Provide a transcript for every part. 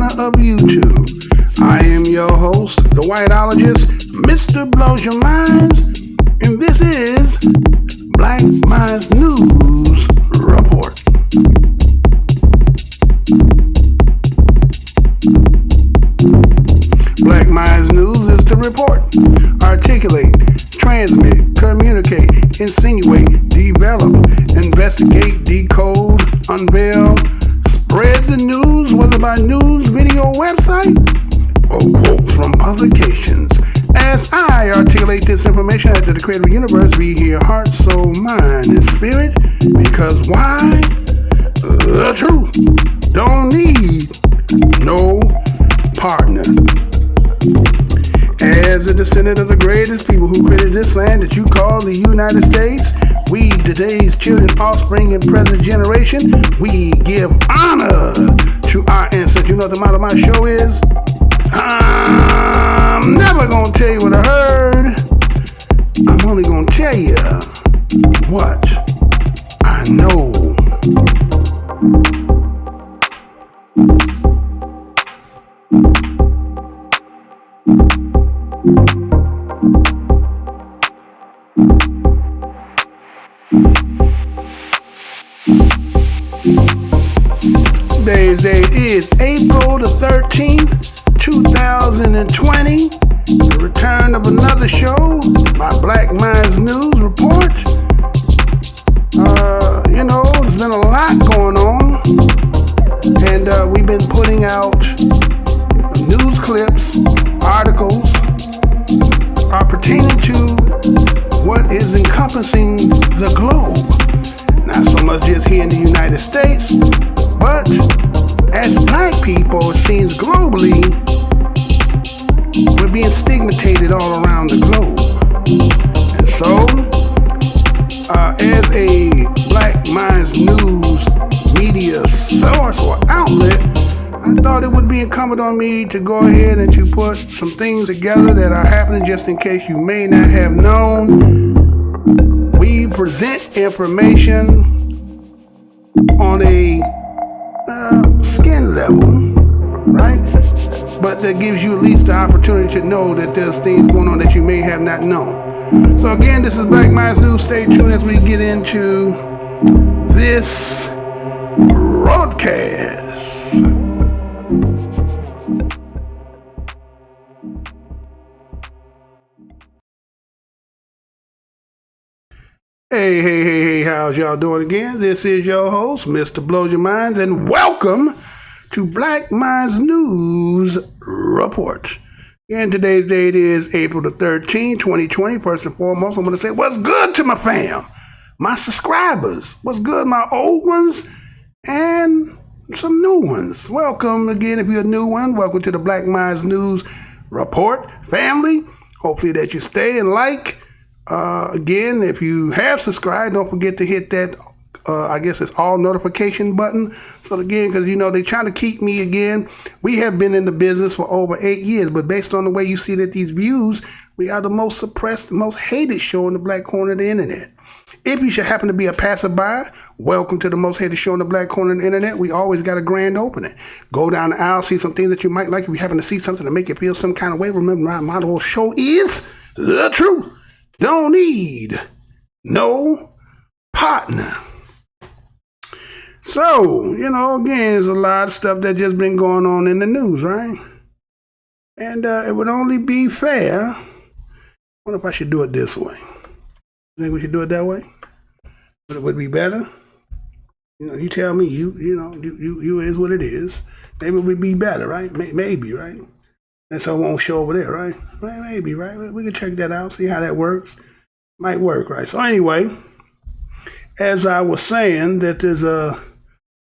corner of YouTube. I am your host, the whiteologist, Mr. Blows Your Minds, and this is Black Minds News Report. Black Minds News is to report, articulate, transmit, communicate, insinuate, develop, investigate, decode, unveil, spread the news, whether by news, video, website, or quotes from publications. As I articulate this information at the creative universe, be here, heart, soul, mind, and spirit. Because why? The truth don't need no partner. As a descendant of the greatest people who created this land that you call the United States, we, today's children, offspring, and present generation, we give honor to our ancestors. You know what the motto of my show is? I'm never gonna tell you what I heard. I'm only gonna tell you what I know. Today's date is April the 13th, 2020. The return of another show, my Black Minds News Report. There's been a lot going on, and we've been putting out news clips, articles pertaining to what is encompassing the globe. Not so much just here in the United States, but as black people, it seems globally, we're being stigmatized all around the globe. And so, as a Black Minds News media source or outlet, I thought it would be incumbent on me to go ahead and to put some things together that are happening just in case you may not have known. We present information on a skin level, right? But that gives you at least the opportunity to know that there's things going on that you may have not known. So again, this is Black Minds News. Stay tuned as we get into this broadcast. Hey, how's y'all doing again? This is your host, Mr. Blows Your Minds, and welcome to Black Minds News Report. And today's date is April the 13th, 2020. First and foremost, I'm going to say what's good to my fam, my subscribers. What's good, my old ones, and some new ones. Welcome again if you're a new one. Welcome to the Black Minds News Report family. Hopefully that you stay and like. Again, if you have subscribed, don't forget to hit that, I guess it's all notification button. So again, because they're trying to keep me again. We have been in the business for over 8 years, but based on the way you see that these views, we are the most suppressed, most hated show in the black corner of the internet. If you should happen to be a passerby, welcome to the most hated show in the black corner of the internet. We always got a grand opening. Go down the aisle, see some things that you might like. If you happen to see something to make you feel some kind of way, remember my motto of show is the truth. Don't need no partner. So, again, there's a lot of stuff that just been going on in the news, right? And it would only be fair. I wonder if I should do it this way. You think we should do it that way? But it would be better. You tell me. You is what it is. Maybe it would be better, right? Maybe, right? And so it won't show over there, right? Well, maybe, right? We can check that out, see how that works. Might work, right? So anyway, as I was saying, that there's a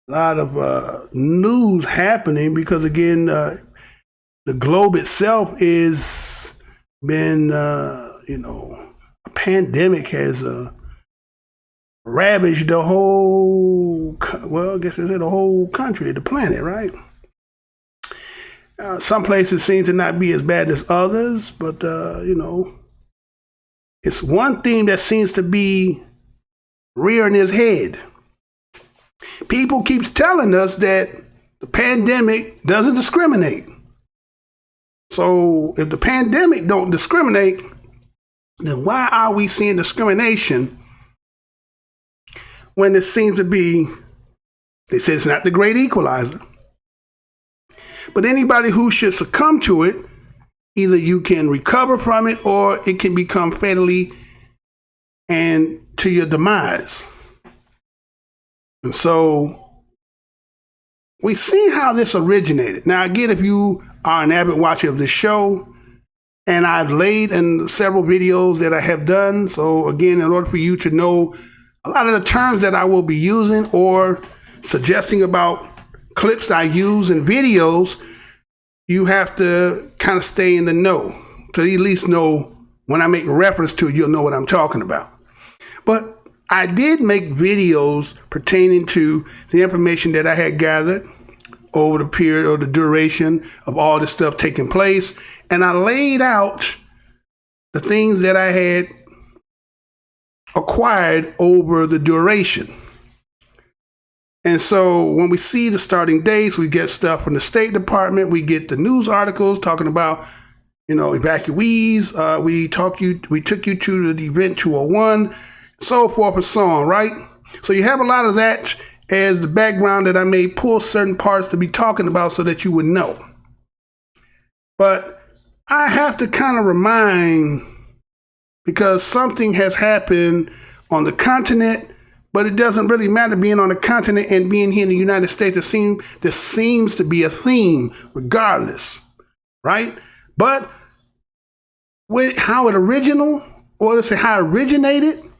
lot of news happening because, again, the globe itself is been, a pandemic has ravaged the whole, the whole country, the planet, right? Some places seem to not be as bad as others, but, it's one thing that seems to be rearing its head. People keeps telling us that the pandemic doesn't discriminate. So if the pandemic don't discriminate, then why are we seeing discrimination when it seems to be, they say it's not the great equalizer. But anybody who should succumb to it, either you can recover from it or it can become fatally and to your demise. And so we see how this originated. Now, again, if you are an avid watcher of this show, and I've laid in several videos that I have done. So again, in order for you to know a lot of the terms that I will be using or suggesting about clips I use in videos, you have to kind of stay in the know to at least know when I make reference to it, you'll know what I'm talking about. But I did make videos pertaining to the information that I had gathered over the period or the duration of all this stuff taking place. And I laid out the things that I had acquired over the duration. And so when we see the starting dates, we get stuff from the State Department, we get the news articles talking about, evacuees. We took you to the event 201, so forth and so on, right? So you have a lot of that as the background that I may pull certain parts to be talking about so that you would know. But I have to kind of remind, because something has happened on the continent, but it doesn't really matter being on the continent and being here in the United States. There seems to be a theme regardless, right? But with how it how it originated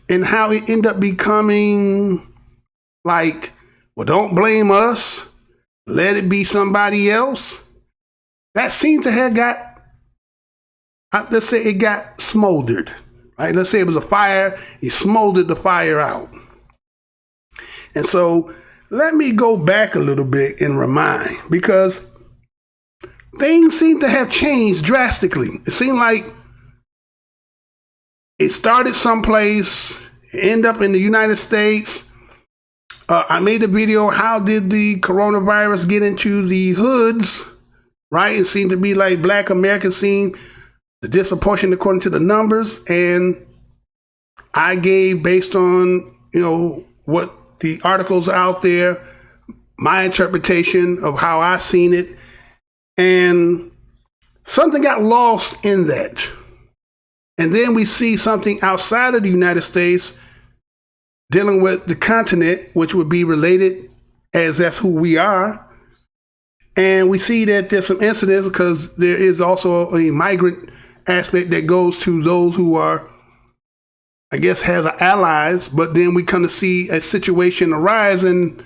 and how it ended up becoming like, well, don't blame us, let it be somebody else. That seems to have got, let's say it got smoldered, right? Let's say it was a fire, he smoldered the fire out. And so let me go back a little bit and remind, because things seem to have changed drastically. It seemed like it started someplace, ended up in the United States. I made a video, how did the coronavirus get into the hoods, right? It seemed to be like Black Americans seem the disproportionate according to the numbers. And I gave, based on, what the articles out there, my interpretation of how I seen it. And something got lost in that. And then we see something outside of the United States dealing with the continent, which would be related, as that's who we are. And we see that there's some incidents, because there is also a migrant aspect that goes to those who are, I guess, has allies. But then we kind of see a situation arise, and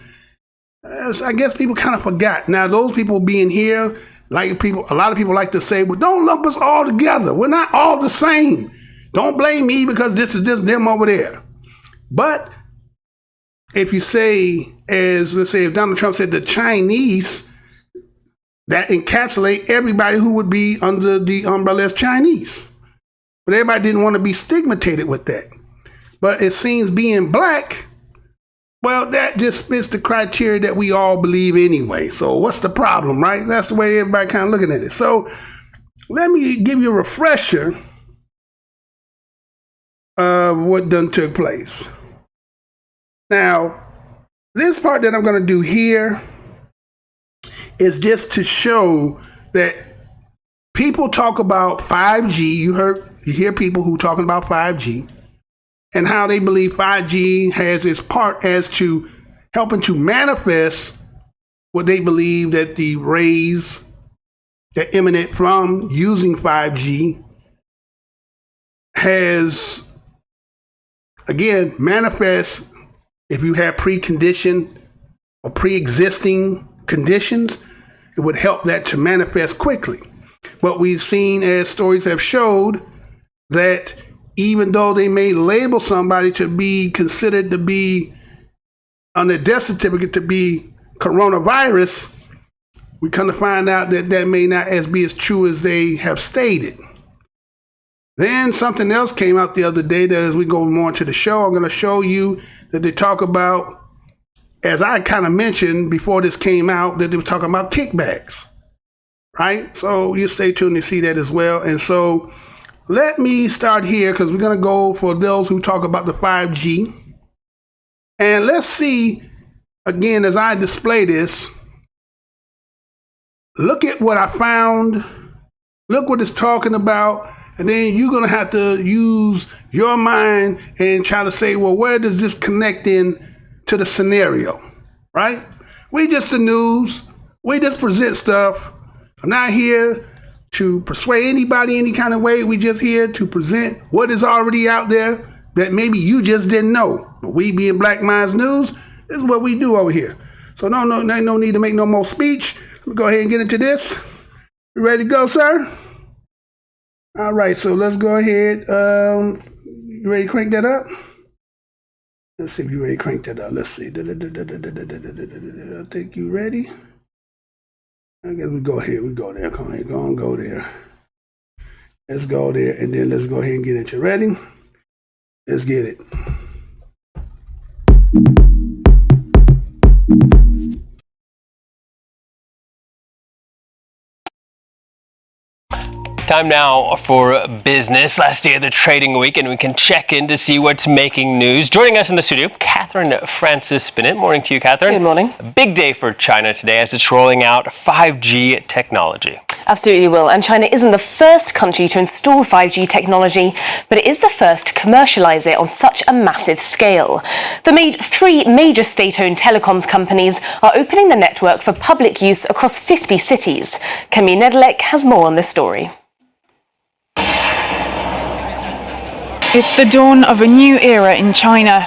I guess people kind of forgot. Now, those people being here, a lot of people like to say, well, don't lump us all together. We're not all the same. Don't blame me because this is this, them over there. But if you say, let's say if Donald Trump said the Chinese, that encapsulate everybody who would be under the umbrella as Chinese. But everybody didn't want to be stigmatized with that. But it seems being Black, well, that just fits the criteria that we all believe anyway. So what's the problem, right? That's the way everybody kind of looking at it. So let me give you a refresher of what done took place. Now, this part that I'm going to do here is just to show that people talk about 5G. You hear people who talking about 5G and how they believe 5G has its part as to helping to manifest what they believe that the rays that emanate from using 5G has, again, manifest if you have preconditioned or pre-existing conditions, it would help that to manifest quickly. But we've seen, as stories have showed, that even though they may label somebody to be considered to be on their death certificate to be coronavirus, we come to find out that that may not be as true as they have stated. Then something else came out the other day that, as we go more into the show, I'm going to show you that they talk about as I kind of mentioned before this came out, that they were talking about kickbacks, right? So you stay tuned to see that as well. And so let me start here because we're going to go for those who talk about the 5G. And let's see, again, as I display this, look at what I found. Look what it's talking about. And then you're going to have to use your mind and try to say, well, where does this connect in to the scenario, right? We just the news. We just present stuff. I'm not here to persuade anybody any kind of way. We just here to present what is already out there that maybe you just didn't know. But we being Black Minds News, this is what we do over here. So no need to make no more speech. Let's go ahead and get into this. You ready to go, sir? All right, so let's go ahead. You ready to crank that up? Let's see if you're ready to crank that up. Let's see. I think you ready. I guess we go here. We go there. Come on, go there. Let's go there, and then let's go ahead and get it. You ready? Let's get it. Time now for business. Last day of the trading week, and we can check in to see what's making news. Joining us in the studio, Catherine Francis Spinnett. Morning to you, Catherine. Good morning. A big day for China today as it's rolling out 5G technology. Absolutely will. And China isn't the first country to install 5G technology, but it is the first to commercialize it on such a massive scale. Three major state-owned telecoms companies are opening the network for public use across 50 cities. Camille Nedelec has more on this story. It's the dawn of a new era in China.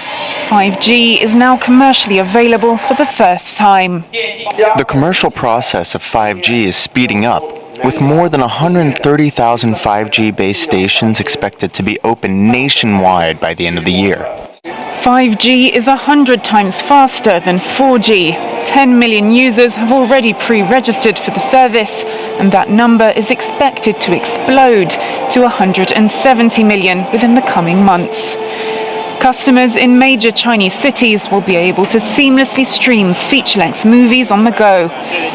5G is now commercially available for the first time. The commercial process of 5G is speeding up, with more than 130,000 5G base stations expected to be open nationwide by the end of the year. 5G is 100 times faster than 4G. 10 million users have already pre-registered for the service, and that number is expected to explode to 170 million within the coming months. Customers in major Chinese cities will be able to seamlessly stream feature-length movies on the go,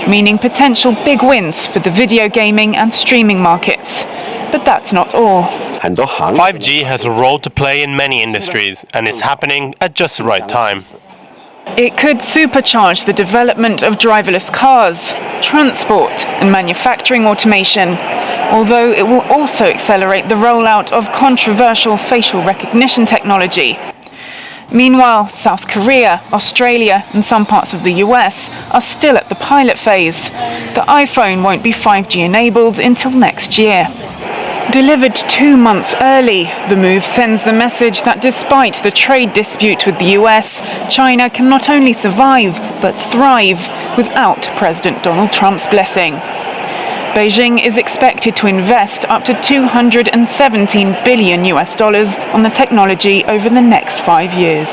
meaning potential big wins for the video gaming and streaming markets. But that's not all. 5G has a role to play in many industries, and it's happening at just the right time. It could supercharge the development of driverless cars, transport, and manufacturing automation, although it will also accelerate the rollout of controversial facial recognition technology. Meanwhile, South Korea, Australia, and some parts of the US are still at the pilot phase. The iPhone won't be 5G enabled until next year. Delivered 2 months early, the move sends the message that despite the trade dispute with the US, China can not only survive, but thrive without President Donald Trump's blessing. Beijing is expected to invest up to $217 billion on the technology over the next 5 years.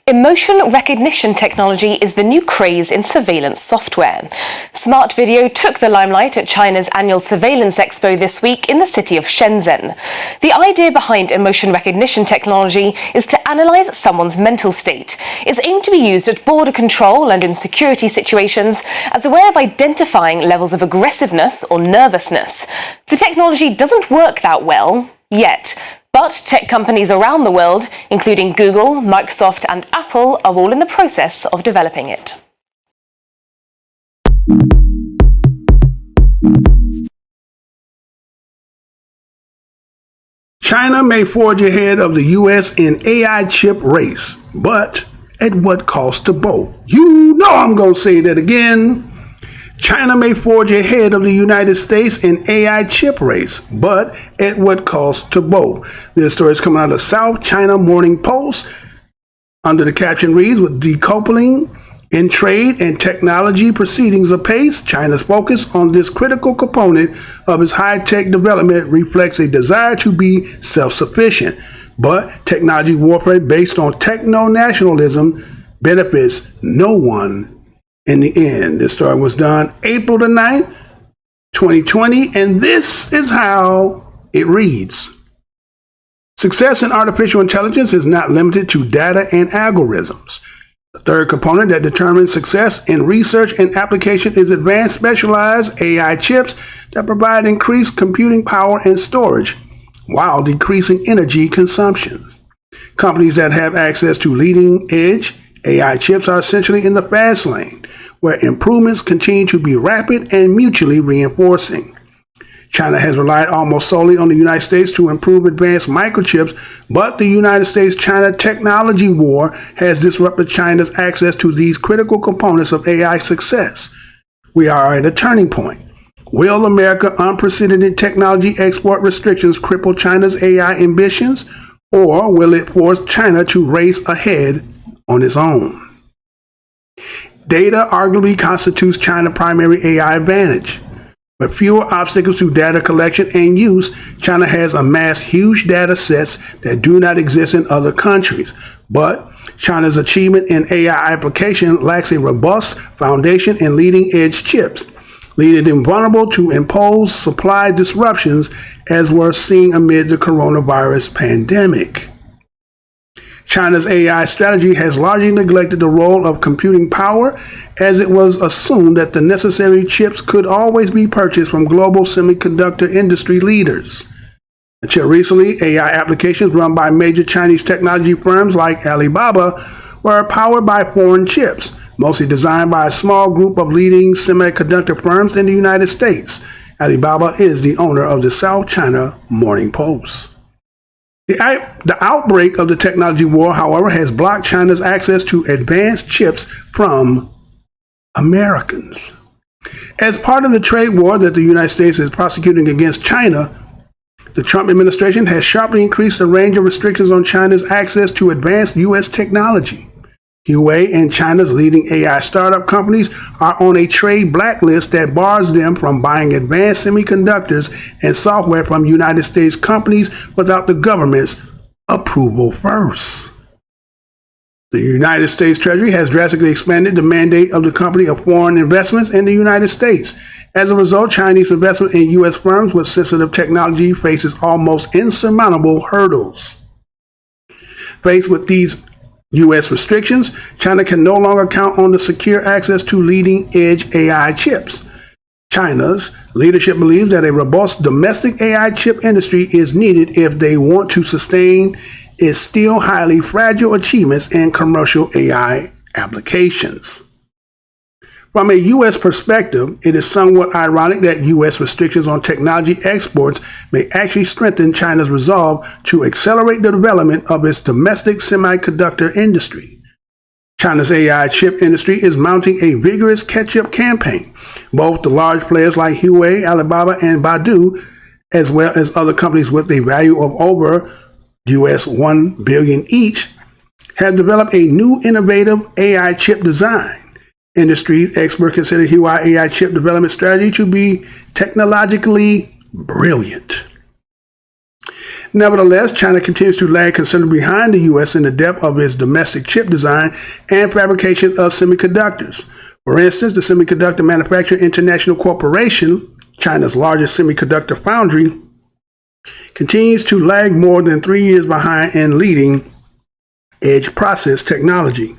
Emotion recognition technology is the new craze in surveillance software. Smart video took the limelight at China's annual Surveillance Expo this week in the city of Shenzhen. The idea behind emotion recognition technology is to analyze someone's mental state. It's aimed to be used at border control and in security situations as a way of identifying levels of aggressiveness or nervousness. The technology doesn't work that well yet. But tech companies around the world, including Google, Microsoft and Apple, are all in the process of developing it. China may forge ahead of the U.S. in AI chip race, but at what cost to both? You know I'm going to say that again. China may forge ahead of the United States in AI chip race, but at what cost to both? This story is coming out of the South China Morning Post. Under the caption reads, with decoupling in trade and technology proceedings apace, China's focus on this critical component of its high-tech development reflects a desire to be self-sufficient. But technology warfare based on techno-nationalism benefits no one in the end. This story was done April the 9th, 2020, and this is how it reads. Success in artificial intelligence is not limited to data and algorithms. The third component that determines success in research and application is advanced specialized AI chips that provide increased computing power and storage while decreasing energy consumption. Companies that have access to leading-edge AI chips are essentially in the fast lane, where improvements continue to be rapid and mutually reinforcing. China has relied almost solely on the United States to improve advanced microchips, but the United States-China technology war has disrupted China's access to these critical components of AI success. We are at a turning point. Will America's unprecedented technology export restrictions cripple China's AI ambitions, or will it force China to race ahead on its own? Data arguably constitutes China's primary AI advantage. With fewer obstacles to data collection and use, China has amassed huge data sets that do not exist in other countries. But China's achievement in AI application lacks a robust foundation in leading-edge chips, leaving them vulnerable to imposed supply disruptions as we're seeing amid the coronavirus pandemic. China's AI strategy has largely neglected the role of computing power, as it was assumed that the necessary chips could always be purchased from global semiconductor industry leaders. Until recently, AI applications run by major Chinese technology firms like Alibaba were powered by foreign chips, mostly designed by a small group of leading semiconductor firms in the United States. Alibaba is the owner of the South China Morning Post. The outbreak of the technology war, however, has blocked China's access to advanced chips from Americans. As part of the trade war that the United States is prosecuting against China, the Trump administration has sharply increased the range of restrictions on China's access to advanced U.S. technology. Huawei and China's leading AI startup companies are on a trade blacklist that bars them from buying advanced semiconductors and software from United States companies without the government's approval first. The United States Treasury has drastically expanded the mandate of the company of foreign investments in the United States. As a result, Chinese investment in U.S. firms with sensitive technology faces almost insurmountable hurdles. Faced with these U.S. restrictions, China can no longer count on the secure access to leading-edge AI chips. China's leadership believes that a robust domestic AI chip industry is needed if they want to sustain its still highly fragile achievements in commercial AI applications. From a U.S. perspective, it is somewhat ironic that U.S. restrictions on technology exports may actually strengthen China's resolve to accelerate the development of its domestic semiconductor industry. China's AI chip industry is mounting a vigorous catch-up campaign. Both the large players like Huawei, Alibaba, and Baidu, as well as other companies with a value of over US $1 billion each, have developed a new innovative AI chip design. Industry experts consider Huawei AI chip development strategy to be technologically brilliant. Nevertheless, China continues to lag considerably behind the U.S. in the depth of its domestic chip design and fabrication of semiconductors. For instance, the Semiconductor Manufacturing International Corporation, China's largest semiconductor foundry, continues to lag more than 3 years behind in leading edge process technology.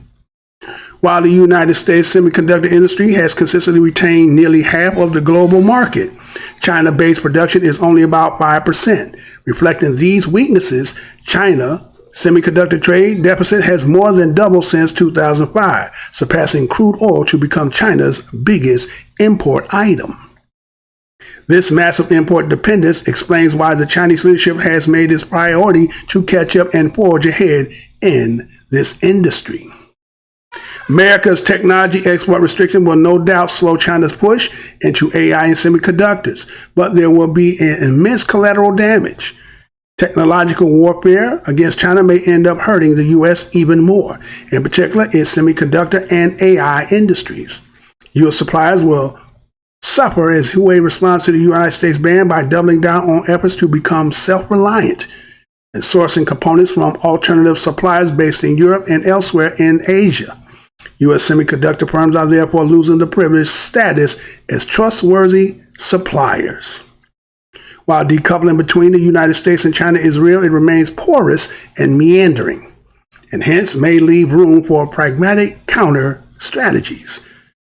While the United States semiconductor industry has consistently retained nearly half of the global market, China-based production is only about 5%. Reflecting these weaknesses, China's semiconductor trade deficit has more than doubled since 2005, surpassing crude oil to become China's biggest import item. This massive import dependence explains why the Chinese leadership has made its priority to catch up and forge ahead in this industry. America's technology export restriction will no doubt slow China's push into AI and semiconductors, but there will be an immense collateral damage. Technological warfare against China may end up hurting the U.S. even more, in particular its semiconductor and AI industries. U.S. suppliers will suffer as Huawei responds to the United States ban by doubling down on efforts to become self-reliant and sourcing components from alternative suppliers based in Europe and elsewhere in Asia. U.S. semiconductor firms are therefore losing the privileged status as trustworthy suppliers. While decoupling between the United States and China is real, it remains porous and meandering. and hence may leave room for pragmatic counter strategies.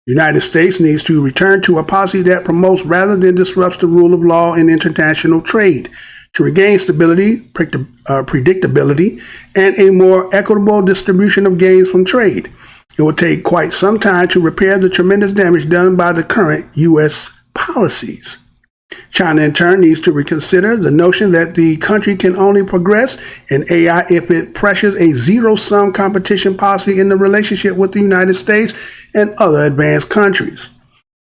The United States needs to return to a policy that promotes rather than disrupts the rule of law in international trade to regain stability, predictability, and a more equitable distribution of gains from trade. It will take quite some time to repair the tremendous damage done by the current U.S. policies. China, in turn, needs to reconsider the notion that the country can only progress in AI if it pressures a zero-sum competition policy in the relationship with the United States and other advanced countries.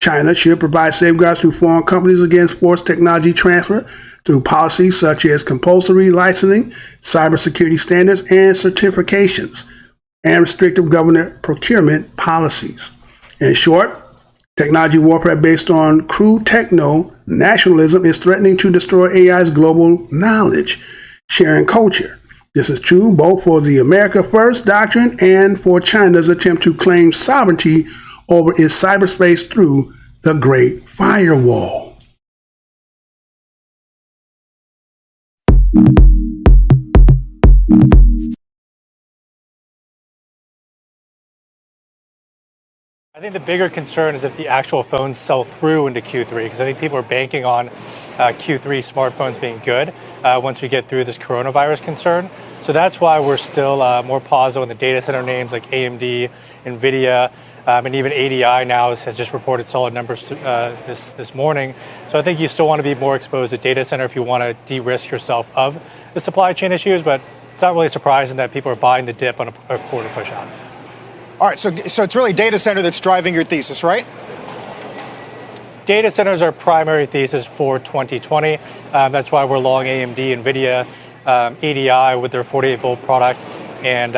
China should provide safeguards to foreign companies against forced technology transfer through policies such as compulsory licensing, cybersecurity standards and certifications, and restrictive government procurement policies. In short, technology warfare based on crude techno-nationalism is threatening to destroy AI's global knowledge sharing culture. This is true both for the America First doctrine and for China's attempt to claim sovereignty over its cyberspace through the Great Firewall. I think the bigger concern is if the actual phones sell through into Q3, because I think people are banking on Q3 smartphones being good once we get through this coronavirus concern. So that's why we're still more positive on the data center names like AMD, NVIDIA, and even ADI now has just reported solid numbers this morning. So I think you still want to be more exposed to data center if you want to de-risk yourself of the supply chain issues, but it's not really surprising that people are buying the dip on a quarter push out. All right, so it's really data center that's driving your thesis, right? Data centers are primary thesis for 2020. That's why we're long AMD, NVIDIA, ADI with their 48-volt product, and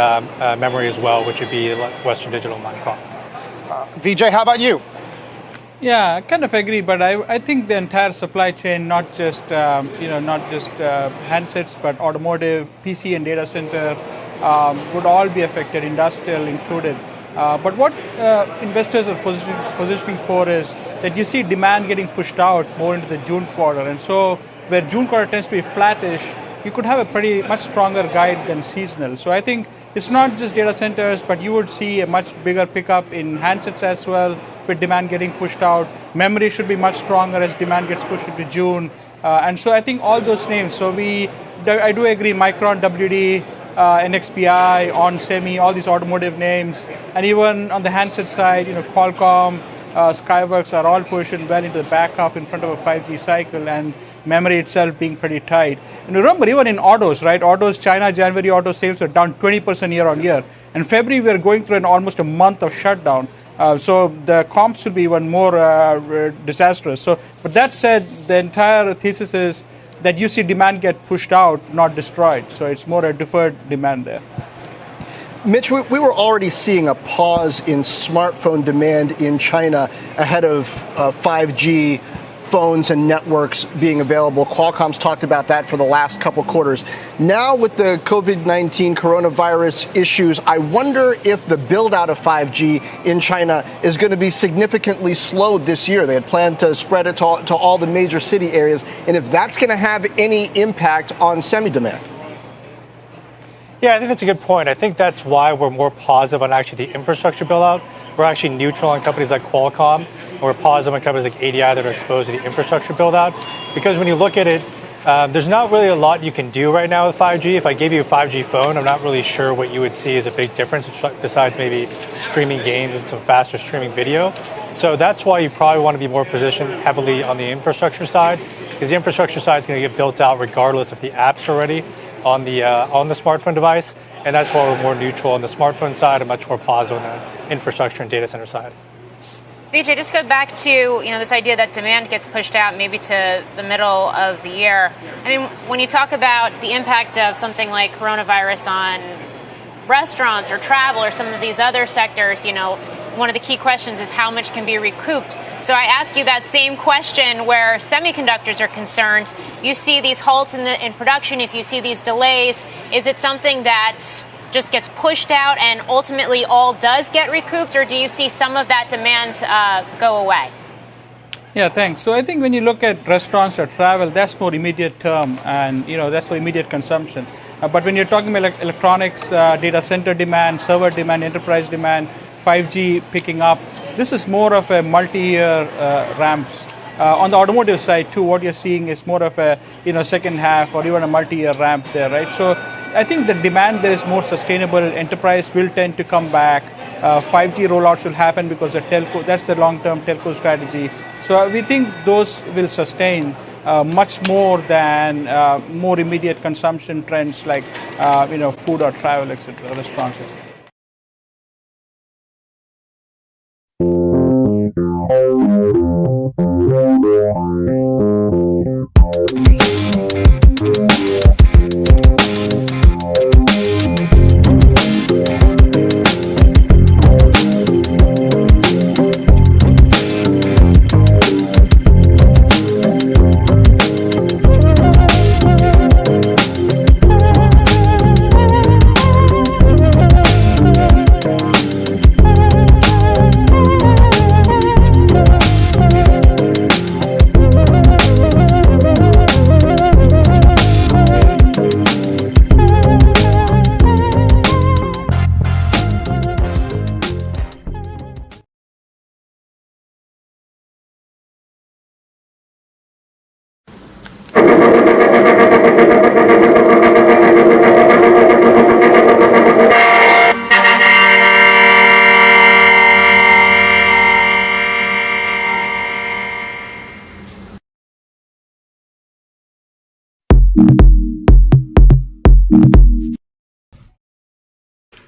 memory as well, which would be Western Digital and Micron. Vijay, how about you? Yeah, I kind of agree, but I think the entire supply chain, not just handsets, but automotive, PC, and data center, would all be affected, industrial included. But what investors are positioning for is that you see demand getting pushed out more into the June quarter. And so where June quarter tends to be flattish, you could have a pretty much stronger guide than seasonal. So I think it's not just data centers, but you would see a much bigger pickup in handsets as well, with demand getting pushed out. Memory should be much stronger as demand gets pushed into June. And so I think all those names. So I do agree, Micron, WD, NXPI, ON Semi, all these automotive names, and even on the handset side, Qualcomm, Skyworks are all pushing well into the back half in front of a 5G cycle, and memory itself being pretty tight. And remember, even in autos, right? Autos, China January auto sales are down 20% year on year, and February we are going through almost a month of shutdown. So the comps will be even more disastrous. So, but that said, the entire thesis is that you see demand get pushed out, not destroyed. So it's more a deferred demand there. Mitch, we were already seeing a pause in smartphone demand in China ahead of 5G phones and networks being available. Qualcomm's talked about that for the last couple quarters. Now with the COVID-19 coronavirus issues, I wonder if the build out of 5G in China is going to be significantly slowed this year. They had planned to spread it to all the major city areas, and if that's going to have any impact on semi-demand. Yeah, I think that's a good point. I think that's why we're more positive on actually the infrastructure build out. We're actually neutral on companies like Qualcomm. We're positive on companies like ADI that are exposed to the infrastructure build out. Because when you look at it, there's not really a lot you can do right now with 5G. If I gave you a 5G phone, I'm not really sure what you would see as a big difference besides maybe streaming games and some faster streaming video. So that's why you probably want to be more positioned heavily on the infrastructure side, because the infrastructure side is going to get built out regardless if the apps are ready on the smartphone device. And that's why we're more neutral on the smartphone side and much more positive on the infrastructure and data center side. Vijay, just go back to this idea that demand gets pushed out maybe to the middle of the year. I mean, when you talk about the impact of something like coronavirus on restaurants or travel or some of these other sectors, one of the key questions is how much can be recouped. So I ask you that same question where semiconductors are concerned. You see these halts in production. If you see these delays, is it something that just gets pushed out and ultimately all does get recouped, or do you see some of that demand go away? Yeah, thanks. So I think when you look at restaurants or travel, that's more immediate term, and that's for immediate consumption. But when you're talking about electronics, data center demand, server demand, enterprise demand, 5G picking up, this is more of a multi-year ramps. On the automotive side too, what you're seeing is more of a second half or even a multi-year ramp there, right? So I think the demand there is more sustainable. Enterprise will tend to come back. 5G rollouts will happen because the telco, that's the long-term telco strategy. So we think those will sustain much more than more immediate consumption trends like food or travel, etc., restaurants, etc.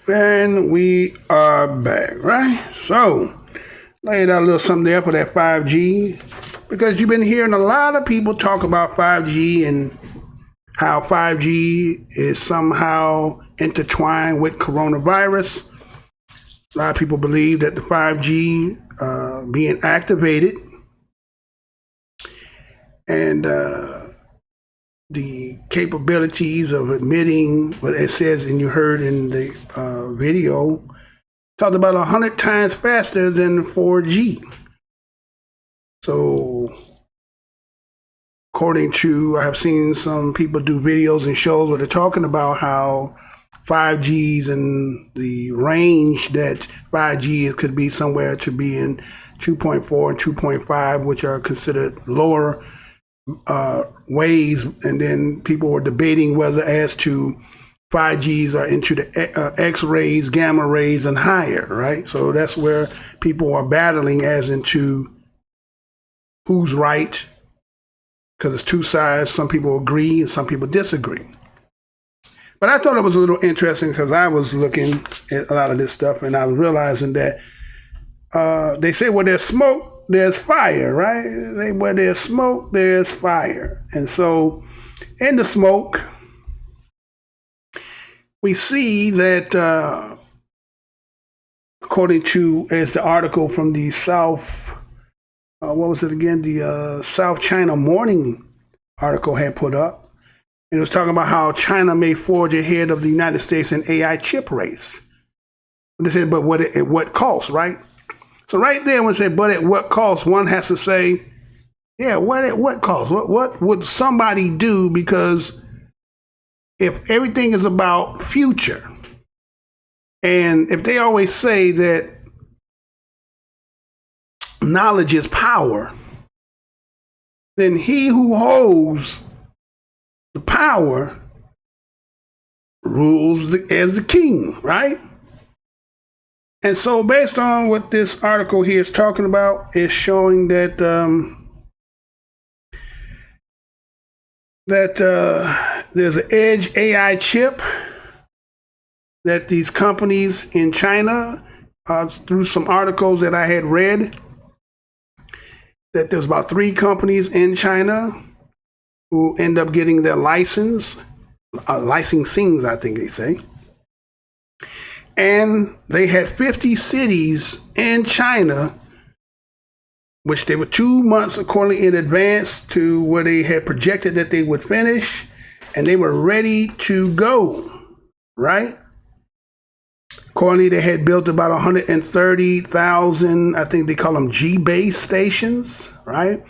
And we are back, right? So, laid out a little something there for that 5G, because you've been hearing a lot of people talk about 5G and how 5G is somehow intertwined with coronavirus. A lot of people believe that the 5G being activated and the capabilities of emitting what it says, and you heard in the video, talked about 100 times faster than 4G. So, according to, I have seen some people do videos and shows where they're talking about how 5Gs and the range that 5G could be somewhere to be in 2.4 and 2.5, which are considered lower ways, and then people were debating whether as to 5Gs are into the X-rays, gamma rays, and higher, right? So that's where people are battling as into who's right, because it's two sides. Some people agree and some people disagree. But I thought it was a little interesting because I was looking at a lot of this stuff and I was realizing that they say where there's smoke, there's fire, right? Where there's smoke, there's fire. And so in the smoke, we see that according to, as the article from the South, what was it again? The South China Morning article had put up. And it was talking about how China may forge ahead of the United States in AI chip race. They said, but at what cost, right? So right there, when it said, but at what cost, one has to say, yeah, at what cost? What would somebody do? Because if everything is about future, and if they always say that knowledge is power, then he who holds the power rules as the king, right? And so based on what this article here is talking about, is showing that there's an edge AI chip that these companies in China, through some articles that I had read, that there's about 3 companies in China who end up getting their licensings, I think they say. And they had 50 cities in China, which they were 2 months accordingly in advance to where they had projected that they would finish, and they were ready to go, right? Accordingly, they had built about 130,000, I think they call them G-base stations, right?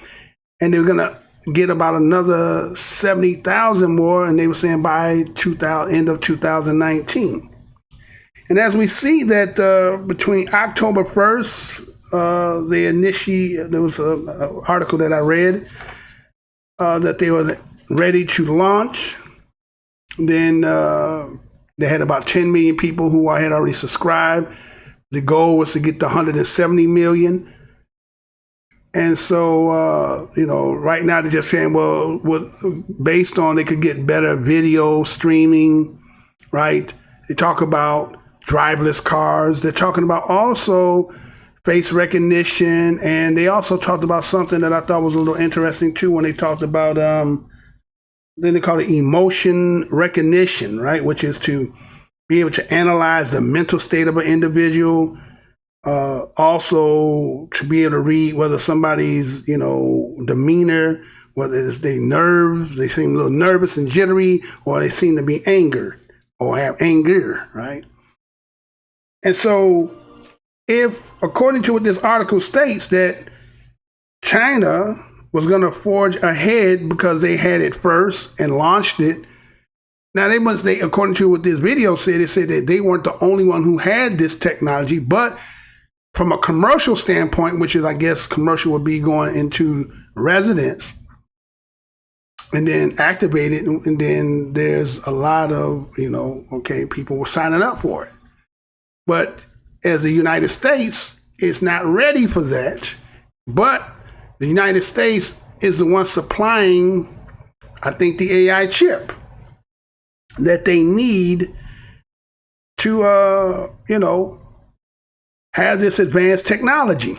And they were going to get about another 70,000 more, and they were saying by end of 2019. And as we see that between October 1st, there was an article that I read that they were ready to launch. Then they had about 10 million people who had already subscribed. The goal was to get to 170 million. And so, right now they're just saying, well, based on they could get better video streaming, right? They talk about driverless cars. They're talking about also face recognition. And they also talked about something that I thought was a little interesting too, when they talked about, then they call it emotion recognition, right? Which is to be able to analyze the mental state of an individual. Also to be able to read whether somebody's, demeanor, whether it's they seem a little nervous and jittery, or they seem to be angered or have anger, right? And so if, according to what this article states, that China was going to forge ahead because they had it first and launched it. Now according to what this video said, it said that they weren't the only one who had this technology, but from a commercial standpoint, which is, I guess, commercial would be going into residents and then activated, and then there's a lot of, people were signing up for it. But as the United States, it's not ready for that. But the United States is the one supplying, I think, the AI chip that they need to, have this advanced technology.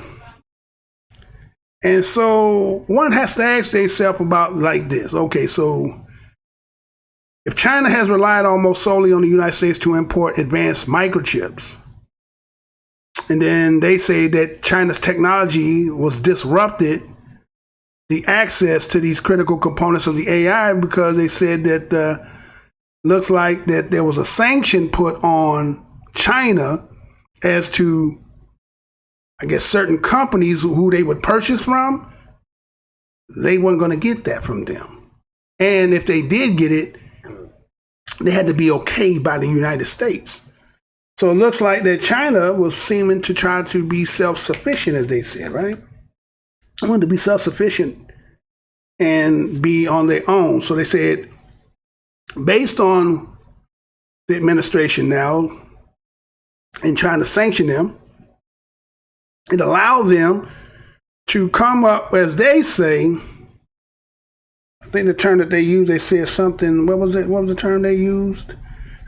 And so one has to ask themselves about like this. Okay, so if China has relied almost solely on the United States to import advanced microchips, and then they say that China's technology was disrupted, the access to these critical components of the AI, because they said that looks like that there was a sanction put on China as to, I guess, certain companies who they would purchase from. They weren't going to get that from them. And if they did get it, they had to be okayed by the United States. So it looks like that China was seeming to try to be self-sufficient, as they said, right? They wanted to be self-sufficient and be on their own. So they said, based on the administration now and trying to sanction them, it allowed them to come up, as they say, I think the term that they used, they said something, what was it? What was the term they used?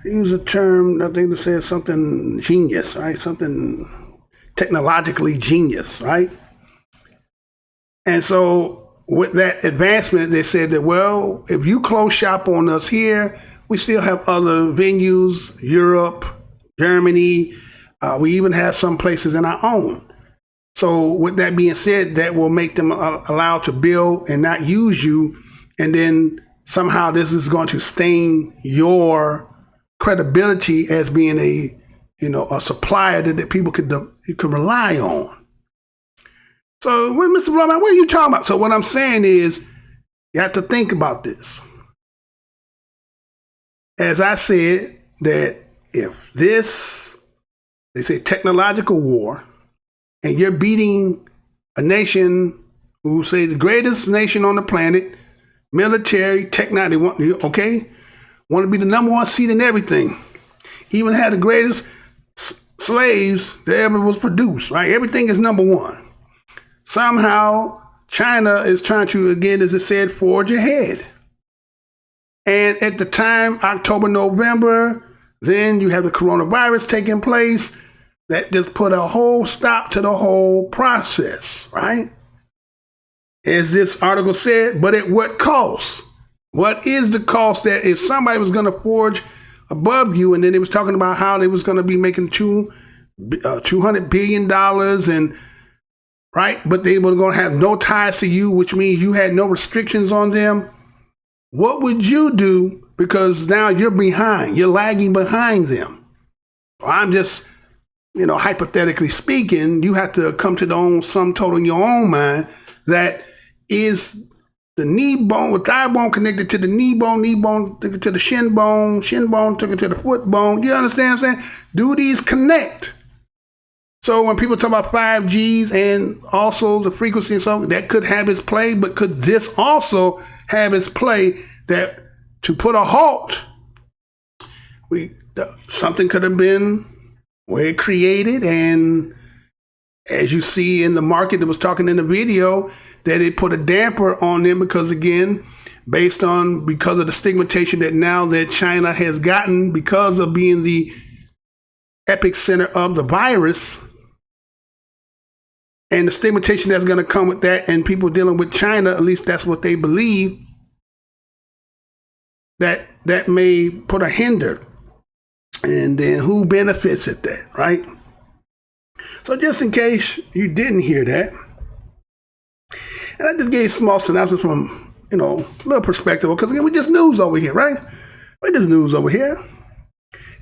They used a term, I think they said something genius, right? Something technologically genius, right? And so with that advancement, they said that, well, if you close shop on us here, we still have other venues, Europe, Germany. We even have some places in our own. So with that being said, that will make them allowed to build and not use you. And then somehow this is going to stain your credibility as being a supplier that people could rely on. So when Mr. Blowman, what are you talking about? So what I'm saying is, you have to think about this. As I said, that if this, they say technological war, and you're beating a nation who say the greatest nation on the planet, military, technology, want to be the number one seat in everything. Even had the greatest slaves that ever was produced, right? Everything is number one. Somehow, China is trying to, again, as it said, forge ahead. And at the time, October, November, then you have the coronavirus taking place. That just put a whole stop to the whole process, right? As this article said, but at what cost? What is the cost that if somebody was going to forge above you, and then they was talking about how they was going to be making $200 billion, and right, but they were going to have no ties to you, which means you had no restrictions on them. What would you do? Because now you're behind, you're lagging behind them. I'm just, hypothetically speaking, you have to come to the sum total in your own mind that is the knee bone, with thigh bone connected to the knee bone took it to the shin bone took it to the foot bone. You understand what I'm saying? Do these connect? So when people talk about 5Gs and also the frequency and so, that could have its play, but could this also have its play that to put a halt, something could have been where it created, and as you see in the market that was talking in the video, that it put a damper on them because, again, because of the stigmatization that now that China has gotten because of being the epicenter of the virus, and the stigmatization that's going to come with that, and people dealing with China, at least that's what they believe, that may put a hinder. And then who benefits at that, right? So just in case you didn't hear that, and I just gave a small synopsis from, a little perspective, because again, we just news over here, right? We just news over here.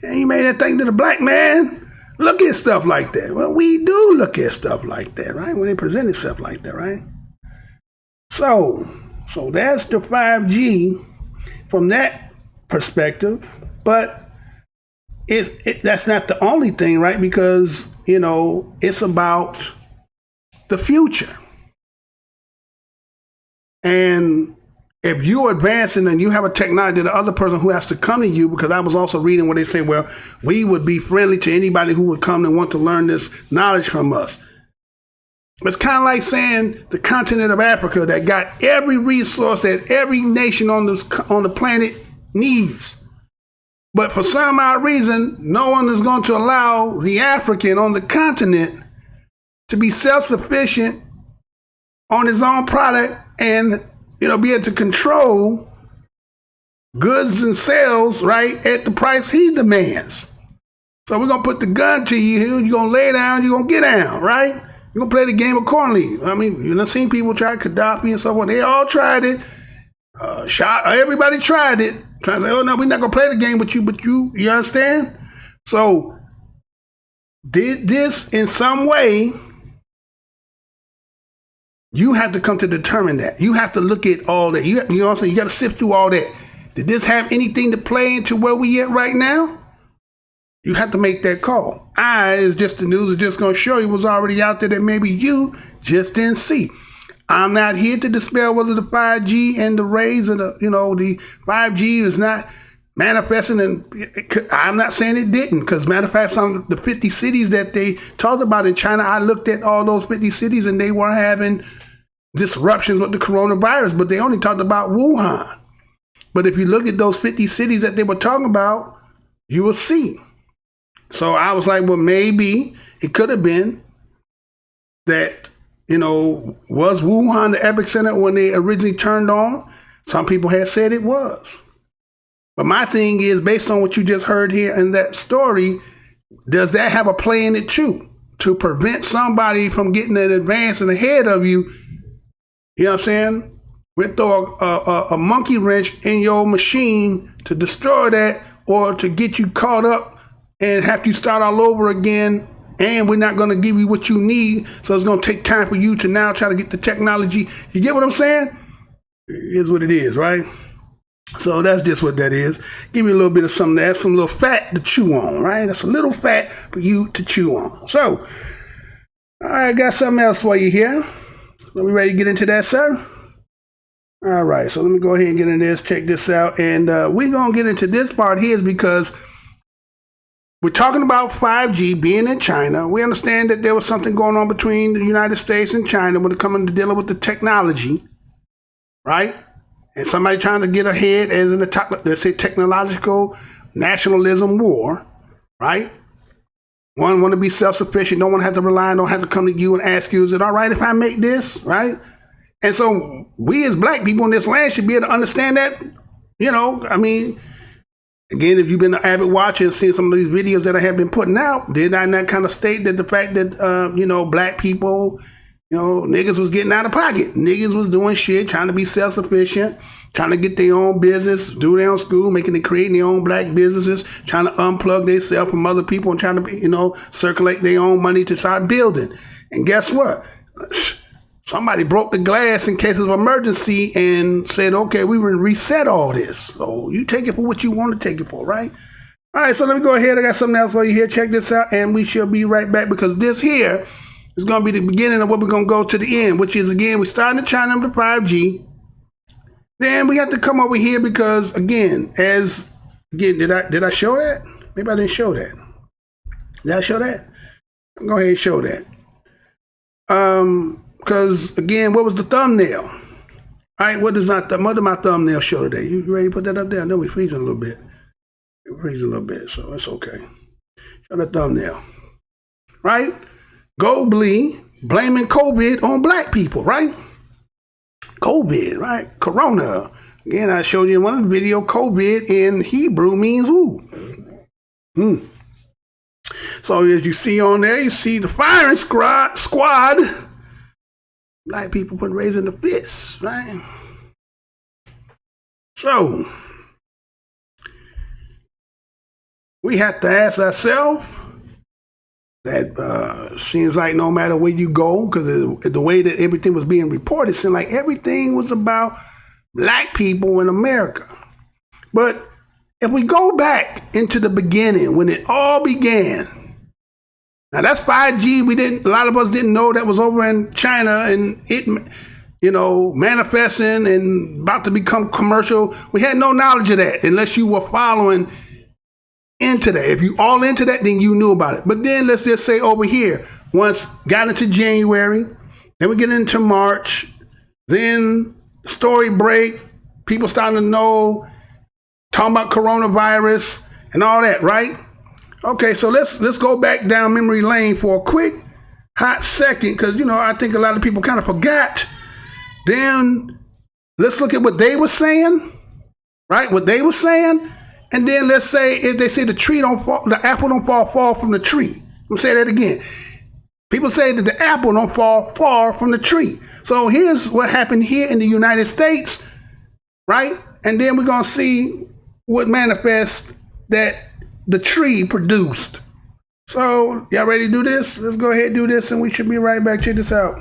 And you made that thing to the black man look at stuff like that. Well, we do look at stuff like that, right? When they present stuff like that, right? So that's the 5G from that perspective, but that's not the only thing, right? Because, it's about the future. And if you're advancing and you have a technology, the other person who has to come to you, because I was also reading where they say, well, we would be friendly to anybody who would come and want to learn this knowledge from us. It's kind of like saying the continent of Africa that got every resource that every nation on the planet needs. But for some odd reason, no one is going to allow the African on the continent to be self-sufficient on his own product and, be able to control goods and sales, right, at the price he demands. So we're going to put the gun to you, you're going to lay down, you're going to get down, right? You're going to play the game accordingly. I mean, you've seen people try Gaddafi and so on. They all tried it. Everybody tried it. Trying to say, oh, no, we're not going to play the game with you, but you understand? So did this in some way, you have to come to determine that. You have to look at all that. You know what I'm saying? You got to sift through all that. Did this have anything to play into where we at right now? You have to make that call. Is just the news is just going to show you what's already out there that maybe you just didn't see. I'm not here to dispel whether the 5G and the rays of the 5G is not manifesting, and I'm not saying it didn't, because matter of fact, some of the 50 cities that they talked about in China, I looked at all those 50 cities and they were having disruptions with the coronavirus, but they only talked about Wuhan. But if you look at those 50 cities that they were talking about, you will see. So I was like, well, maybe it could have been that, was Wuhan the epicenter when they originally turned on? Some people had said it was. But my thing is, based on what you just heard here in that story, does that have a play in it too? To prevent somebody from getting an advance and ahead of you, you know what I'm saying? We throw a monkey wrench in your machine to destroy that, or to get you caught up and have you start all over again, and we're not going to give you what you need, so it's going to take time for you to now try to get the technology. You get what I'm saying? It is what it is, right? So that's just what that is. Give you a little bit of something there, some little fat to chew on, right? That's a little fat for you to chew on. So, all right, got something else for you here. Are we ready to get into that, sir? All right, so let me go ahead and get into this. Check this out. And we're going to get into this part here is because we're talking about 5G being in China. We understand that there was something going on between the United States and China when it comes to dealing with the technology, right? And somebody trying to get ahead as in the, let's say, technological nationalism war, right? One want to be self-sufficient, don't want to have to rely, don't have to come to you and ask you, is it all right if I make this, right? And so we as black people in this land should be able to understand that, I mean, again, if you've been an avid watcher and seen some of these videos that I have been putting out, did I not kind of state that the fact that, black people, niggas was getting out of pocket. Niggas was doing shit, trying to be self-sufficient, trying to get their own business, do their own school, creating their own black businesses, trying to unplug themselves from other people and trying to, circulate their own money to start building. And guess what? somebody broke the glass in case of emergency and said, okay, we will reset all this. So you take it for what you want to take it for, right? All right, so let me go ahead. I got something else for you here. Check this out, and we shall be right back because this here is going to be the beginning of what we're going to go to the end, which is, again, we starting in China with the 5G. Then we have to come over here because, again, did I show that? Maybe I didn't show that. Did I show that? Go ahead and show that. Because, again, what was the thumbnail? All right, what did my thumbnail show today? You ready to put that up there? I know we're freezing a little bit. We're freezing a little bit, so it's okay. Show the thumbnail. Right? Goldblee blaming COVID on black people, right? COVID, right? Corona. Again, I showed you in one of the videos, COVID in Hebrew means who? So as you see on there, you see the firing squad. Black people raising the fists, right? So we have to ask ourselves that seems like no matter where you go, because the way that everything was being reported, it seemed like everything was about black people in America. But if we go back into the beginning, when it all began, now that's 5G. A lot of us didn't know that was over in China and it, manifesting and about to become commercial. We had no knowledge of that unless you were following into that. If you all into that, then you knew about it. But then let's just say over here, once got into January, then we get into March, then story break, people starting to know, talking about coronavirus and all that, right? Okay, so let's go back down memory lane for a quick hot second, because I think a lot of people kind of forgot. Then let's look at what they were saying, right? What they were saying. And then let's say if they say the apple don't fall far from the tree. I'm say that again. People say that the apple don't fall far from the tree. So here's what happened here in the United States, right? And then we're gonna see what manifests that the tree produced. So y'all ready to do this? Let's go ahead and do this, and we should be right back. Check this out.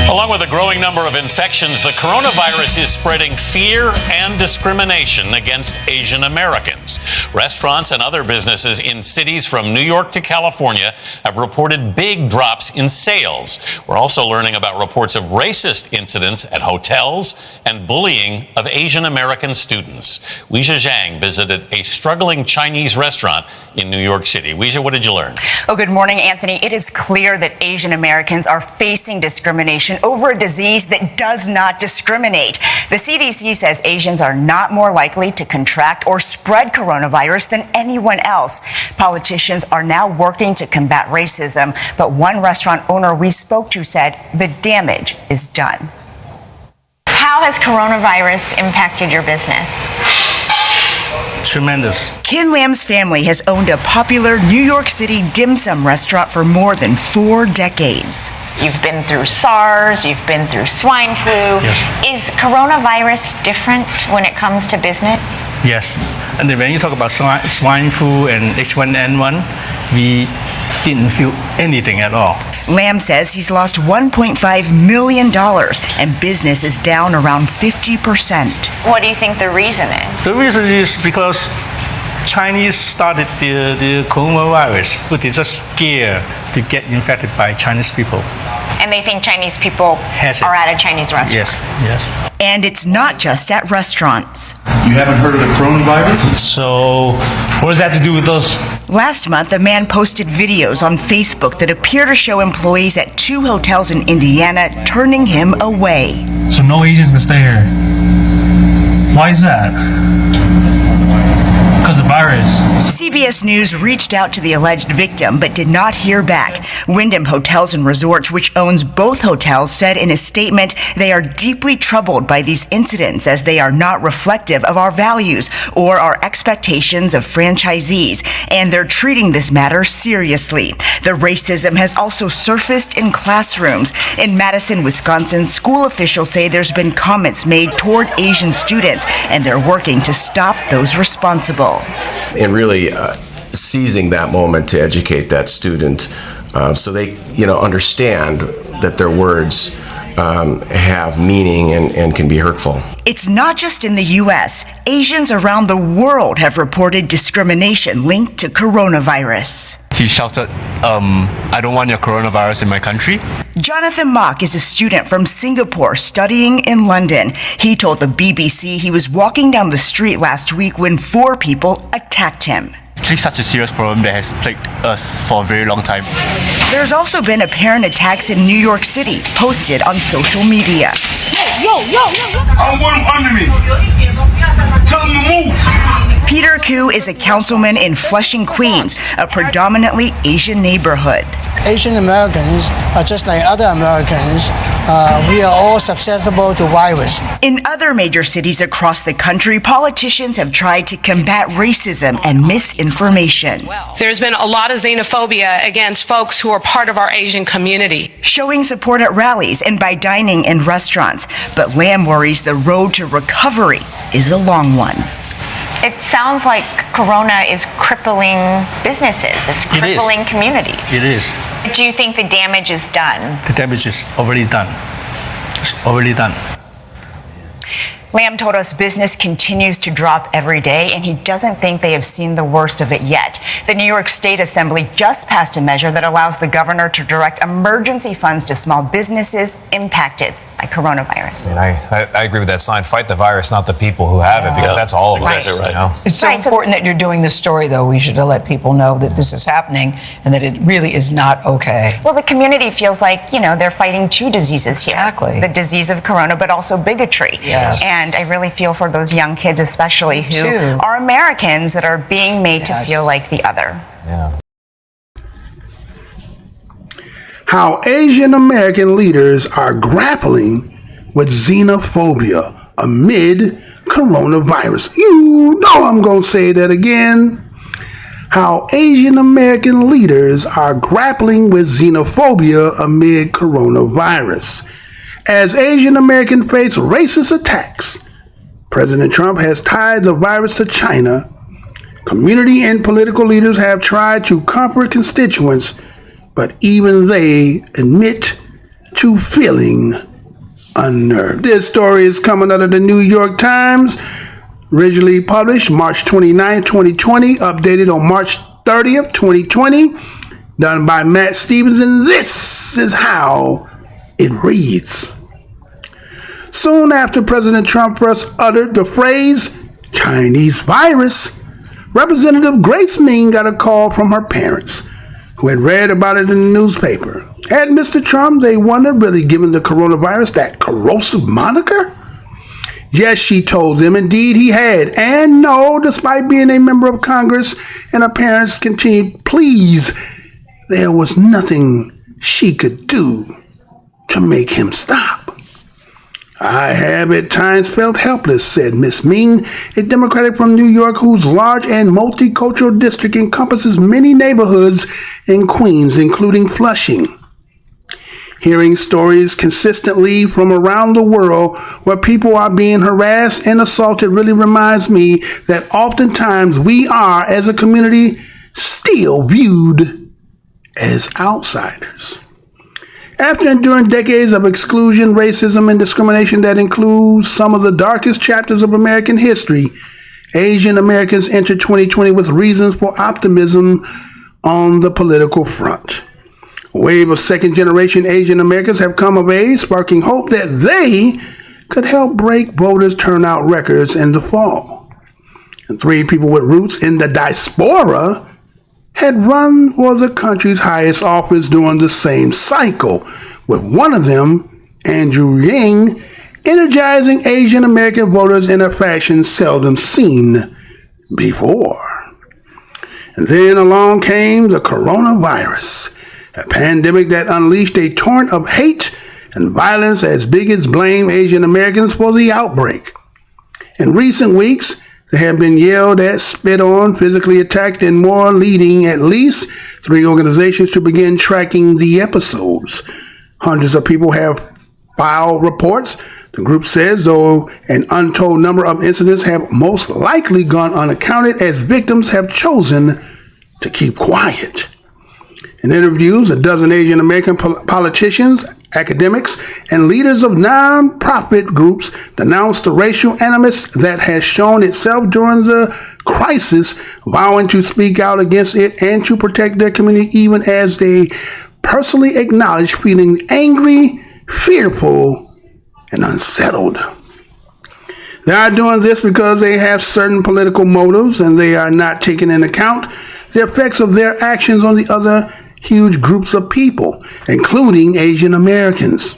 Along with a growing number of infections, the coronavirus is spreading fear and discrimination against Asian Americans. Restaurants and other businesses in cities from New York to California have reported big drops in sales. We're also learning about reports of racist incidents at hotels and bullying of Asian American students. Weijia Zhang visited a struggling Chinese restaurant in New York City. Weijia, what did you learn? Oh, good morning, Anthony. It is clear that Asian Americans are facing discrimination over a disease that does not discriminate. The CDC says Asians are not more likely to contract or spread coronavirus than anyone else. Politicians are now working to combat racism, but one restaurant owner we spoke to said the damage is done. How has coronavirus impacted your business? Tremendous. Ken Lam's family has owned a popular New York City dim sum restaurant for more than 4 decades. You've been through SARS, you've been through swine flu. Yes. Is coronavirus different when it comes to business? Yes. And then when you talk about swine flu and H1N1, we didn't feel anything at all. Lam says he's lost $1.5 million and business is down around 50%. What do you think the reason is? The reason is because Chinese started the coronavirus, but they're just scared to get infected by Chinese people. And they think Chinese people are at a Chinese restaurant? Yes, yes. And it's not just at restaurants. You haven't heard of the coronavirus? So, what does that have to do with us? Last month, a man posted videos on Facebook that appear to show employees at 2 hotels in Indiana turning him away. So no Asians can stay here. Why is that? Because of virus. CBS News reached out to the alleged victim but did not hear back. Wyndham Hotels and Resorts, which owns both hotels, said in a statement they are deeply troubled by these incidents as they are not reflective of our values or our expectations of franchisees, and they're treating this matter seriously. The racism has also surfaced in classrooms. In Madison, Wisconsin, school officials say there's been comments made toward Asian students, and they're working to stop those responsible. And really seizing that moment to educate that student so they, understand that their words have meaning and can be hurtful. It's not just in the U.S. Asians around the world have reported discrimination linked to coronavirus. He shouted, I don't want your coronavirus in my country. Jonathan Mock is a student from Singapore studying in London. He told the BBC he was walking down the street last week when 4 people attacked him. Actually, such a serious problem that has plagued us for a very long time. There's also been apparent attacks in New York City, posted on social media. Yo! I want him under me. Tell him to move. Peter Koo is a councilman in Flushing, Queens, a predominantly Asian neighborhood. Asian Americans are just like other Americans. We are all susceptible to virus. In other major cities across the country, politicians have tried to combat racism and misinformation. There's been a lot of xenophobia against folks who are part of our Asian community. Showing support at rallies and by dining in restaurants. But Lamb worries the road to recovery is a long one. It sounds like Corona is crippling businesses. It's crippling communities. It is. Do you think the damage is done? The damage is already done. It's already done. Lamb told us business continues to drop every day, and he doesn't think they have seen the worst of it yet. The New York State Assembly just passed a measure that allows the governor to direct emergency funds to small businesses impacted by coronavirus. And I agree with that sign. Fight the virus, not the people who have it, because that's all of us. Exactly right. It's so important that you're doing this story, though. We should let people know that this is happening and that it really is not okay. Well, the community feels like, they're fighting 2 diseases here. Exactly. The disease of corona, but also bigotry. Yes. And I really feel for those young kids, especially who are Americans that are being made to feel like the other. Yeah. How Asian American leaders are grappling with xenophobia amid coronavirus. You know I'm going to say that again. How Asian American leaders are grappling with xenophobia amid coronavirus. As Asian Americans face racist attacks, President Trump has tied the virus to China. Community and political leaders have tried to comfort constituents, but even they admit to feeling unnerved. This story is coming out of the New York Times, originally published March 29, 2020, updated on March 30th, 2020, done by Matt Stevens, and this is how it reads. Soon after President Trump first uttered the phrase Chinese virus, Representative Grace Ming got a call from her parents, who had read about it in the newspaper. Had Mr. Trump, they wonder, really given the coronavirus that corrosive moniker? Yes, she told them, indeed he had. And no, despite being a member of Congress, and her parents continued, please, there was nothing she could do to make him stop. I have at times felt helpless, said Miss Ming, a Democrat from New York whose large and multicultural district encompasses many neighborhoods in Queens, including Flushing. Hearing stories consistently from around the world where people are being harassed and assaulted really reminds me that oftentimes we are, as a community, still viewed as outsiders. After enduring decades of exclusion, racism, and discrimination that includes some of the darkest chapters of American history, Asian Americans entered 2020 with reasons for optimism on the political front. A wave of second-generation Asian Americans have come of age, sparking hope that they could help break voters' turnout records in the fall. And 3 people with roots in the diaspora had run for the country's highest office during the same cycle, with one of them, Andrew Yang, energizing Asian American voters in a fashion seldom seen before. And then along came the coronavirus, a pandemic that unleashed a torrent of hate and violence as bigots blame Asian Americans for the outbreak. In recent weeks, they have been yelled at, spit on, physically attacked, and more, leading at least 3 organizations to begin tracking the episodes. Hundreds of people have filed reports. The group says, though an untold number of incidents have most likely gone unaccounted as victims have chosen to keep quiet. In interviews, a dozen Asian American politicians, academics, and leaders of non-profit groups denounced the racial animus that has shown itself during the crisis, vowing to speak out against it and to protect their community, even as they personally acknowledge feeling angry, fearful, and unsettled. They are doing this because they have certain political motives, and they are not taking into account the effects of their actions on the other huge groups of people, including Asian Americans.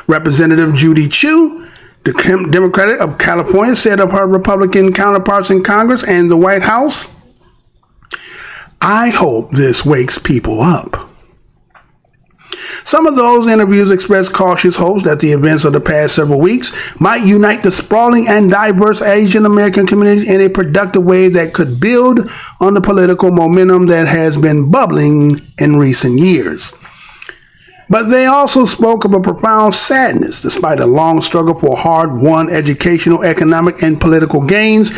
Representative Judy Chu, the Democrat of California, said of her Republican counterparts in Congress and the White House, "I hope this wakes people up." Some of those interviews expressed cautious hopes that the events of the past several weeks might unite the sprawling and diverse Asian American communities in a productive way that could build on the political momentum that has been bubbling in recent years. But they also spoke of a profound sadness, despite a long struggle for hard-won educational, economic, and political gains.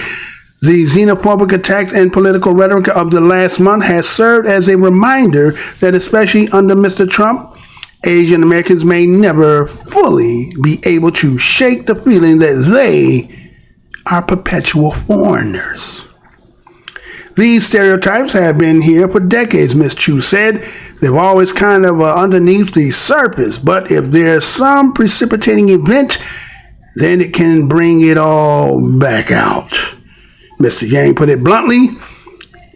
The xenophobic attacks and political rhetoric of the last month has served as a reminder that, especially under Mr. Trump, Asian Americans may never fully be able to shake the feeling that they are perpetual foreigners. These stereotypes have been here for decades, Ms. Chu said. They've always kind of underneath the surface, but if there's some precipitating event, then it can bring it all back out. Mr. Yang put it bluntly,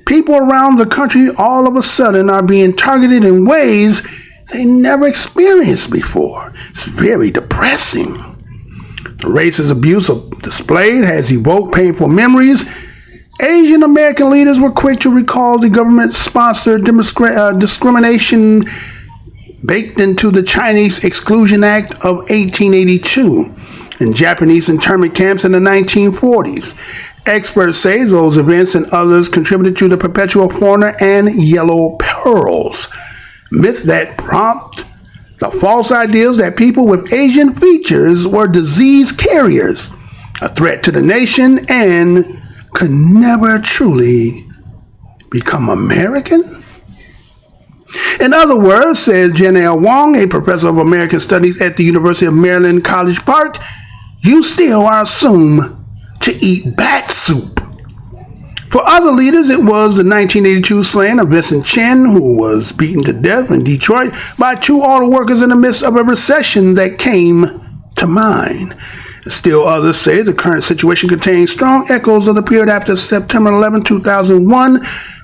people around the country all of a sudden are being targeted in ways they never experienced before. It's very depressing. The racist abuse displayed has evoked painful memories. Asian American leaders were quick to recall the government-sponsored discrimination baked into the Chinese Exclusion Act of 1882 and Japanese internment camps in the 1940s. Experts say those events and others contributed to the perpetual foreigner and yellow perils, myths that prompt the false ideas that people with Asian features were disease carriers, a threat to the nation, and could never truly become American. In other words, says Janelle Wong, a professor of American Studies at the University of Maryland, College Park, you still are assumed to eat bat soup. For other leaders, it was the 1982 slaying of Vincent Chin, who was beaten to death in Detroit by 2 auto workers in the midst of a recession that came to mind. Still others say the current situation contains strong echoes of the period after September 11, 2001,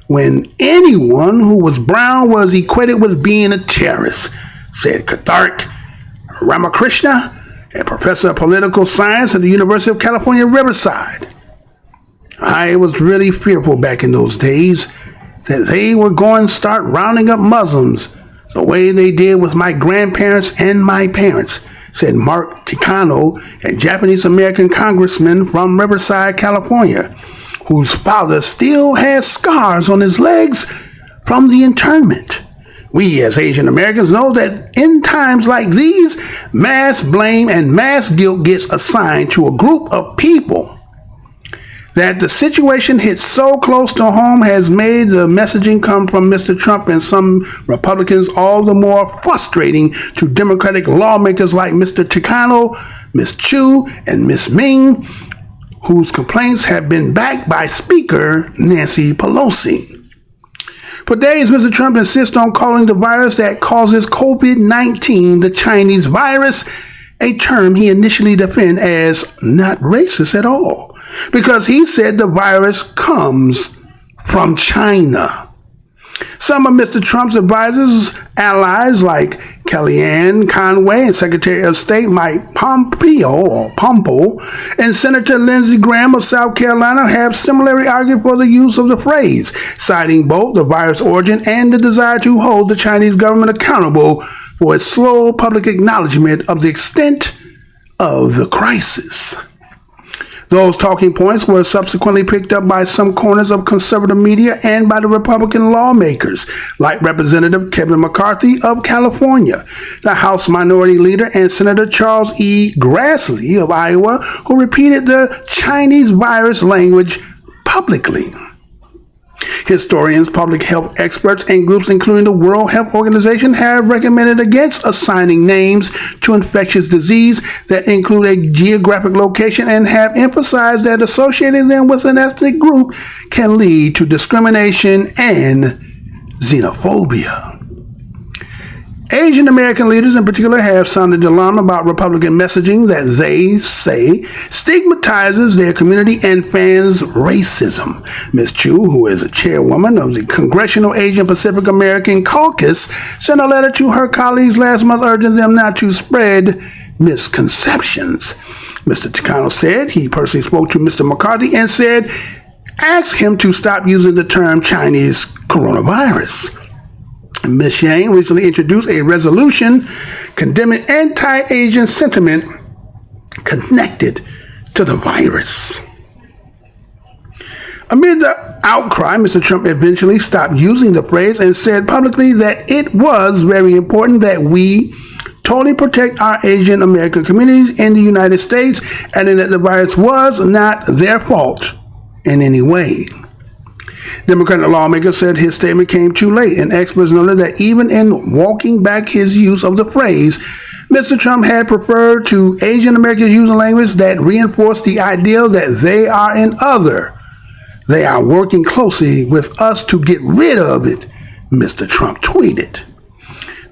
when anyone who was brown was equated with being a terrorist, said Karthik Ramakrishna, a professor of political science at the University of California, Riverside. I was really fearful back in those days that they were going to start rounding up Muslims the way they did with my grandparents and my parents, said Mark Ticano, a Japanese-American congressman from Riverside, California, whose father still has scars on his legs from the internment. We as Asian Americans know that in times like these, mass blame and mass guilt gets assigned to a group of people. That the situation hits so close to home has made the messaging come from Mr. Trump and some Republicans all the more frustrating to Democratic lawmakers like Mr. Chicano, Ms. Chu, and Ms. Ming, whose complaints have been backed by Speaker Nancy Pelosi. For days, Mr. Trump insists on calling the virus that causes COVID-19 the Chinese virus, a term he initially defended as not racist at all, because he said the virus comes from China. Some of Mr. Trump's advisors, allies like Kellyanne Conway and Secretary of State Mike Pompeo, and Senator Lindsey Graham of South Carolina have similarly argued for the use of the phrase, citing both the virus origin and the desire to hold the Chinese government accountable for its slow public acknowledgement of the extent of the crisis. Those talking points were subsequently picked up by some corners of conservative media and by the Republican lawmakers, like Representative Kevin McCarthy of California, the House Minority Leader, and Senator Charles E. Grassley of Iowa, who repeated the Chinese virus language publicly. Historians, public health experts, and groups including the World Health Organization have recommended against assigning names to infectious disease that include a geographic location and have emphasized that associating them with an ethnic group can lead to discrimination and xenophobia. Asian American leaders in particular have sounded alarm about Republican messaging that they say stigmatizes their community and fans racism. Ms. Chu, who is a chairwoman of the Congressional Asian Pacific American Caucus, sent a letter to her colleagues last month urging them not to spread misconceptions. Mr. Takano said he personally spoke to Mr. McCarthy and said, ask him to stop using the term Chinese coronavirus. Ms. Yang recently introduced a resolution condemning anti-Asian sentiment connected to the virus. Amid the outcry, Mr. Trump eventually stopped using the phrase and said publicly that it was very important that we totally protect our Asian American communities in the United States, adding that the virus was not their fault in any way. Democratic lawmakers said his statement came too late, and experts noted that even in walking back his use of the phrase, Mr. Trump had preferred to Asian Americans using language that reinforced the idea that they are an other. They are working closely with us to get rid of it, Mr. Trump tweeted.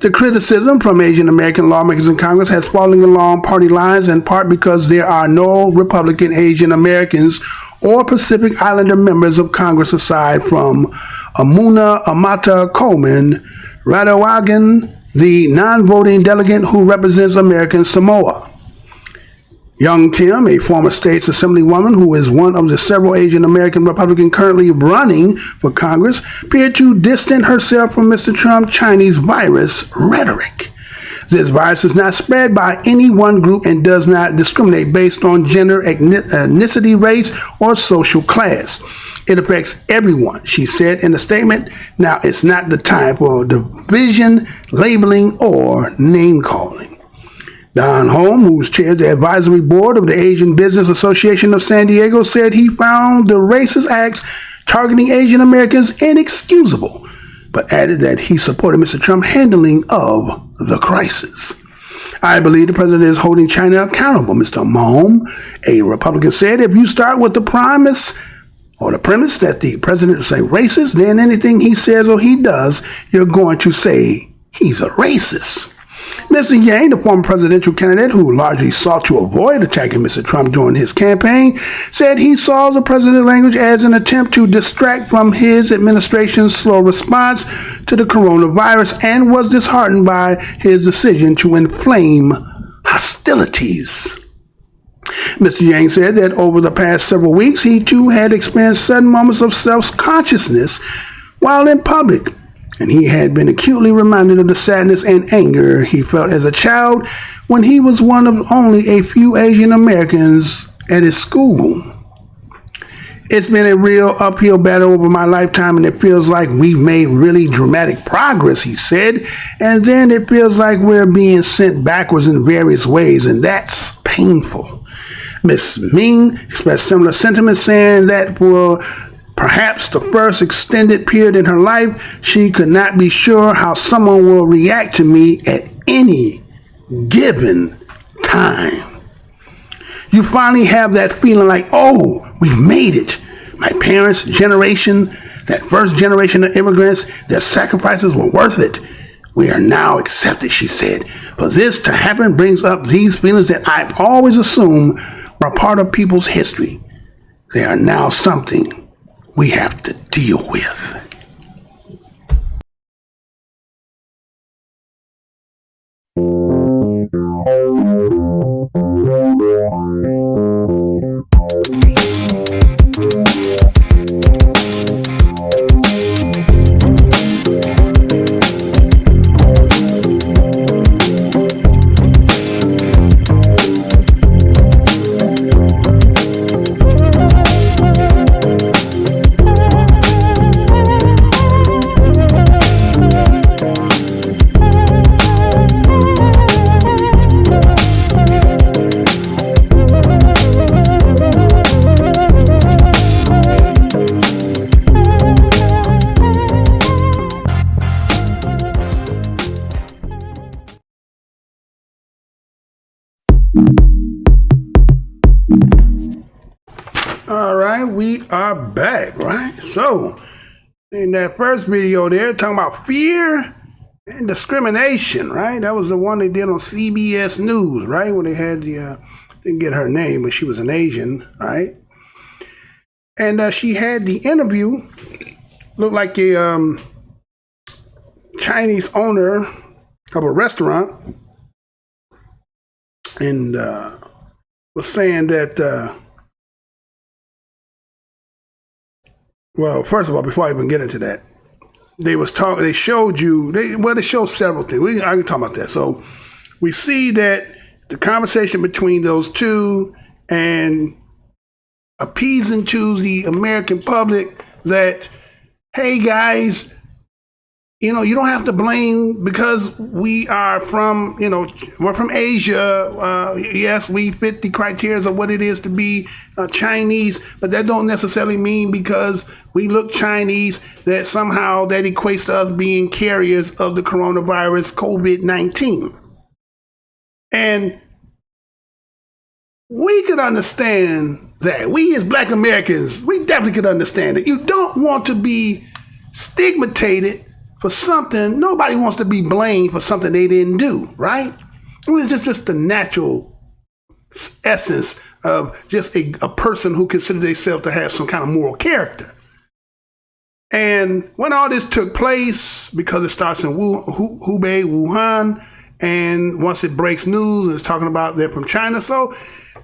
The criticism from Asian American lawmakers in Congress has fallen along party lines, in part because there are no Republican Asian Americans or Pacific Islander members of Congress aside from Amuna Amata Coleman Radawagan, the non-voting delegate who represents American Samoa. Young Kim, a former state's assemblywoman who is one of the several Asian American Republicans currently running for Congress, appeared to distance herself from Mr. Trump's Chinese virus rhetoric. This virus is not spread by any one group and does not discriminate based on gender, ethnicity, race, or social class. It affects everyone, she said in a statement. Now it's not the time for division, labeling, or name-calling. Don Holm, who chairs the advisory board of the Asian Business Association of San Diego, said he found the racist acts targeting Asian Americans inexcusable, but added that he supported Mr. Trump's handling of the crisis. I believe the president is holding China accountable, Mr. Holm, a Republican, said. If you start with the premise that the president is a racist, then anything he says or he does, you're going to say he's a racist. Mr. Yang, the former presidential candidate who largely sought to avoid attacking Mr. Trump during his campaign, said he saw the president's language as an attempt to distract from his administration's slow response to the coronavirus and was disheartened by his decision to inflame hostilities. Mr. Yang said that over the past several weeks, he too had experienced sudden moments of self-consciousness while in public, and he had been acutely reminded of the sadness and anger he felt as a child when he was one of only a few Asian Americans at his school. It's been a real uphill battle over my lifetime, and it feels like we've made really dramatic progress, he said, and then it feels like we're being sent backwards in various ways, and that's painful. Ms. Ming expressed similar sentiments, saying that for perhaps the first extended period in her life, she could not be sure how someone will react to me at any given time. You finally have that feeling like, oh, we've made it. My parents' generation, that first generation of immigrants, their sacrifices were worth it. We are now accepted, she said. For this to happen brings up these feelings that I've always assumed were part of people's history. They are now something we have to deal with. All right, we are back, right? So, in that first video there, talking about fear and discrimination, right? That was the one they did on CBS News, right? When they had the, didn't get her name, but she was an Asian, right? And she had the interview, looked like a Chinese owner of a restaurant, and was saying that, well, first of all, before I even get into that, they showed you, they showed several things. I can talk about that. So we see that the conversation between those two and appeasing to the American public that, hey guys, you know, you don't have to blame because we are from, you know, we're from Asia. Yes, we fit the criteria of what it is to be Chinese, but that don't necessarily mean because we look Chinese that somehow that equates to us being carriers of the coronavirus COVID-19. And we could understand that. We as Black Americans, we definitely could understand it. You don't want to be stigmatized for something. Nobody wants to be blamed for something they didn't do, right? It's just the natural essence of just a person who considers themselves to have some kind of moral character. And when all this took place, because it starts in Hubei, Wuhan, and once it breaks news, it's talking about they're from China. So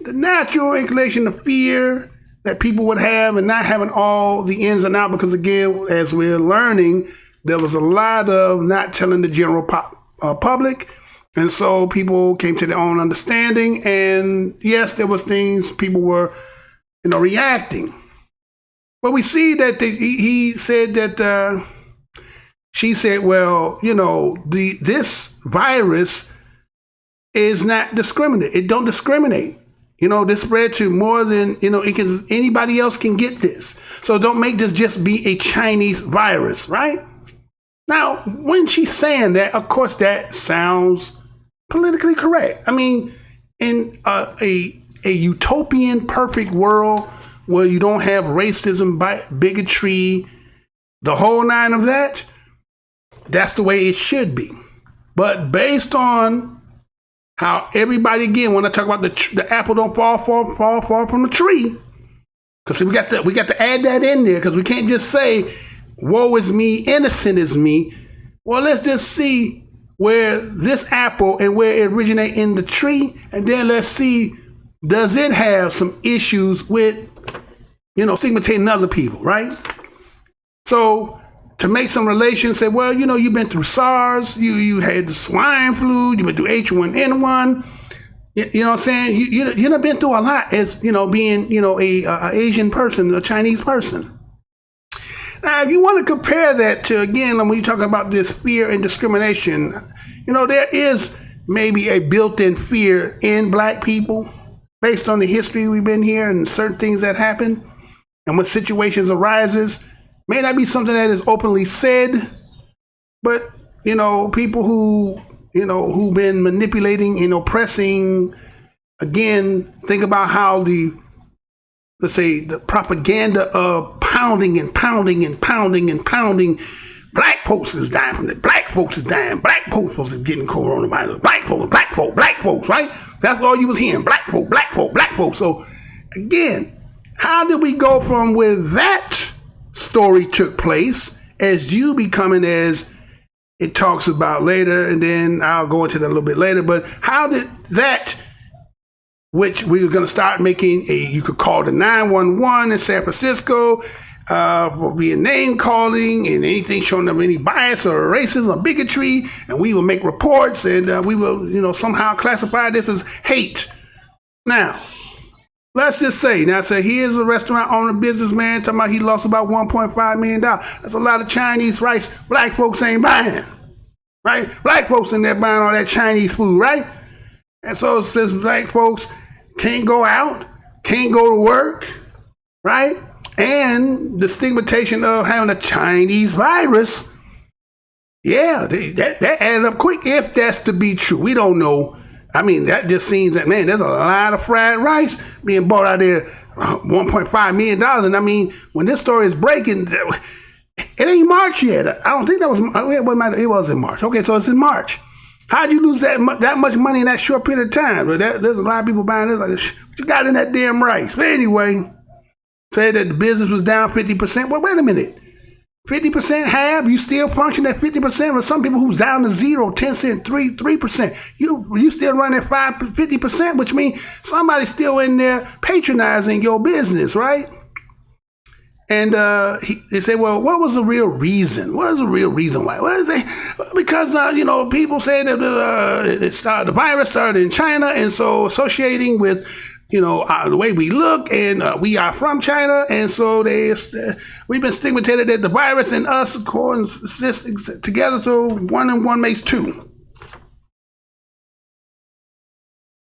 the natural inclination of fear that people would have and not having all the ins and outs, because again, as we're learning, there was a lot of not telling the general public. And so people came to their own understanding. And yes, there was things people were, you know, reacting. But we see that he said that, she said, well, you know, this virus is not discriminate. It don't discriminate. You know, this spread to more than, you know, anybody else can get this. So don't make this just be a Chinese virus, right? Now, when she's saying that, of course, that sounds politically correct. I mean, in a utopian, perfect world where you don't have racism, bigotry, the whole nine of that, that's the way it should be. But based on how everybody, again, when I talk about the apple don't fall from the tree, because we got to add that in there, because we can't just say, woe is me, innocent is me. Well, let's just see where this apple and where it originates in the tree, and then let's see, does it have some issues with, you know, stigmatizing other people, right? So to make some relations, say, well, you know, you've been through SARS, you had the swine flu, you've been through H1N1, you know what I'm saying? You've been through a lot as, you know, being, you know, a Asian person, a Chinese person. Now, if you want to compare that to, again, when you talk about this fear and discrimination, you know, there is maybe a built-in fear in Black people based on the history we've been here and certain things that happen. And when situations arises, may not be something that is openly said, but, you know, people who, you know, who've been manipulating and oppressing, again, think about how let's say the propaganda of pounding and pounding and pounding and pounding. Black folks is dying from it. Black folks is dying. Black folks is getting coronavirus. Black folks, right? That's all you was hearing. Black folks. So again, how did we go from where that story took place as you becoming as it talks about later, and then I'll go into that a little bit later. But how did that, which we were going to start making you could call the 911 in San Francisco, for being name calling and anything showing up any bias or racism or bigotry, and we will make reports, and we will, somehow classify this as hate. Now, let's just say, here's a restaurant owner, businessman, talking about he lost about $1.5 million. That's a lot of Chinese rice black folks ain't buying, right? Black folks in there buying all that Chinese food, right? And so since black folks can't go out, can't go to work, right? And the stigmatization of having a Chinese virus, that added up quick, if that's to be true. We don't know. I mean, that just seems that, man, there's a lot of fried rice being bought out there, $1.5 million. And I mean, when this story is breaking, it ain't March yet. I don't think that was, it was in March. Okay, so it's in March. How'd you lose that much money in that short period of time? There's a lot of people buying this. Like, what you got in that damn rice? But anyway, say that the business was down 50%. Well, wait a minute. 50% half, you still function at 50%, or some people who's down to 0, 10 cent, 3%. You still running at 50%, which means somebody's still in there patronizing your business, right? And they say, well, what was the real reason? What is the real reason why? What is it? Because people say that the virus started in China, and so associating with the way we look, and we are from China, and so we've been stigmatized that the virus and us coexist together, so 1 and 1 makes 2.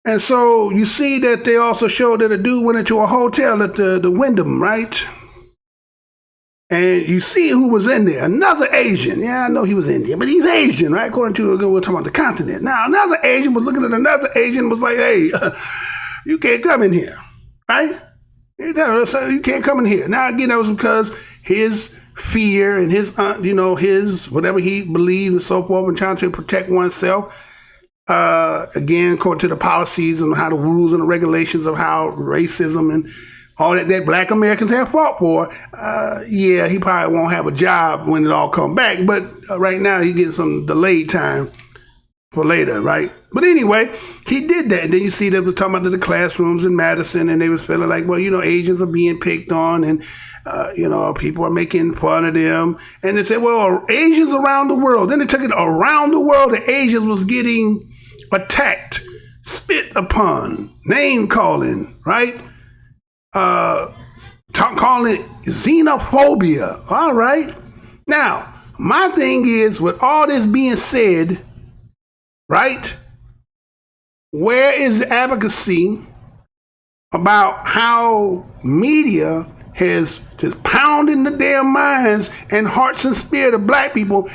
And so you see that they also showed that a dude went into a hotel at the Wyndham, right? And you see who was in there. Another Asian. Yeah, I know he was Indian, but he's Asian, right? According to, we're talking about the continent. Now, another Asian was looking at another Asian, was like, hey, you can't come in here, right? You can't come in here. Now, again, that was because his fear and his, his whatever he believed and so forth, and trying to protect oneself. Again, according to the policies and how the rules and the regulations of how racism and all that black Americans have fought for, he probably won't have a job when it all come back. But right now, he getting some delayed time for later, right? But anyway, he did that. And then you see they were talking about the classrooms in Madison, and they was feeling like, well, Asians are being picked on, and, people are making fun of them. And they said, well, Asians around the world. Then they took it around the world. The Asians was getting attacked, spit upon, name calling, right? Calling it xenophobia. All right. Now, my thing is, with all this being said, right, where is the advocacy about how media has just pounded the damn minds and hearts and spirit of black people,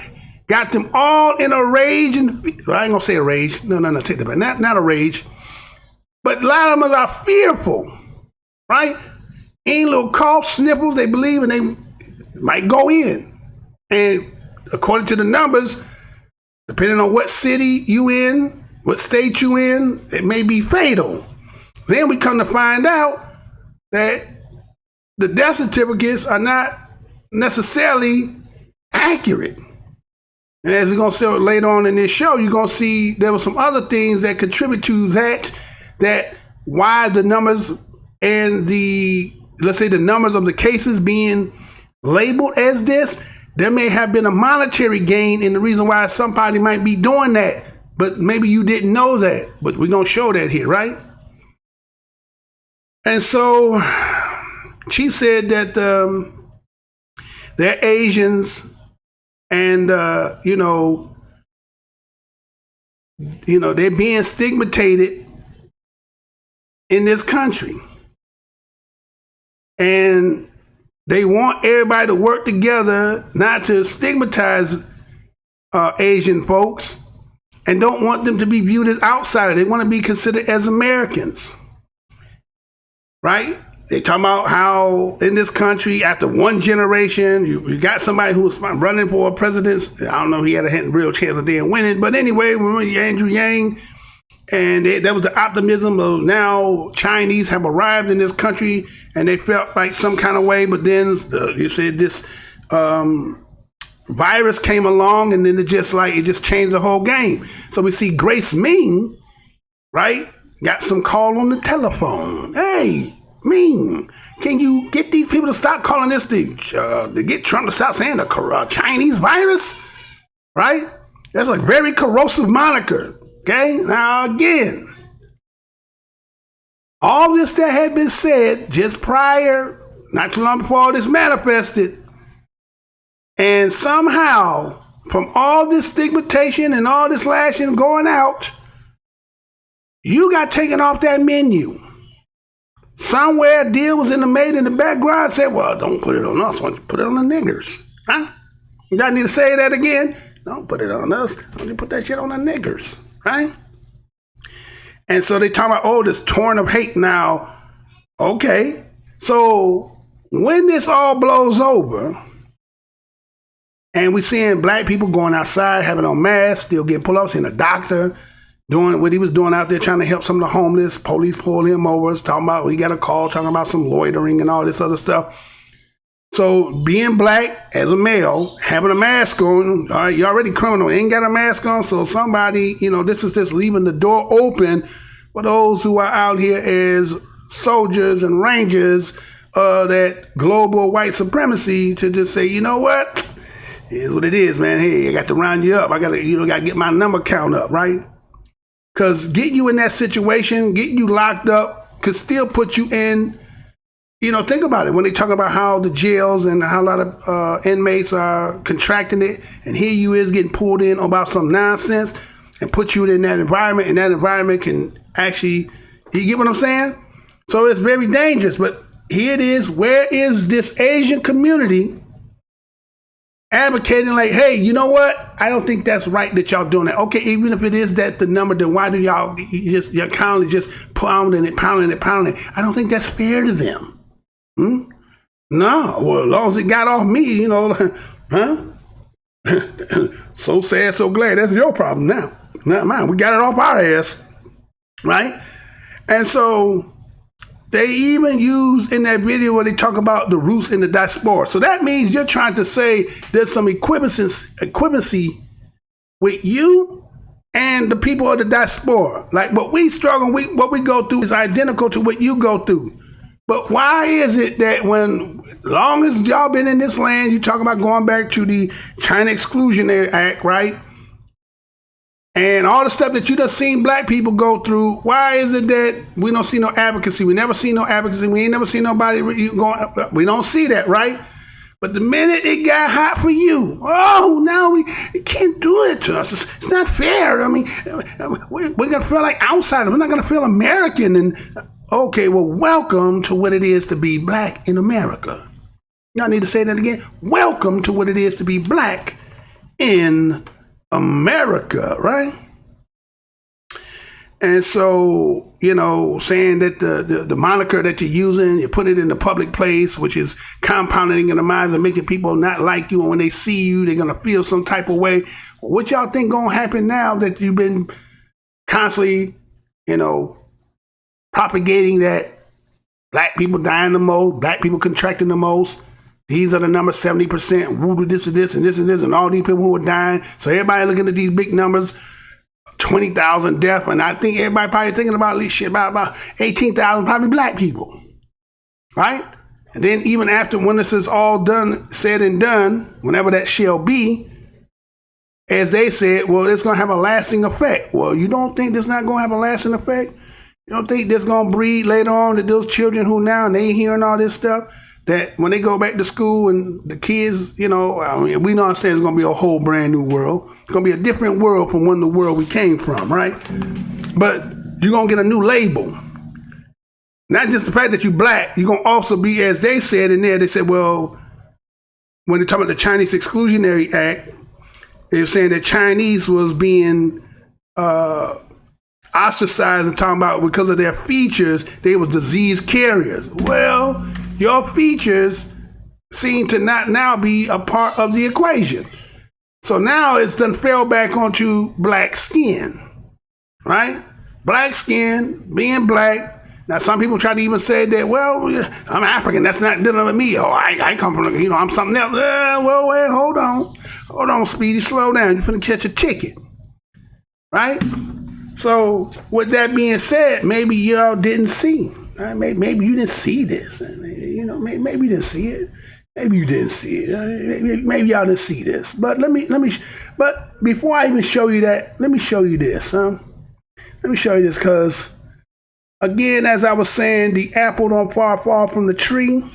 got them all in a rage, and I ain't gonna say a rage. No, take that back. Not a rage. But a lot of them are fearful, right? Any little cough, sniffles, they believe, and they might go in. And according to the numbers, depending on what city you in, what state you in, it may be fatal. Then we come to find out that the death certificates are not necessarily accurate. And as we're going to see later on in this show, you're going to see there were some other things that contribute to that why the numbers and let's say the numbers of the cases being labeled as this, there may have been a monetary gain in the reason why somebody might be doing that, but maybe you didn't know that, but we're going to show that here, right? And so she said that they're Asians, and they're being stigmatized in this country, and they want everybody to work together, not to stigmatize Asian folks, and don't want them to be viewed as outsiders. They want to be considered as Americans, right? They talk about how in this country, after one generation, you got somebody who was running for a president. I don't know, he had a real chance of then winning. But anyway, remember Andrew Yang, and that was the optimism of now Chinese have arrived in this country, and they felt like some kind of way. But then you said this virus came along, and then it just changed the whole game. So we see Grace Ming, right? Got some call on the telephone. Hey, Ming, can you get these people to stop calling this to get Trump to stop saying the Chinese virus? Right? That's a very corrosive moniker. Okay? Now again, all this that had been said just prior, not too long before all this manifested, and somehow from all this stigmatization and all this lashing going out, you got taken off that menu. Somewhere a deal was made in the background, said, well, don't put it on us, why don't you put it on the niggers? Huh? Y'all need to say that again? Don't put it on us, why don't you put that shit on the niggers? Right? And so they talk about, oh, this torrent of hate now. Okay, so when this all blows over, and we're seeing black people going outside, having on masks, still getting pulled off, seeing a doctor, doing what he was doing out there, trying to help some of the homeless. Police pulled him over, talking about, we got a call, talking about some loitering and all this other stuff. So being black as a male, having a mask on, all right, you're already criminal, ain't got a mask on, so somebody, this is just leaving the door open for those who are out here as soldiers and rangers of that global white supremacy to just say, you know what? Here's what it is, man. Hey, I got to round you up. I got to, got to get my number count up, right? Because getting you in that situation, getting you locked up, could still put you in, think about it. When they talk about how the jails and how a lot of inmates are contracting it, and here you is getting pulled in about some nonsense and put you in that environment, and that environment can actually, you get what I'm saying? So it's very dangerous. But here it is. Where is this Asian community advocating like, hey, you know what? I don't think that's right that y'all doing that. Okay, even if it is that the number, then why do you're constantly just pounding it? I don't think that's fair to them. No, well, as long as it got off me, huh? So sad, so glad. That's your problem now, not mine. We got it off our ass, right? And so they even use in that video where they talk about the roots in the diaspora. So that means you're trying to say there's some equivalency with you and the people of the diaspora. Like what we struggle, what we go through is identical to what you go through. But why is it that when, long as y'all been in this land, you talk about going back to the China Exclusionary Act, right? And all the stuff that you done seen black people go through, why is it that we don't see no advocacy? We never see no advocacy. We ain't never seen nobody going, we don't see that, right? But the minute it got hot for you, oh, now we can't do it to us. It's not fair. I mean, we're going to feel like outsiders. We're not going to feel American. And okay, well, welcome to what it is to be black in America. Y'all need to say that again. Welcome to what it is to be black in America, right? And so, saying that the moniker that you're using, you put it in the public place, which is compounding in the minds and making people not like you. And when they see you, they're going to feel some type of way. What y'all think going to happen now that you've been constantly, propagating that black people dying the most, black people contracting the most? These are the numbers, 70%, woo, this and this and this and this, and all these people who are dying. So everybody looking at these big numbers, 20,000 deaths, and I think everybody probably thinking about at least shit about 18,000 probably black people, right? And then even after when this is all done, said and done, whenever that shall be, as they said, well, it's going to have a lasting effect. Well, you don't think this not going to have a lasting effect? You don't think this going to breed later on that those children who now, they hearing all this stuff, that when they go back to school and the kids, we don't understand it's going to be a whole brand new world. It's going to be a different world from the world we came from, right? But you're going to get a new label. Not just the fact that you're black, you're going to also be, as they said in there, they said, well, when they talk about the Chinese Exclusionary Act, they were saying that Chinese was being ostracized and talking about because of their features, they were disease carriers. Well, your features seem to not now be a part of the equation. So now it's done fell back onto black skin, right? Black skin, being black, Now, some people try to even say that, well, I'm African. That's not dealing with me. Oh, I come from, I'm something else. Well, wait, hold on, Speedy, slow down. You're finna catch a ticket, right? So, with that being said, maybe y'all didn't see. Right? Maybe you didn't see this. Maybe you didn't see it. Maybe you didn't see it. Maybe y'all didn't see this. But but before I even show you that, let me show you this. Let me show you this, because again, as I was saying, the apple don't fall from the tree.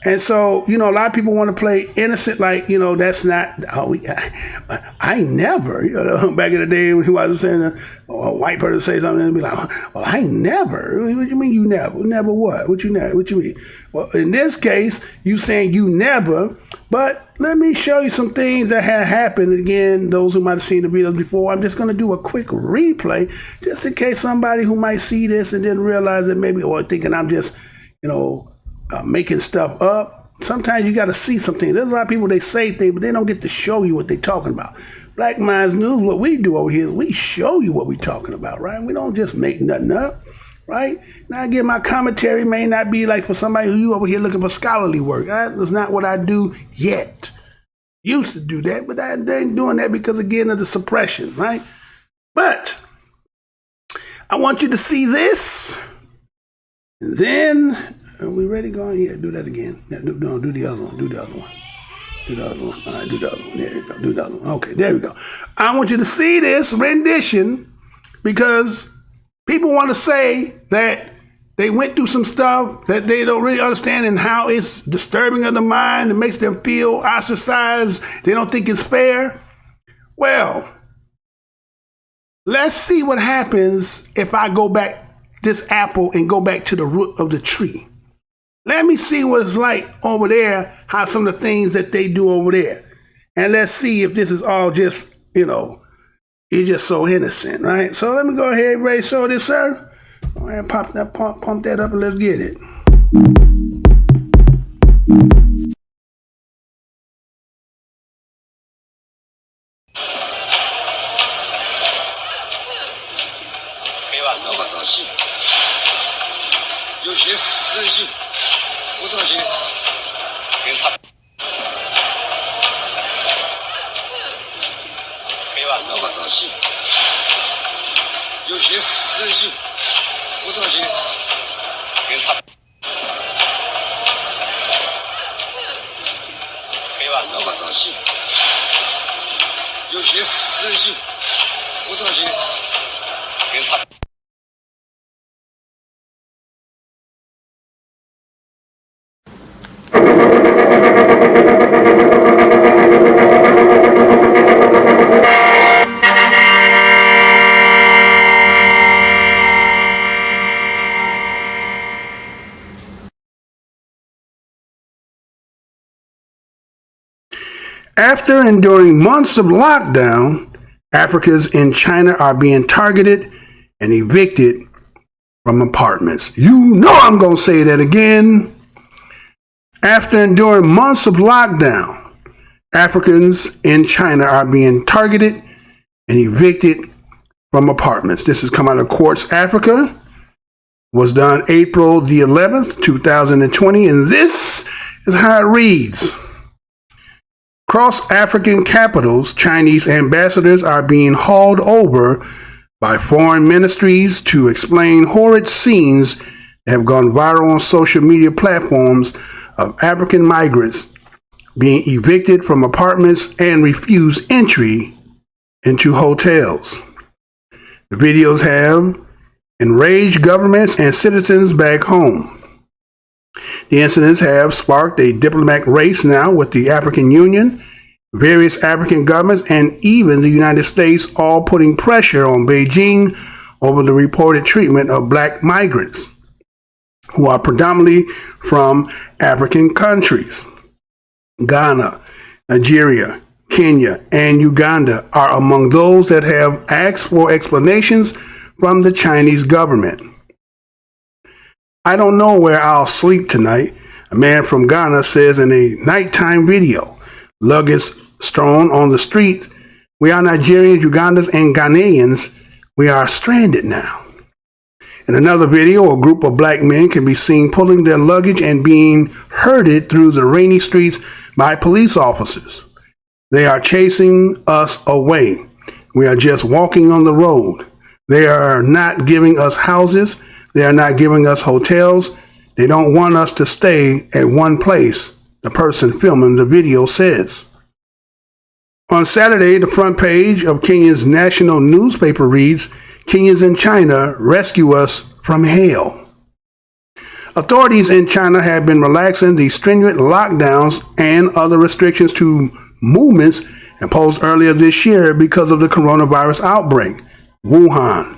And so, a lot of people want to play innocent, like, that's not, I never, back in the day when I was saying a white person say something and be like, well, I never. What do you mean you never? Never what? What you mean? Well, in this case, you saying you never, but let me show you some things that have happened. Again, those who might have seen the videos before, I'm just going to do a quick replay, just in case somebody who might see this and didn't realize it maybe, or thinking I'm just, making stuff up. Sometimes you got to see something. There's a lot of people, they say things, but they don't get to show you what they're talking about. Black Minds News, what we do over here is we show you what we're talking about, right? We don't just make nothing up, right? Now, again, my commentary may not be like for somebody who you over here looking for scholarly work. That's not what I do yet. Used to do that, but I ain't doing that because, again, of the suppression, right? But I want you to see this. And then, are we ready? Go on here. Do that again. Yeah, do the other one. Do the other one. Do the other one. All right, do the other one. There you go. Do the other one. Okay, there we go. I want you to see this rendition because people want to say that they went through some stuff that they don't really understand and how it's disturbing of the mind. It makes them feel ostracized. They don't think it's fair. Well, let's see what happens if I go back this apple and go back to the root of the tree. Let me see what it's like over there, how some of the things that they do over there. And let's see if this is all just, you're just so innocent, right? So let me go ahead, Ray, show this, sir. Go ahead and pump that up and let's get it. After enduring months of lockdown, Africans in China are being targeted and evicted from apartments. I'm going to say that again. After enduring months of lockdown, Africans in China are being targeted and evicted from apartments. This has come out of Quartz Africa. Was done April the 11th, 2020. And this is how it reads. Across African capitals, Chinese ambassadors are being hauled over by foreign ministries to explain horrid scenes that have gone viral on social media platforms of African migrants being evicted from apartments and refused entry into hotels. The videos have enraged governments and citizens back home. The incidents have sparked a diplomatic race now with the African Union, various African governments, and even the United States, all putting pressure on Beijing over the reported treatment of black migrants who are predominantly from African countries. Ghana, Nigeria, Kenya, and Uganda are among those that have asked for explanations from the Chinese government. I don't know where I'll sleep tonight, a man from Ghana says in a nighttime video. Luggage strewn on the street. We are Nigerians, Ugandans, and Ghanaians. We are stranded now. In another video, a group of black men can be seen pulling their luggage and being herded through the rainy streets by police officers. They are chasing us away. We are just walking on the road. They are not giving us houses. They are not giving us hotels. They don't want us to stay at one place, the person filming the video says. On Saturday, the front page of Kenya's national newspaper reads, "Kenyans in China rescue us from hell." Authorities in China have been relaxing the stringent lockdowns and other restrictions to movements imposed earlier this year because of the coronavirus outbreak, Wuhan.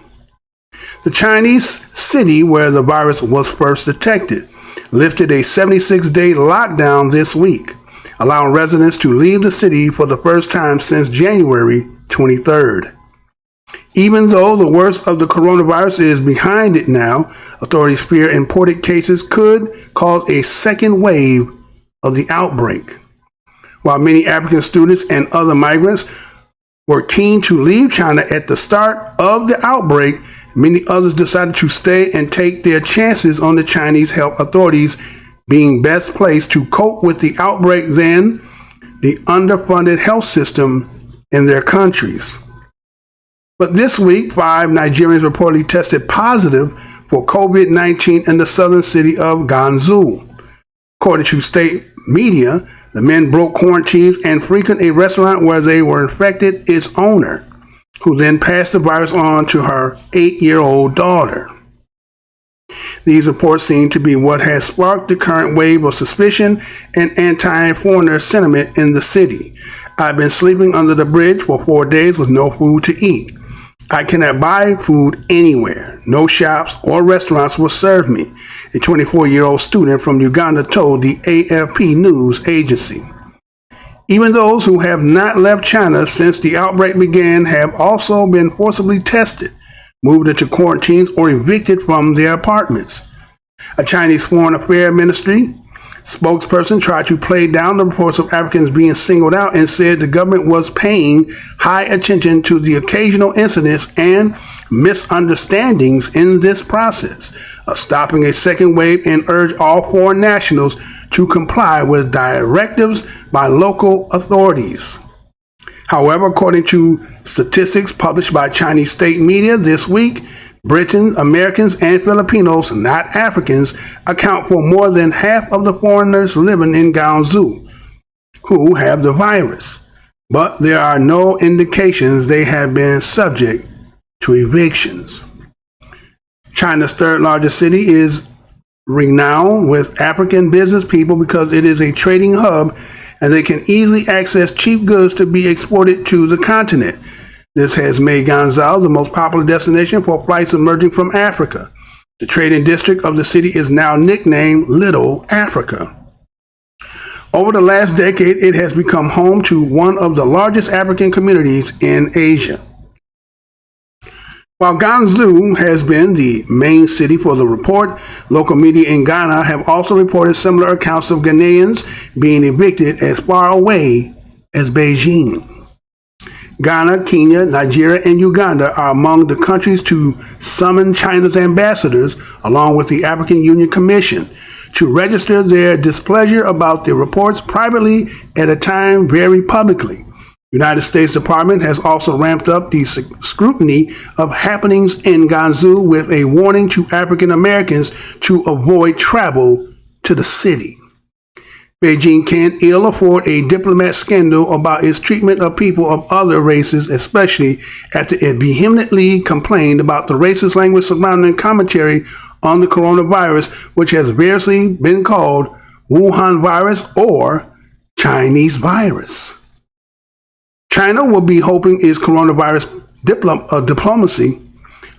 The Chinese city where the virus was first detected lifted a 76-day lockdown this week, allowing residents to leave the city for the first time since January 23rd. Even though the worst of the coronavirus is behind it now, authorities fear imported cases could cause a second wave of the outbreak. While many African students and other migrants were keen to leave China at the start of the outbreak, many others decided to stay and take their chances on the Chinese health authorities being best placed to cope with the outbreak than the underfunded health system in their countries. But this week, 5 Nigerians reportedly tested positive for COVID-19 in the southern city of Gansu. According to state media, the men broke quarantines and frequented a restaurant where they were infected its owner, who then passed the virus on to her 8-year-old daughter. These reports seem to be what has sparked the current wave of suspicion and anti-foreigner sentiment in the city. I've been sleeping under the bridge for 4 days with no food to eat. I cannot buy food anywhere. No shops or restaurants will serve me, a 24-year-old student from Uganda told the AFP news agency. Even those who have not left China since the outbreak began have also been forcibly tested, moved into quarantines, or evicted from their apartments. A Chinese Foreign Affairs Ministry spokesperson tried to play down the reports of Africans being singled out and said the government was paying high attention to the occasional incidents and misunderstandings in this process of stopping a second wave and urged all foreign nationals to comply with directives by local authorities. However, according to statistics published by Chinese state media this week, Britons, Americans, and Filipinos, not Africans, account for more than half of the foreigners living in Gansu who have the virus. But there are no indications they have been subject to evictions. China's third largest city is renowned with African business people because it is a trading hub and they can easily access cheap goods to be exported to the continent. This has made Gansu the most popular destination for flights emerging from Africa. The trading district of the city is now nicknamed Little Africa. Over the last decade, it has become home to one of the largest African communities in Asia. While Gansu has been the main city for the report, local media in Ghana have also reported similar accounts of Ghanaians being evicted as far away as Beijing. Ghana, Kenya, Nigeria, and Uganda are among the countries to summon China's ambassadors, along with the African Union Commission, to register their displeasure about the reports privately at a time very publicly. United States Department has also ramped up the scrutiny of happenings in Gansu with a warning to African Americans to avoid travel to the city. Beijing can't ill afford a diplomat scandal about its treatment of people of other races, especially after it vehemently complained about the racist language surrounding commentary on the coronavirus, which has variously been called Wuhan virus or Chinese virus. China will be hoping its coronavirus diplomacy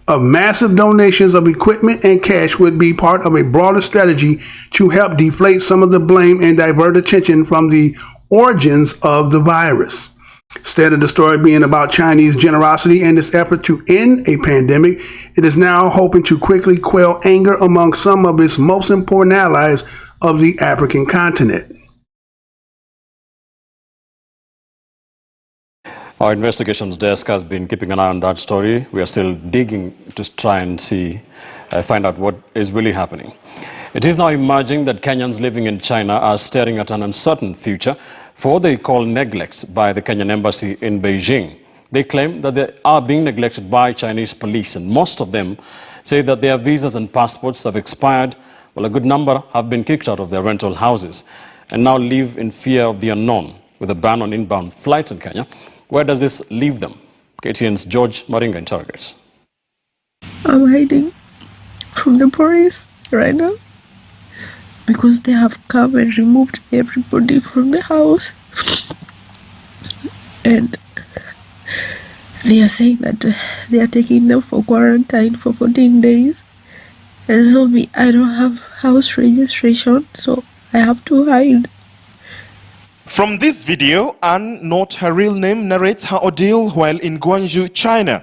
of massive donations of equipment and cash would be part of a broader strategy to help deflate some of the blame and divert attention from the origins of the virus. Instead of the story being about Chinese generosity and its effort to end a pandemic, it is now hoping to quickly quell anger among some of its most important allies of the African continent. Our investigations desk has been keeping an eye on that story. We are still digging to try and see find out what is really happening. It is now emerging that Kenyans living in China are staring at an uncertain future for what they call neglect by the Kenyan embassy in Beijing. They claim that they are being neglected by Chinese police, and most of them say that their visas and passports have expired, while a good number have been kicked out of their rental houses and now live in fear of the unknown with a ban on inbound flights in Kenya. Where does this leave them? KTN's George Maringa interrogates. I'm hiding from the police right now because they have come and removed everybody from the house. And they are saying that they are taking them for quarantine for 14 days. And so me, I don't have house registration, so I have to hide. From this video, Anne, not her real name, narrates her ordeal while in Guangzhou, China.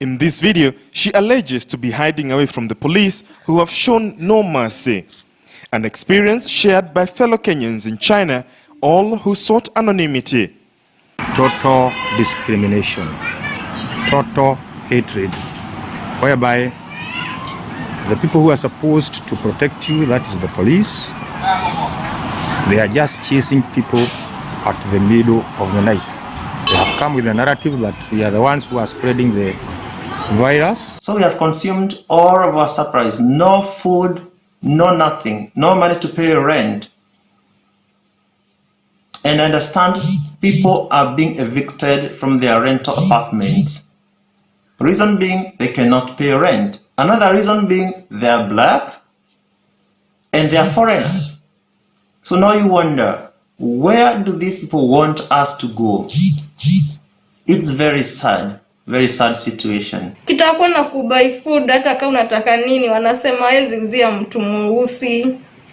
In this video, she alleges to be hiding away from the police who have shown no mercy. An experience shared by fellow Kenyans in China, all who sought anonymity. Total discrimination, total hatred, whereby the people who are supposed to protect you, that is the police, they are just chasing people at the middle of the night. They have come with a narrative that we are the ones who are spreading the virus. So we have consumed all of our supplies, no food, no nothing, no money to pay rent. And I understand people are being evicted from their rental apartments. Reason being, they cannot pay rent. Another reason being, they are black and they are foreigners. So now you wonder, where do these people want us to go? It's very sad situation. Kitakuwa na kubuy food hata kama unataka nini wanasema hawezi uzia mtu mweusi.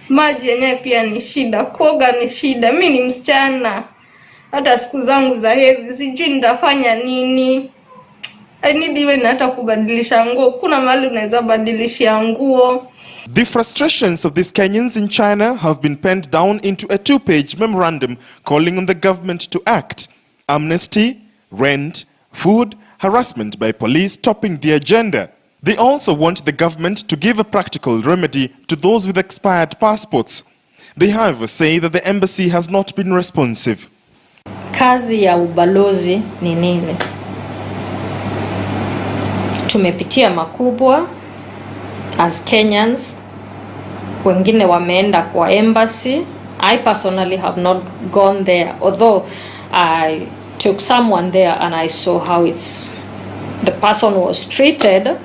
Maji yenyewe pia ni shida, koga ni shida. Mimi ni msichana. Hata siku zangu za hedhi sijui nitafanya nini. I need even hata kubadilisha nguo. Kuna mahali unaweza badilisha nguo. The frustrations of these Kenyans in China have been penned down into a 2-page memorandum calling on the government to act. Amnesty, rent, food, harassment by police topping the agenda. They also want the government to give a practical remedy to those with expired passports. They, however, say that the embassy has not been responsive. Kazi ya ubalozi ni nini? Tumepitia makubwa as Kenyans. Wengine wameenda kwa embassy. I personally have not gone there, although I took someone there and I saw how the person was treated,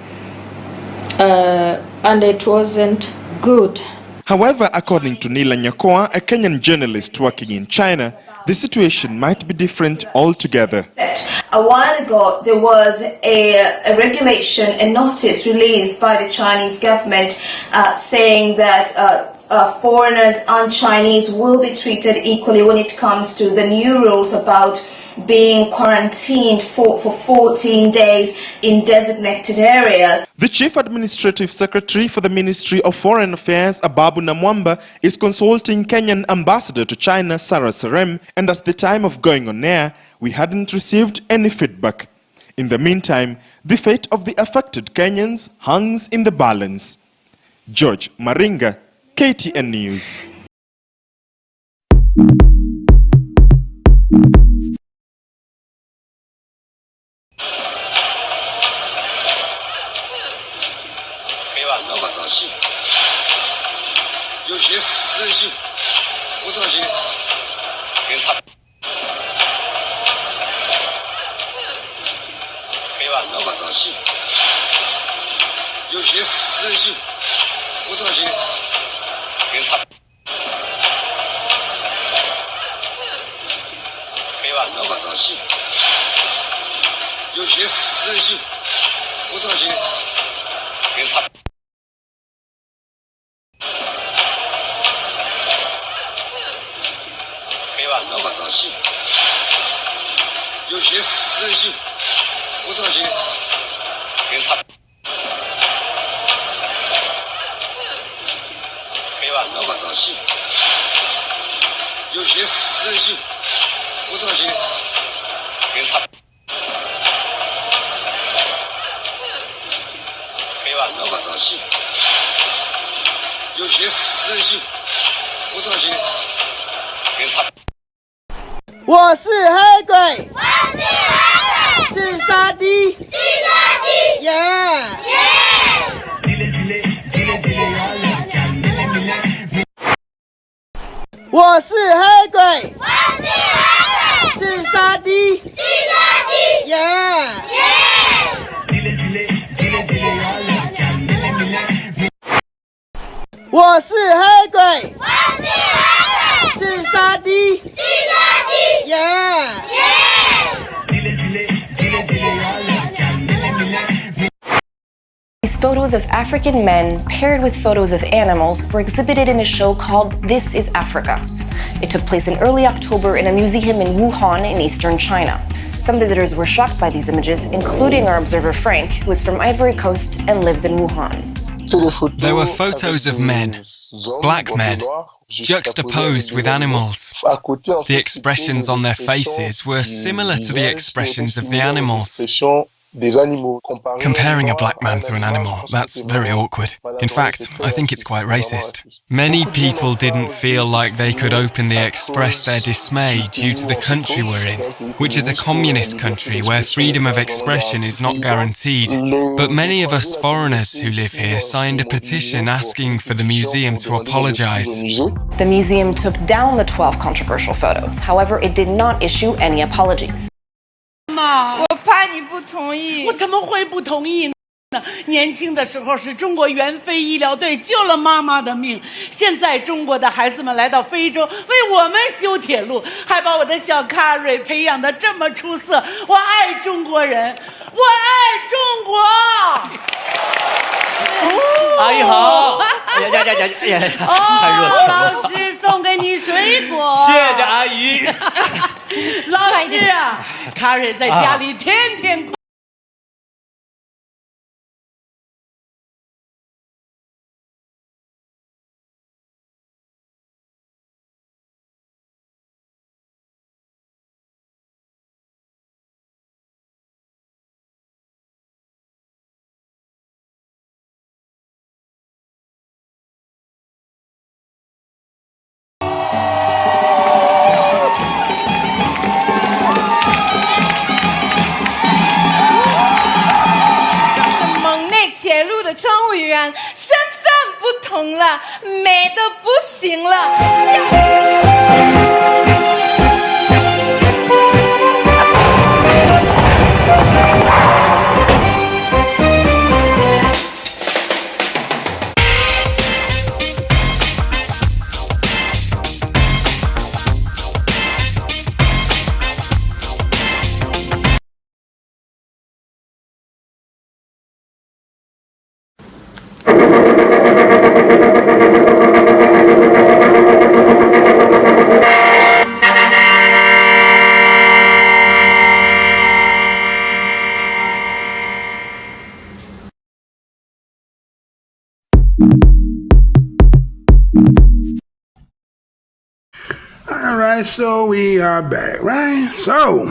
and it wasn't good. However, according to Nila Nyakoa, a Kenyan journalist working in China, the situation might be different altogether. A while ago, there was a regulation, a notice released by the Chinese government saying that foreigners and Chinese will be treated equally when it comes to the new rules about being quarantined for 14 days in designated areas. The Chief Administrative Secretary for the Ministry of Foreign Affairs, Ababu Namwamba, is consulting Kenyan Ambassador to China, Sarah Serem, and at the time of going on air, we hadn't received any feedback. In the meantime, the fate of the affected Kenyans hangs in the balance. George Maringa, KTN News. 有钱任性，不上心，别擦。我是黑鬼，自杀低，耶！我是黑鬼，自杀低，耶！我是黑鬼，自杀低，耶！ These photos of African men paired with photos of animals were exhibited in a show called This is Africa. It took place in early October in a museum in Wuhan in eastern China. Some visitors were shocked by these images, including our observer Frank, who is from Ivory Coast and lives in Wuhan. There were photos of men, black men, juxtaposed with animals. The expressions on their faces were similar to the expressions of the animals. Comparing a black man to an animal, that's very awkward. In fact, I think it's quite racist. Many people didn't feel like they could openly express their dismay due to the country we're in, which is a communist country where freedom of expression is not guaranteed. But many of us foreigners who live here signed a petition asking for the museum to apologize. The museum took down the 12 controversial photos. However, it did not issue any apologies. 我怕你不同意。我怎么会不同意呢？年轻的时候是中国援非医疗队救了妈妈的命，现在中国的孩子们来到非洲为我们修铁路，还把我的小卡瑞培养得这么出色。我爱中国人，我爱中国。阿姨好！呀，太热情了。老师送给你水果。谢谢阿姨。老师啊，卡瑞在家里天天。铁路的乘务员身份不同了，美得不行了。Alright, so we are back, right? So,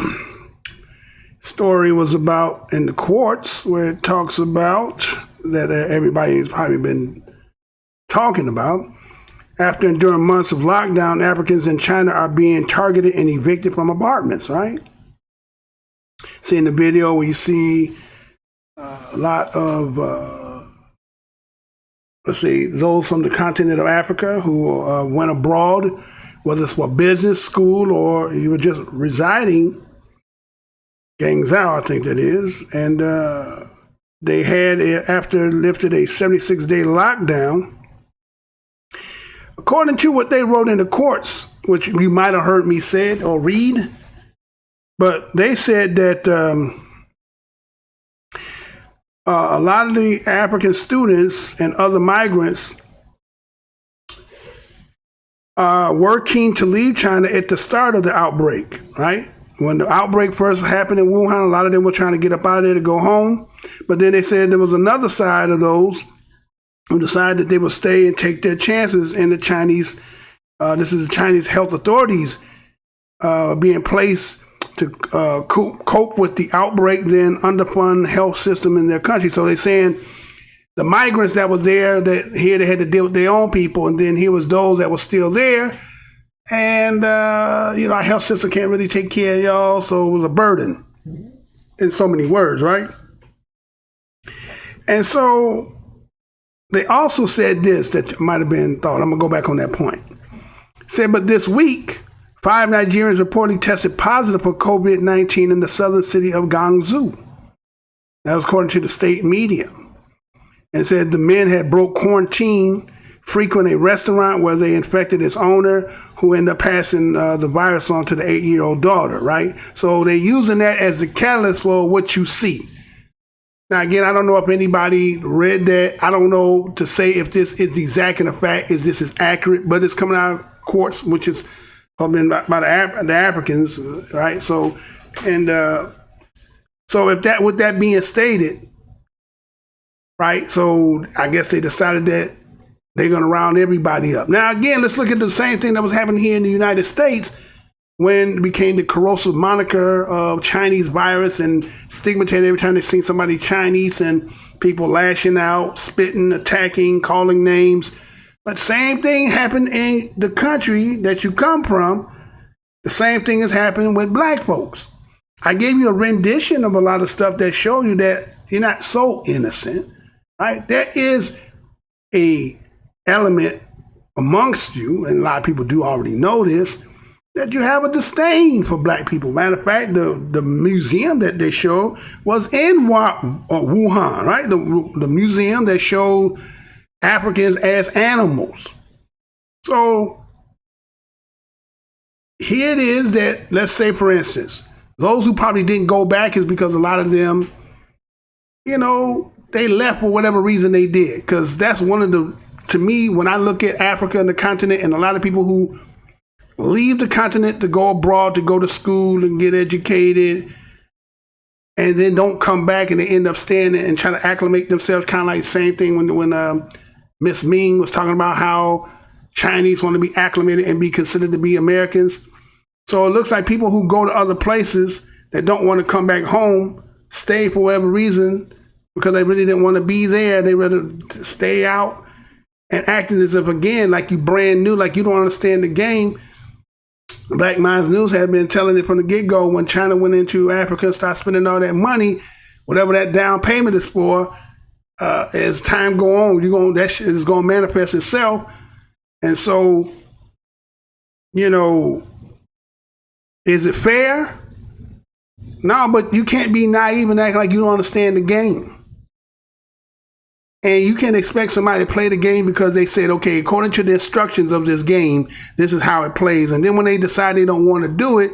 story was about in the courts where it talks about that everybody's probably been talking about. After enduring months of lockdown, Africans in China are being targeted and evicted from apartments, right? See in the video, we see a lot of, those from the continent of Africa who went abroad, whether it's for business, school, or you were just residing, Guangzhou, I think that is, and they had, after lifted a 76-day lockdown, according to what they wrote in the courts, which you might have heard me say or read, but they said that a lot of the African students and other migrants were keen to leave China at the start of the outbreak, right? When the outbreak first happened in Wuhan, a lot of them were trying to get up out of there to go home. But then they said there was another side of those who decided that they would stay and take their chances in the Chinese, this is the Chinese health authorities being placed to cope with the outbreak, then underfund health system in their country. So they're saying the migrants that was there, that here they had to deal with their own people, and then here was those that were still there. And, our health system can't really take care of y'all, so it was a burden in so many words, right? And so they also said this that might have been thought. I'm going to go back on that point. Said, but this week, 5 Nigerians reportedly tested positive for COVID-19 in the southern city of Guangzhou. That was according to the state media. And said the men had broke quarantine, frequent a restaurant where they infected its owner, who ended up passing the virus on to the 8-year-old daughter, right? So they're using that as the catalyst for what you see. Now, again, I don't know if anybody read that. I don't know to say if this is the exact and the fact, is this is accurate, but it's coming out of courts, which is been by the Africans, right? So, and so if that, with that being stated, right? So I guess they decided that they're going to round everybody up. Now, again, let's look at the same thing that was happening here in the United States when it became the corrosive moniker of Chinese virus and stigmatized every time they seen somebody Chinese and people lashing out, spitting, attacking, calling names. But same thing happened in the country that you come from. The same thing is happening with black folks. I gave you a rendition of a lot of stuff that show you that you're not so innocent, right? There is a element amongst you, and a lot of people do already know this, that you have a disdain for black people. Matter of fact, the museum that they showed was in Wuhan, right? The museum that showed Africans as animals. So here it is that, let's say, for instance, those who probably didn't go back is because a lot of them, they left for whatever reason they did. Because that's one of the, to me, when I look at Africa and the continent, and a lot of people who leave the continent to go abroad, to go to school and get educated, and then don't come back, and they end up staying and trying to acclimate themselves, kind of like the same thing when Miss Ming was talking about how Chinese want to be acclimated and be considered to be Americans. So it looks like people who go to other places that don't want to come back home stay for whatever reason because they really didn't want to be there. They rather stay out and acting as if, again, like you brand new, like you don't understand the game. Black Minds News had been telling it from the get-go when China went into Africa and started spending all that money, whatever that down payment is for, as time go on, that shit is going to manifest itself. And so, is it fair? No, but you can't be naive and act like you don't understand the game. And you can't expect somebody to play the game because they said, okay, according to the instructions of this game, this is how it plays. And then when they decide they don't want to do it,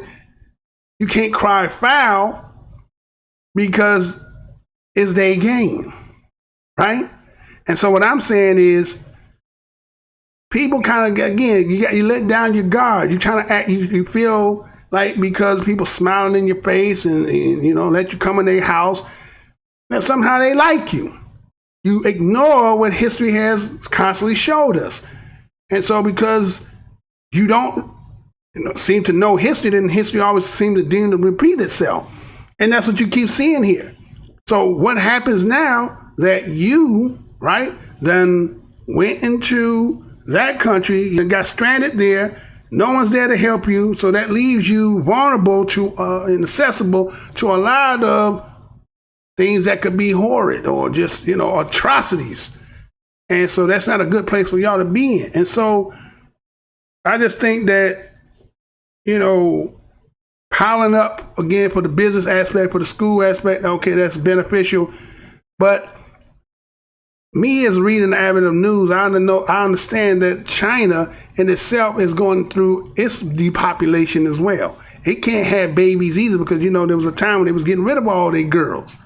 you can't cry foul because it's their game, right? And so what I'm saying is, people kind of, again, you let down your guard. You're trying to act, you feel like because people smiling in your face and let you come in their house, that somehow they like you. You ignore what history has constantly showed us. And so because you don't seem to know history, then history always seems to deem to repeat itself. And that's what you keep seeing here. So what happens now that you, right, then went into that country, you got stranded there, no one's there to help you, so that leaves you vulnerable to inaccessible to a lot of things that could be horrid or just, atrocities. And so that's not a good place for y'all to be in. And so I just think that, piling up again for the business aspect, for the school aspect, okay, that's beneficial. But me as reading the avenue of news, I understand that China in itself is going through its depopulation as well. It can't have babies either because, there was a time when they was getting rid of all their girls.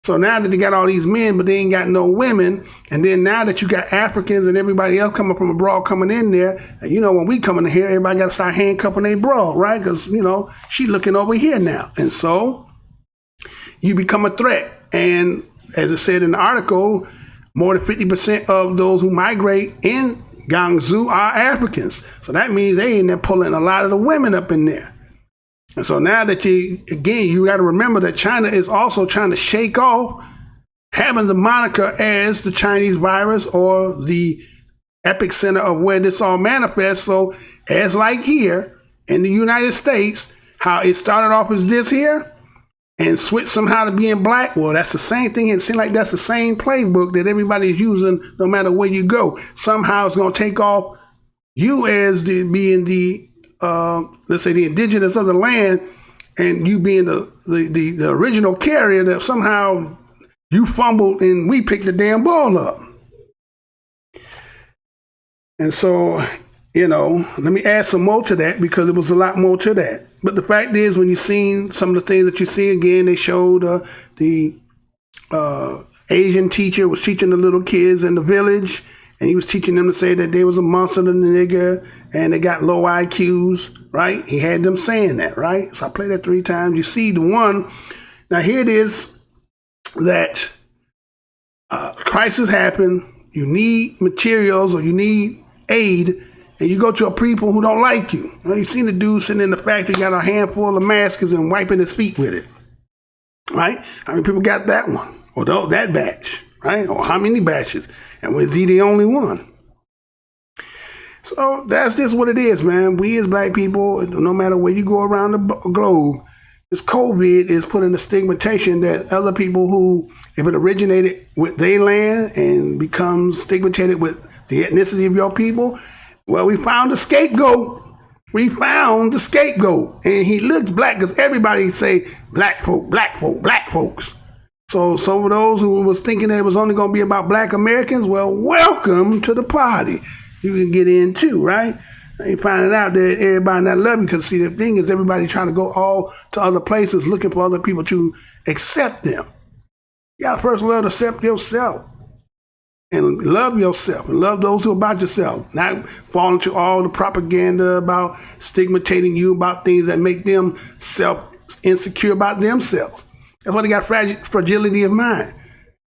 So now that they got all these men, but they ain't got no women, and then now that you got Africans and everybody else coming from abroad coming in there, and when we come in here, everybody got to start handcuffing their broad, right? Because, she looking over here now. And so you become a threat. And as it said in the article, more than 50% of those who migrate in Guangzhou are Africans. So that means they in there pulling a lot of the women up in there. And so now that you got to remember that China is also trying to shake off having the moniker as the Chinese virus or the epicenter of where this all manifests. So as like here in the United States, how it started off as this here and switched somehow to being black. Well, that's the same thing. It seems like that's the same playbook that everybody's using no matter where you go. Somehow it's going to take off you as being the, let's say, the indigenous of the land, and you being the original carrier, that somehow you fumbled and we picked the damn ball up. And so, you know, let me add some more to that, because there was a lot more to that. But the fact is, when you've seen some of the things that you see again, they showed the Asian teacher was teaching the little kids in the village, and he was teaching them to say that they was a monster and a nigger, and they got low IQs, right? He had them saying that, right? So I played that 3 times. You see the one. Now here it is that crisis happened. You need materials or you need aid, and you go to a people who don't like you. You seen the dude sitting in the factory, got a handful of masks and wiping his feet with it, right? How many people got that one? Or that batch, right? Or how many batches? And was he the only one? So that's just what it is, man. We as black people, no matter where you go around the globe, this COVID is putting a stigmatization that other people who, if it originated with their land and becomes stigmatized with the ethnicity of your people, well, we found the scapegoat. We found the scapegoat. And he looks black, because everybody say black folk, black folk, black folks. So for those who was thinking that it was only going to be about black Americans, well, welcome to the party. You can get in too, right? And you finding out that everybody not love you, because see, the thing is, everybody trying to go all to other places looking for other people to accept them. You got to first learn to accept yourself and love yourself and love those who are about yourself. Not fall into all the propaganda about stigmatizing you about things that make them self-insecure about themselves. That's why they got fragility of mind.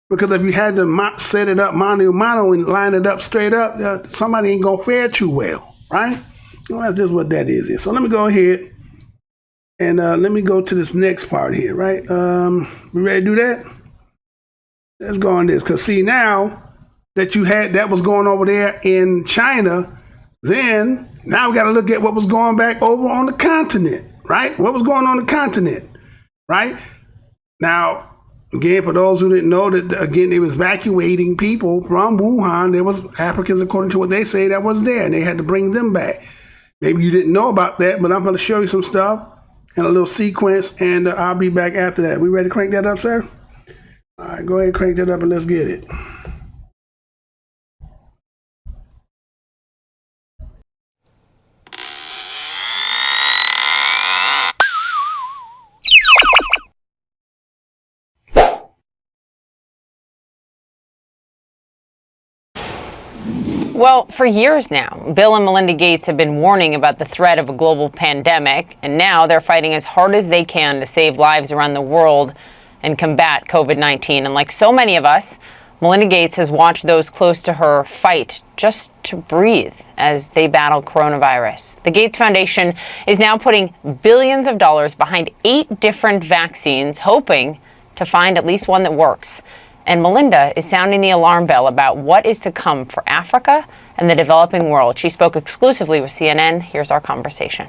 Because if you had to set it up mano a mano and line it up straight up, somebody ain't going to fare too well, right? Well, that's just what that is. So let me go ahead and let me go to this next part here, right? We ready to do that? Let's go on this. Because see, now that you had that was going over there in China, then now we got to look at what was going back over on the continent, right? What was going on the continent, right? Now, again, for those who didn't know, that again, they was evacuating people from Wuhan. There was Africans, according to what they say, that was there, and they had to bring them back. Maybe you didn't know about that, but I'm going to show you some stuff in a little sequence, and I'll be back after that. We ready to crank that up, sir? All right, go ahead and crank that up and let's get it. Well, for years now, Bill and Melinda Gates have been warning about the threat of a global pandemic, and now they're fighting as hard as they can to save lives around the world and combat COVID-19. And like so many of us, Melinda Gates has watched those close to her fight just to breathe as they battle coronavirus. The Gates Foundation is now putting billions of dollars behind 8 different vaccines, hoping to find at least one that works. And Melinda is sounding the alarm bell about what is to come for Africa and the developing world. She spoke exclusively with CNN. Here's our conversation.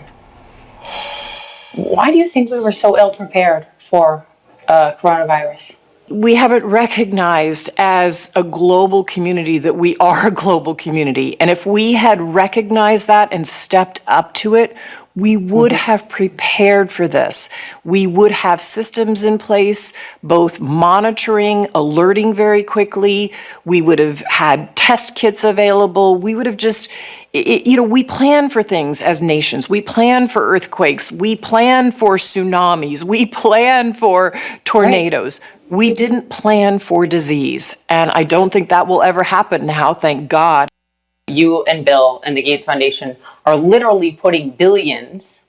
Why do you think we were so ill prepared for coronavirus? We haven't recognized as a global community that we are a global community. And if we had recognized that and stepped up to it, we would have prepared for this. We would have systems in place, both monitoring, alerting very quickly. We would have had test kits available. We would have just, we plan for things as nations. We plan for earthquakes. We plan for tsunamis. We plan for tornadoes. Right. We didn't plan for disease. And I don't think that will ever happen now, thank God. You and Bill and the Gates Foundation are literally putting billions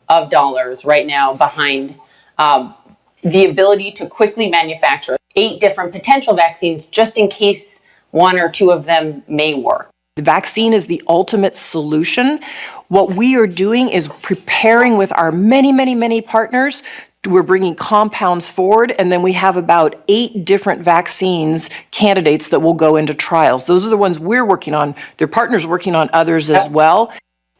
of dollars right now behind the ability to quickly manufacture 8 different potential vaccines just in case 1 or 2 of them may work. The vaccine is the ultimate solution. What we are doing is preparing with our many, many, many partners we're bringing compounds forward, and then we have about 8 different vaccines candidates that will go into trials. Those are the ones we're working on. Their partners working on others as well.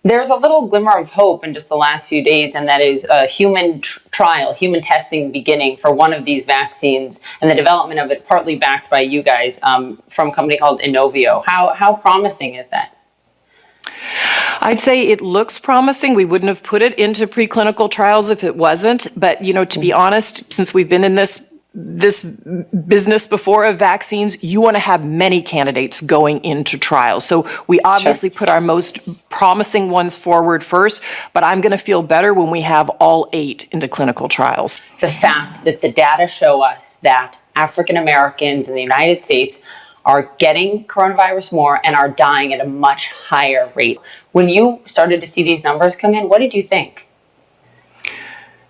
There's a little glimmer of hope in just the last few days, and that is a human trial, human testing beginning for one of these vaccines, and the development of it partly backed by you guys from a company called Inovio. How promising is that? I'd say it looks promising. We wouldn't have put it into preclinical trials if it wasn't. But, you know, to be honest, since we've been in this business before of vaccines, you want to have many candidates going into trials. So we obviously put our most promising ones forward first, but I'm going to feel better when we have all 8 into clinical trials. The fact that the data show us that African Americans in the United States are getting coronavirus more and are dying at a much higher rate. When you started to see these numbers come in, what did you think?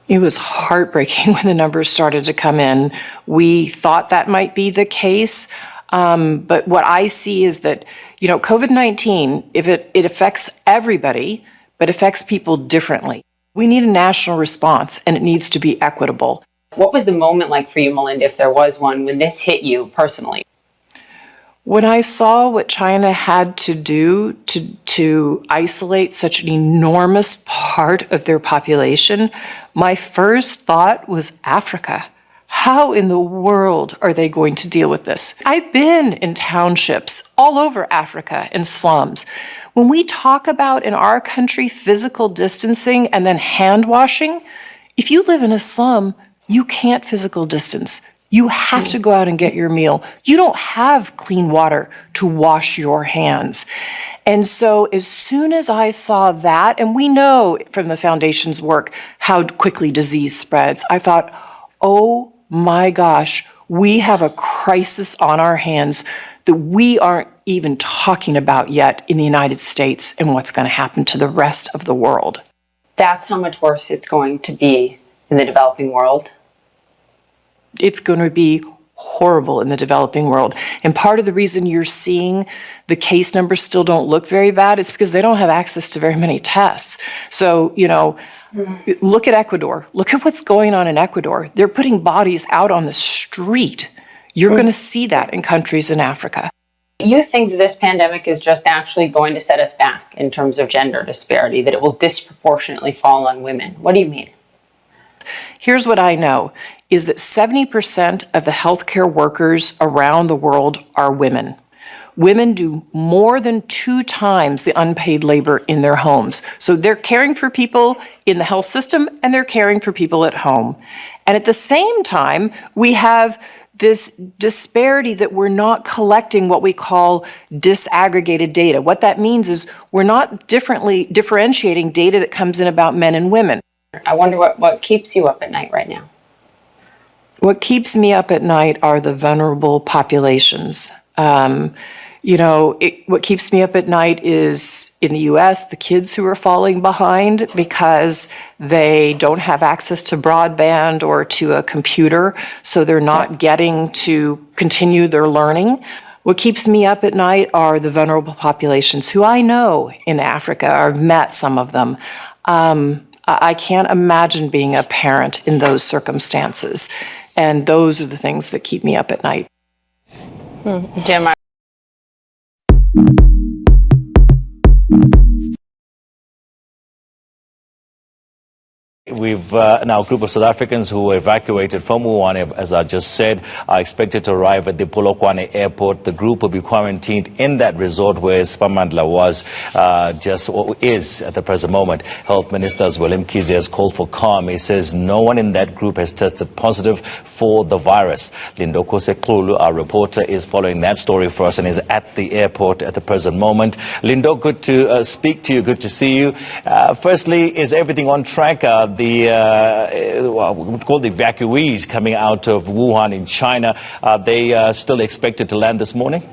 It was heartbreaking when the numbers started to come in. We thought that might be the case, but what I see is that, you know, COVID-19, if it affects everybody, but affects people differently. We need a national response, and it needs to be equitable. What was the moment like for you, Melinda, if there was one, when this hit you personally? When I saw what China had to do to isolate such an enormous part of their population, my first thought was Africa. How in the world are they going to deal with this? I've been in townships all over Africa and slums. When we talk about in our country physical distancing and then hand washing, if you live in a slum, you can't physical distance. You have to go out and get your meal. You don't have clean water to wash your hands. And so as soon as I saw that, and we know from the foundation's work how quickly disease spreads, I thought, oh my gosh, we have a crisis on our hands that we aren't even talking about yet in the United States and what's going to happen to the rest of the world. That's how much worse it's going to be in the developing world. It's going to be horrible in the developing world. And part of the reason you're seeing the case numbers still don't look very bad is because they don't have access to very many tests. So, you know, look at Ecuador. Look at what's going on in Ecuador. They're putting bodies out on the street. You're going to see that in countries in Africa. You think that this pandemic is just actually going to set us back in terms of gender disparity, that it will disproportionately fall on women? What do you mean? Here's what I know, is that 70% of the healthcare workers around the world are women. Women do more than 2 times the unpaid labor in their homes. So they're caring for people in the health system and they're caring for people at home. And at the same time, we have this disparity that we're not collecting what we call disaggregated data. What that means is we're not differentiating data that comes in about men and women. I wonder what keeps you up at night right now? What keeps me up at night are the vulnerable populations. You know, what keeps me up at night is, in the U.S., the kids who are falling behind because they don't have access to broadband or to a computer, so they're not getting to continue their learning. What keeps me up at night are the vulnerable populations who I know in Africa. I've met some of them. I can't imagine being a parent in those circumstances. And those are the things that keep me up at night. Jim, We've now a group of South Africans who were evacuated from Wuhan, as I just said, are expected to arrive at the Polokwane airport. The group will be quarantined in that resort where Spamandla was, is at the present moment. Health Minister Willem Kize has called for calm. He says no one in that group has tested positive for the virus. Lindoko Seklulu, our reporter, is following that story for us and is at the airport at the present moment. Lindo, good to speak to you. Good to see you. Firstly, is everything on track? We call the evacuees coming out of Wuhan in China, are they still expected to land this morning?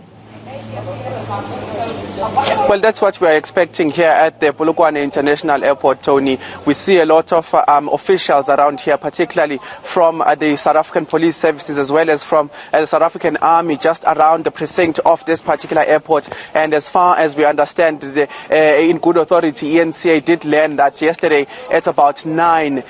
Well, that's what we are expecting here at the Polokwane International Airport, Tony. We see a lot of officials around here, particularly from the South African Police Services as well as from the South African Army, just around the precinct of this particular airport. And as far as we understand, in good authority, ENCA did learn that yesterday at about 9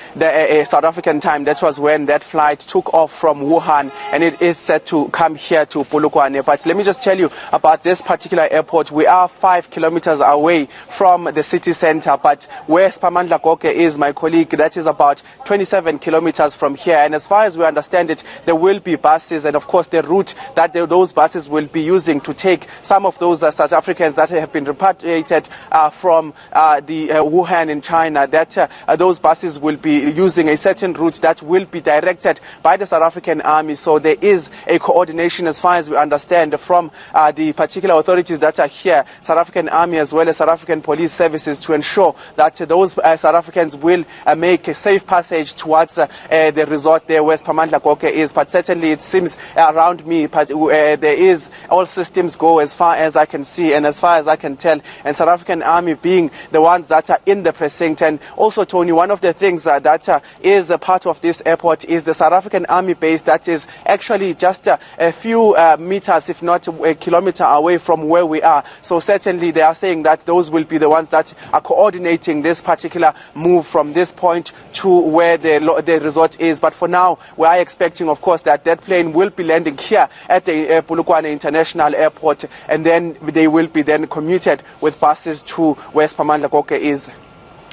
South African time, that was when that flight took off from Wuhan, and it is set to come here to Polokwane. But let me just tell you about this particular airport. We are 5 kilometers away from the city center, but where Spamandla Goke is, my colleague, that is about 27 kilometers from here. And as far as we understand it, there will be buses, and of course the route that those buses will be using to take some of those South Africans that have been repatriated from the Wuhan in China, that those buses will be using a certain route that will be directed by the South African Army. So there is a coordination, as far as we understand, from the particular authorities that are here, South African Army as well as South African Police Services, to ensure that those South Africans will make a safe passage towards the resort there where Spamandla Goke is. But certainly it seems around me, there is all systems go as far as I can see and as far as I can tell, and South African Army being the ones that are in the precinct. And also, Tony, one of the things that is a part of this airport is the South African Army base that is actually just a few meters, if not a kilometer away from where we are. So certainly they are saying that those will be the ones that are coordinating this particular move from this point to where the resort is. But for now, we are expecting, of course, that plane will be landing here at the Polokwane International Airport, and then they will be then commuted with buses to where Spamandla Goke is.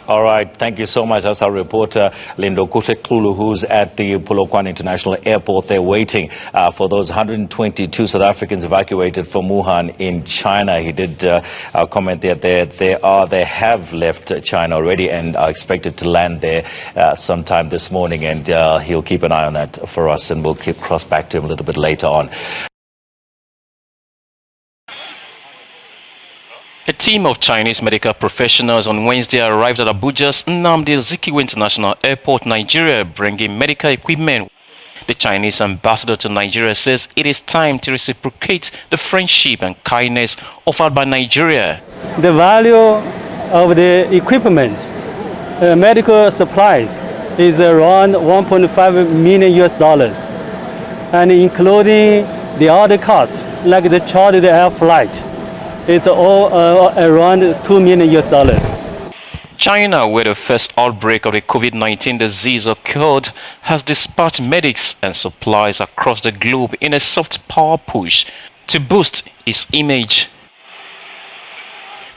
All right, thank you so much. That's our reporter, Lindo Kutekulu, who's at the Polokwane International Airport. They're waiting for those 122 South Africans evacuated from Wuhan in China. He did comment that they have left China already and are expected to land there sometime this morning. And he'll keep an eye on that for us, and we'll cross back to him a little bit later on. A team of Chinese medical professionals on Wednesday arrived at Abuja's Nnamdi Azikiwe International Airport, Nigeria, bringing medical equipment. The Chinese ambassador to Nigeria says it is time to reciprocate the friendship and kindness offered by Nigeria. The value of the equipment, medical supplies, is around $1.5 million, and including the other costs, like the chartered air flight. It's all around $2 million. China, where the first outbreak of the COVID-19 disease occurred, has dispatched medics and supplies across the globe in a soft power push to boost its image.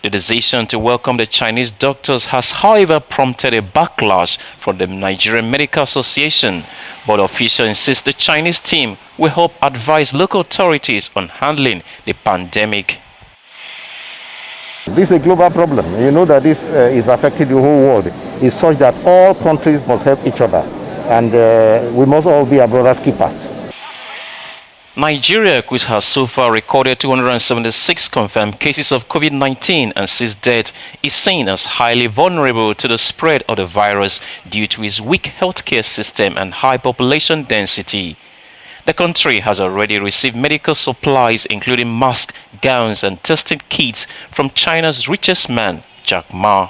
The decision to welcome the Chinese doctors has, however, prompted a backlash from the Nigerian Medical Association, but officials insist the Chinese team will help advise local authorities on handling the pandemic. This is a global problem. You know that this is affecting the whole world. It's such that all countries must help each other, and we must all be our brothers' keepers. Nigeria, which has so far recorded 276 confirmed cases of COVID-19 and 6 deaths, is seen as highly vulnerable to the spread of the virus due to its weak healthcare system and high population density. The country has already received medical supplies, including masks, gowns, and testing kits from China's richest man, Jack Ma.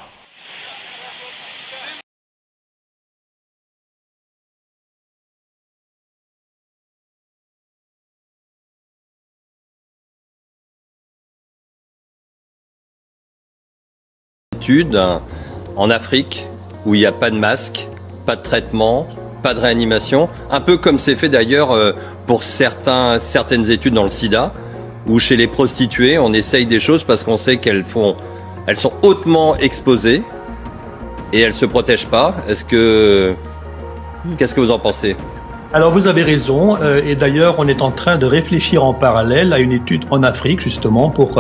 En Afrique, où il n'y a pas de masque, pas de traitement, pas de réanimation, un peu comme c'est fait d'ailleurs pour certaines études dans le sida, où chez les prostituées, on essaye des choses parce qu'on sait qu'elles sont hautement exposées et elles ne se protègent pas. Qu'est-ce que vous en pensez ? Alors vous avez raison, et d'ailleurs on est en train de réfléchir en parallèle à une étude en Afrique justement pour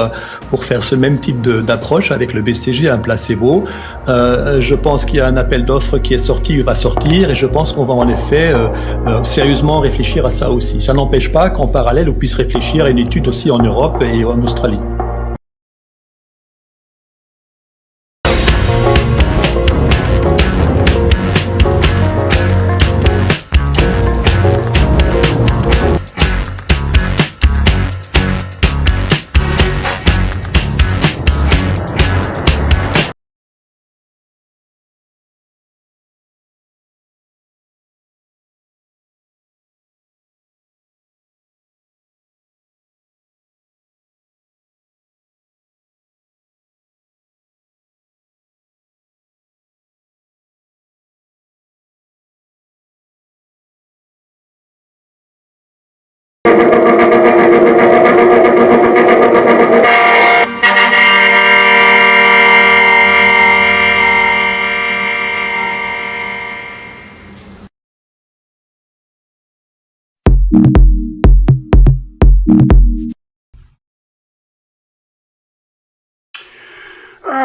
faire ce même type d'approche avec le BCG, un placebo. Je pense qu'il y a un appel d'offres qui est sorti, il va sortir, et je pense qu'on va en effet sérieusement réfléchir à ça aussi. Ça n'empêche pas qu'en parallèle on puisse réfléchir à une étude aussi en Europe et en Australie.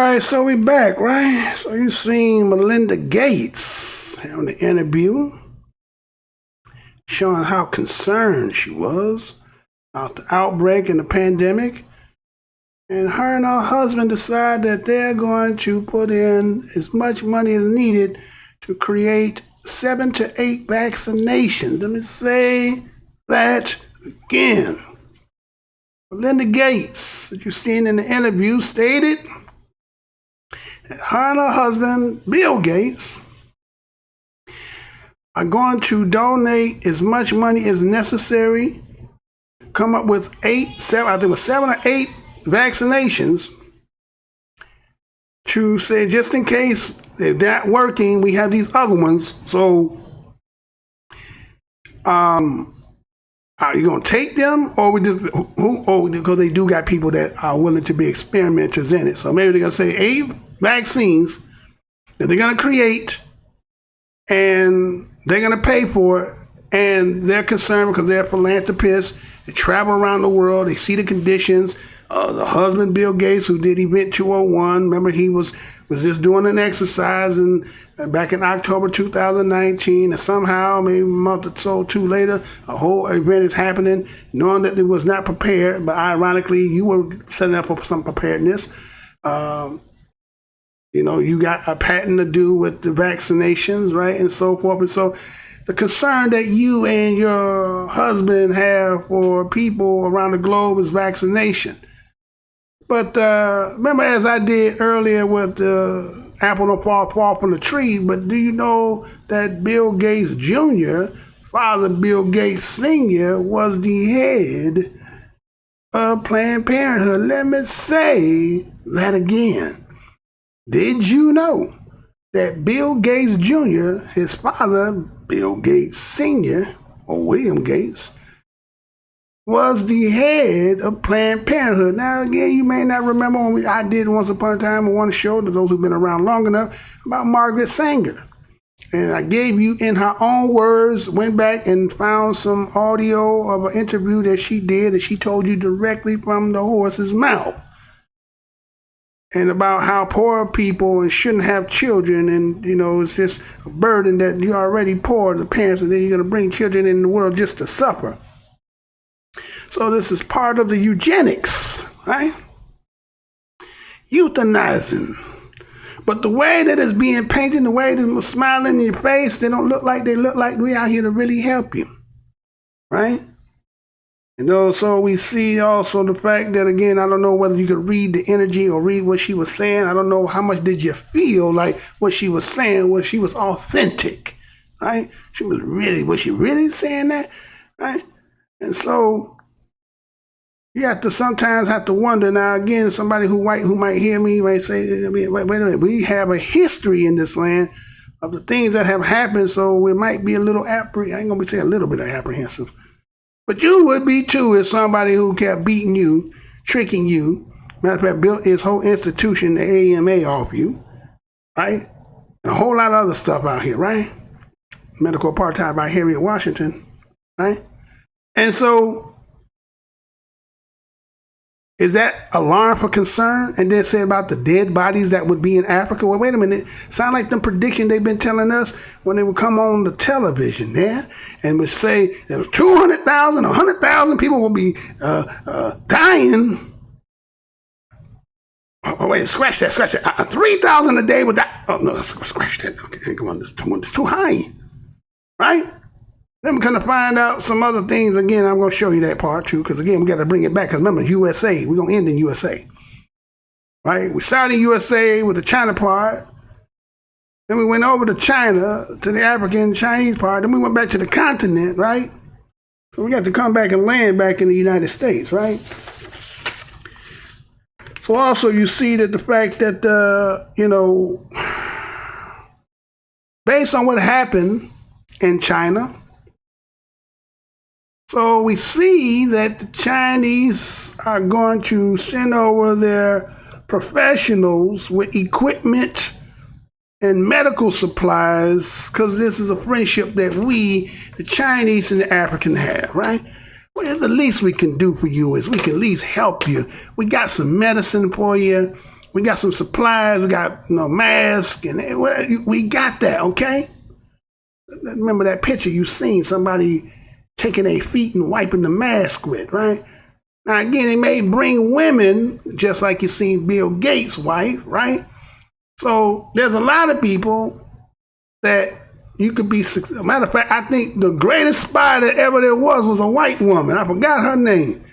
right, so we back, right? So you seen Melinda Gates having an interview showing how concerned she was about the outbreak and the pandemic. And her and her husband decide that they're going to put in as much money as needed to create 7 to 8 vaccinations. Let me say that again. Melinda Gates, that you've seen in the interview, stated that her and her husband, Bill Gates, are going to donate as much money as necessary, come up with 7 or 8 vaccinations to say, just in case if they're not working, we have these other ones. So, are you gonna take them, or we just because they do got people that are willing to be experimenters in it. So maybe they're gonna say 8 vaccines that they're gonna create, and they're gonna pay for it, and they're concerned because they're philanthropists. They travel around the world. They see the conditions. The husband, Bill Gates, who did Event 201, remember he was just doing an exercise and back in October 2019, and somehow, maybe a month or so, 2 later, a whole event is happening, knowing that it was not prepared, but ironically, you were setting up for some preparedness. You got a patent to do with the vaccinations, right, and so forth, and so the concern that you and your husband have for people around the globe is vaccination. But remember, as I did earlier with the apple don't fall from the tree, but do you know that Bill Gates Jr., Father Bill Gates Sr., was the head of Planned Parenthood? Let me say that again. Did you know that Bill Gates Jr., his father, Bill Gates Sr., or William Gates, was the head of Planned Parenthood? Now, again, you may not remember when I did once upon a time on one show, to those who've been around long enough, about Margaret Sanger. And I gave you, in her own words, went back and found some audio of an interview that she did, and she told you directly from the horse's mouth. And about how poor people and shouldn't have children, and it's just a burden that you're already poor, the parents, and then you're going to bring children in the world just to suffer. So this is part of the eugenics, right? Euthanizing. But the way that it's being painted, the way that it's smiling in your face, they don't look like they look like we out here to really help you, right? So we see also the fact that, again, I don't know whether you could read the energy or read what she was saying. I don't know how much did you feel like what she was saying, was she was authentic, right? Was she really saying that, right? And so you have to sometimes wonder. Now, again, somebody who might hear me might say, wait a minute, we have a history in this land of the things that have happened, so it might be a little I ain't going to say a little bit apprehensive. But you would be too if somebody who kept beating you, tricking you, matter of fact, built his whole institution, the AMA, off you, right? And a whole lot of other stuff out here, right? Medical Apartheid by Harriet Washington, right? And so, is that alarm for concern? And then say about the dead bodies that would be in Africa? Well, wait a minute. Sound like them predictions they've been telling us when they would come on the television there and would say there was 200,000, 100,000 people will be dying. Oh, wait, scratch that. 3,000 a day would die. Oh, no, scratch that. Okay, come on, it's too high, right? Then we're going to find out some other things. Again, I'm going to show you that part too, because again, we got to bring it back. Because remember, USA, we're going to end in USA, right? We started in USA with the China part. Then we went over to China, to the African Chinese part. Then we went back to the continent, right? So we got to come back and land back in the United States, right? So also you see that the fact that, based on what happened in China, so we see that the Chinese are going to send over their professionals with equipment and medical supplies, because this is a friendship that we, the Chinese and the African, have, right? Well, the least we can do for you is we can at least help you. We got some medicine for you. We got some supplies. We got masks, and we got that. Okay. Remember that picture you seen? Somebody taking their feet and wiping the mask with, right? Now again, it may bring women, just like you seen Bill Gates' wife, right? So there's a lot of people that you could be. Matter of fact, I think the greatest spy that ever there was a white woman. I forgot her name.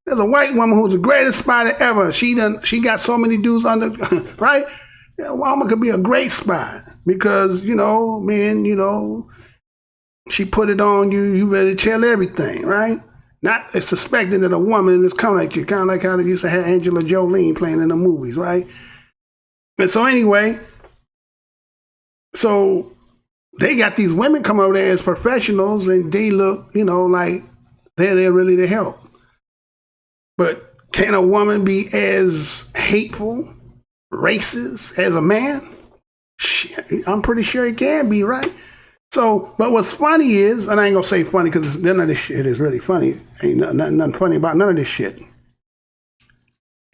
There's a white woman who's the greatest spy ever. She got so many dudes under, right? A woman could be a great spy because, she put it on you, you ready to tell everything, right? Not suspecting that a woman is coming at you, kind of like how they used to have Angela Jolie playing in the movies, right? And so anyway, so they got these women come over there as professionals and they look, like they're there really to help. But can a woman be as hateful, racist as a man? I'm pretty sure it can be, right? So, but what's funny is, and I ain't gonna say funny because none of this shit is really funny. Ain't nothing funny about none of this shit.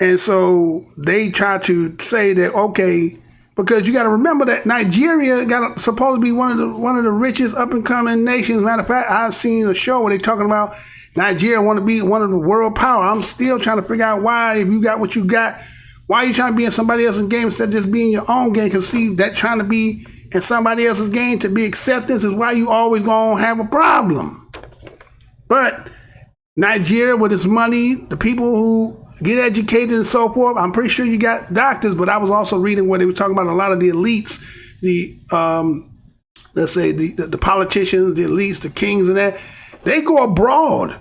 And so they try to say that, okay, because you got to remember that Nigeria supposed to be one of the richest up and coming nations. Matter of fact, I've seen a show where they're talking about Nigeria want to be one of the world power. I'm still trying to figure out why, if you got what you got, why are you trying to be in somebody else's game instead of just being your own game? Because see, that trying to be in somebody else's game to be acceptance is why you always gonna have a problem. But Nigeria with its money, the people who get educated and so forth, I'm pretty sure you got doctors, but I was also reading where they were talking about a lot of the elites, let's say the politicians, the elites, the kings and that, they go abroad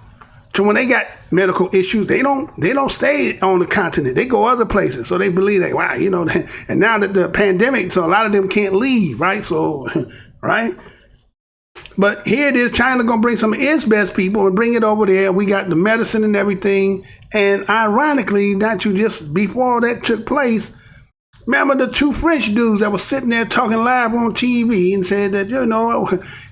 to when they got medical issues, they don't stay on the continent. They go other places. So they believe that, wow, and now that the pandemic, so a lot of them can't leave, right? So, right? But here it is, China gonna bring some of its best people and bring it over there. We got the medicine and everything. And ironically, just before that took place, remember the two French dudes that was sitting there talking live on TV and said that,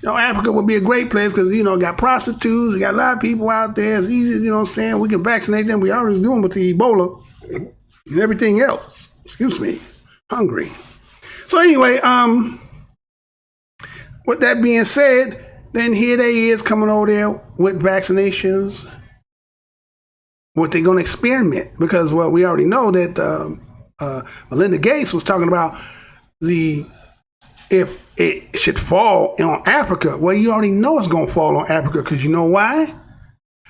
Africa would be a great place because, got prostitutes, we got a lot of people out there. It's easy, what I'm saying? We can vaccinate them. We already doing with the Ebola and everything else. Excuse me. Hungry. So anyway, with that being said, then here they is coming over there with vaccinations. What they going to experiment? Because, well, we already know that Melinda Gates was talking about if it should fall on Africa. Well, you already know it's going to fall on Africa because you know why?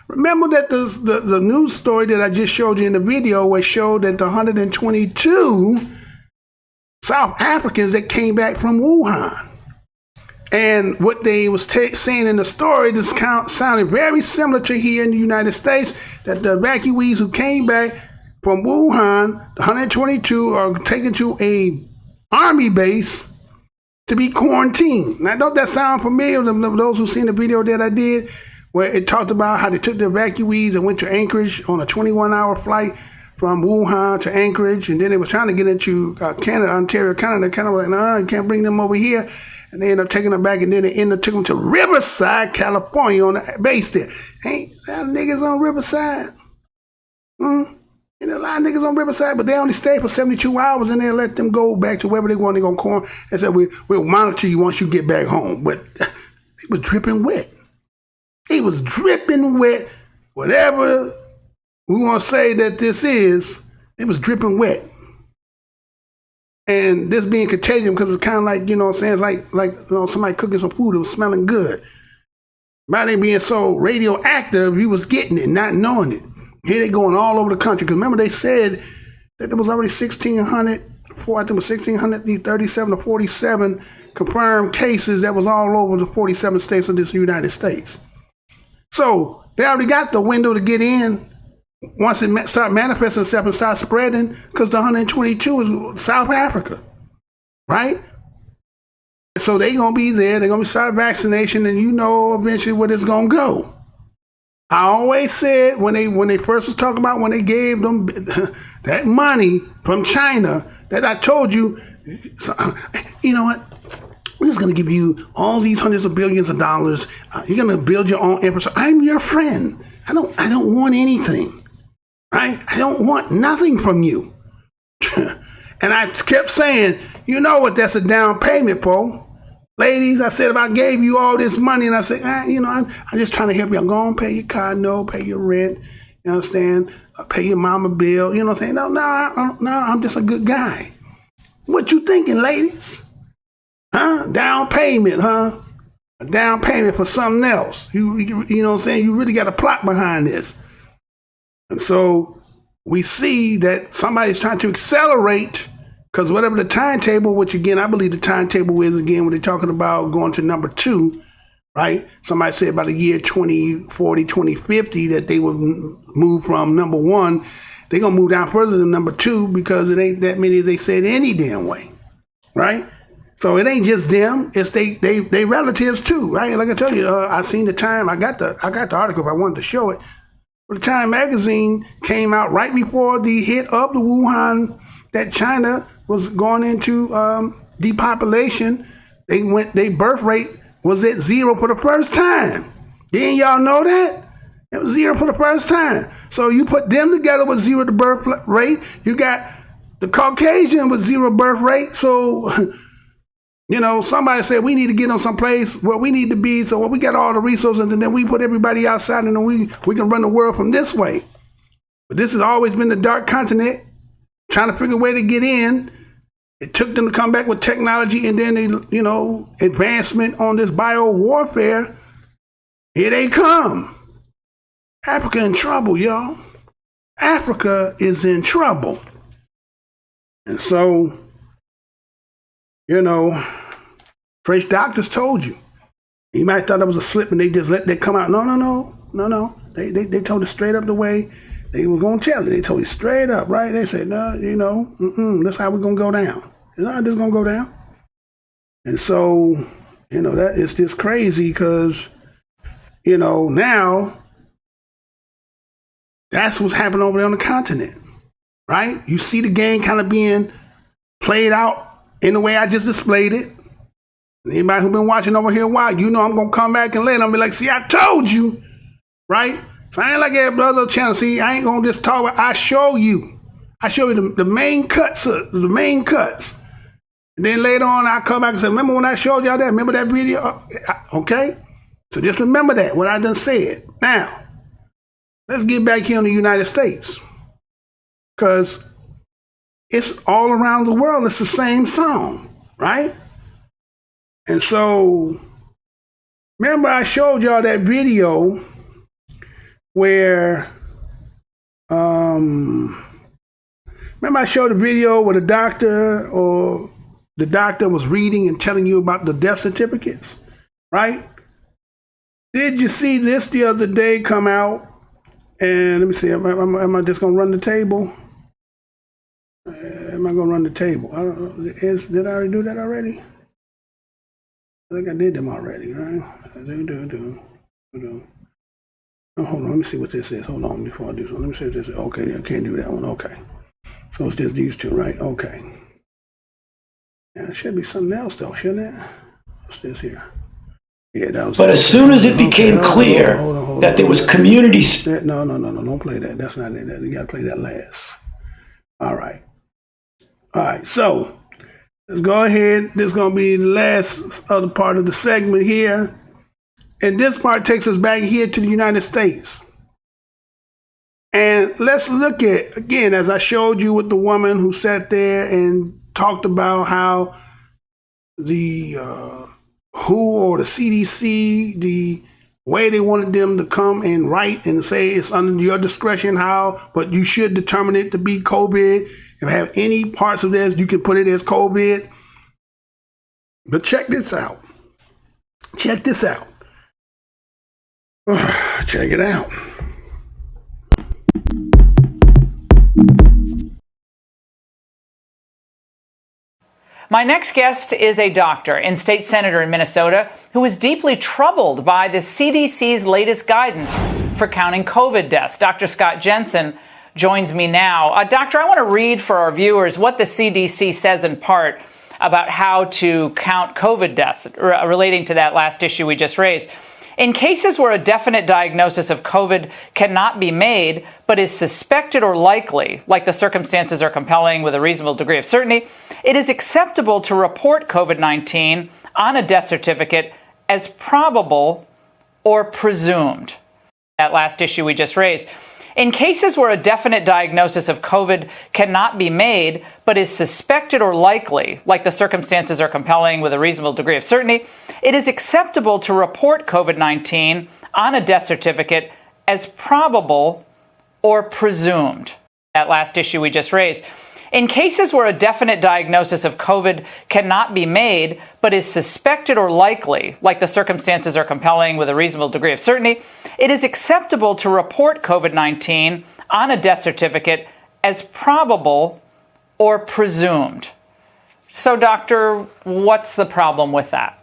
Remember that the news story that I just showed you in the video where it showed that the 122 South Africans that came back from Wuhan. And what they was saying in the story, this sounded very similar to here in the United States, that the evacuees who came back from Wuhan, the 122 are taken to a army base to be quarantined. Now, don't that sound familiar to those who've seen the video that I did, where it talked about how they took the evacuees and went to Anchorage on a 21-hour flight from Wuhan to Anchorage, and then they was trying to get into Canada, Ontario, Canada. Kind of like, no, you can't bring them over here. And they ended up taking them back, and then they ended up taking them to Riverside, California, on the base there. Ain't that niggas on Riverside? And a lot of niggas on Riverside, but they only stayed for 72 hours, and they let them go back to wherever they want. They're going to quarantine. They said, we'll monitor you once you get back home. But it was dripping wet. It was dripping wet. Whatever we want to say that this is, it was dripping wet. And this being contagious because it's kind of like, what I'm saying, it's like somebody cooking some food that was smelling good. By they being so radioactive, you was getting it, not knowing it. Here they going all over the country. Because remember they said that there was already 1,637 or 47 confirmed cases that was all over the 47 states of this United States. So they already got the window to get in. Once it start manifesting itself and start spreading, because the 122 is South Africa, right? So they gonna be there. They're gonna start vaccination, and eventually where it's gonna go. I always said when they first was talking about when they gave them that money from China that I told you, you know what? We're just gonna give you all these hundreds of billions of dollars. You're gonna build your own infrastructure. I'm your friend. I don't want anything. Right? I don't want nothing from you. And I kept saying, you know what, that's a down payment, Paul. Ladies, I said, if I gave you all this money and I said, I'm just trying to help you. I'm going to pay your car note, pay your rent, you understand? Pay your mama bill, you know what I'm saying? No, I'm just a good guy. What you thinking, ladies? Huh? Down payment, huh? A down payment for something else. You know what I'm saying? You really got a plot behind this. And so we see that somebody's trying to accelerate, because whatever the timetable, which again, I believe the timetable is, again, when they're talking about going to number 2, right? Somebody said about the year 2040, 2050, that they would move from number 1. They're going to move down further than number 2 because it ain't that many as they said any damn way, right? So it ain't just them, it's they relatives too, right? Like I tell you, I seen the Time, I got the article if I wanted to show it. But the Time magazine came out right before the hit of the Wuhan, that China was going into depopulation. Their birth rate was at 0 for the first time. Didn't y'all know that? It was 0 for the first time. So you put them together with 0 the birth rate. You got the Caucasian with 0 birth rate. So, somebody said we need to get them someplace where we need to be. So we got all the resources, and then we put everybody outside, and then we can run the world from this way. But this has always been the dark continent, trying to figure a way to get in. It took them to come back with technology, and then they, advancement on this bio warfare. Here they come. Africa in trouble, y'all. Africa is in trouble. And so, French doctors told you. You might have thought that was a slip and they just let that come out. No. They told us straight up the way they were going to tell it. They told you straight up, right? They said, no, that's how we're going to go down. It's not just going to go down. And so, that is just crazy because, now that's what's happening over there on the continent, right? You see the game kind of being played out in the way I just displayed it. Anybody who's been watching over here a while, I'm going to come back and later, I'm be like, see, I told you, right? So I ain't like every other channel. See, I ain't going to just talk about, I show you the main cuts, And then later on, I'll come back and say, remember when I showed y'all that? Remember that video? Okay? So just remember that, what I done said. Now, let's get back here in the United States. Because it's all around the world. It's the same song, right? And so, remember I showed y'all that video where, remember I showed a video where the doctor was reading and telling you about the death certificates, right? Did you see this the other day come out? And let me see, am I just going to run the table? Am I going to run the table? Did I already do that already? I think I did them already, right? Oh, hold on, let me see what this is. Hold on before I do something. Let me see if this is, okay, I can't do that one, okay. So it's just these two, right? Okay. Yeah, it should be something else though, shouldn't it? What's this here? Yeah, that was. But as soon as it became clear that there was community. No, don't play that. That's not it. You gotta play that last. All right, so let's go ahead. This is gonna be the last other part of the segment here. And this part takes us back here to the United States. And let's look at, again, as I showed you with the woman who sat there and talked about how the WHO or the CDC, the way they wanted them to come and write and say it's under your discretion how, but you should determine it to be COVID. If you have any parts of this, you can put it as COVID. But check this out. Check this out. Check it out. My next guest is a doctor and state senator in Minnesota who is deeply troubled by the CDC's latest guidance for counting COVID deaths. Dr. Scott Jensen joins me now. Doctor, I want to read for our viewers what the CDC says in part about how to count COVID deaths relating to that last issue we just raised. In cases where a definite diagnosis of COVID cannot be made, but is suspected or likely, like the circumstances are compelling with a reasonable degree of certainty, it is acceptable to report COVID-19 on a death certificate as probable or presumed. That last issue we just raised. In cases where a definite diagnosis of COVID cannot be made, but is suspected or likely, like the circumstances are compelling with a reasonable degree of certainty, it is acceptable to report COVID-19 on a death certificate as probable or presumed. That last issue we just raised. In cases where a definite diagnosis of COVID cannot be made, but is suspected or likely, like the circumstances are compelling with a reasonable degree of certainty, it is acceptable to report COVID-19 on a death certificate as probable or presumed. So, doctor, what's the problem with that?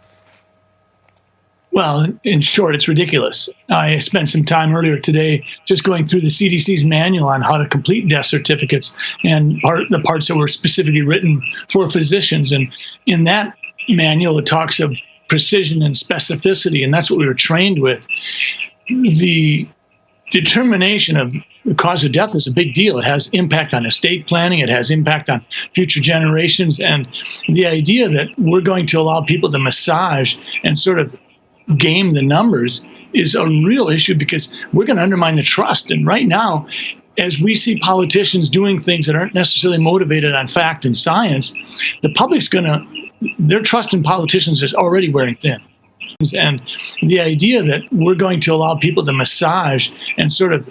Well, in short, it's ridiculous. I spent some time earlier today just going through the CDC's manual on how to complete death certificates and the parts that were specifically written for physicians. And in that manual, it talks of precision and specificity, and that's what we were trained with. The determination of the cause of death is a big deal. It has impact on estate planning. It has impact on future generations. And the idea that we're going to allow people to massage and sort of game the numbers is a real issue, because we're going to undermine the trust. And right now, as we see politicians doing things that aren't necessarily motivated on fact and science, the public's their trust in politicians is already wearing thin. And the idea that we're going to allow people to massage and sort of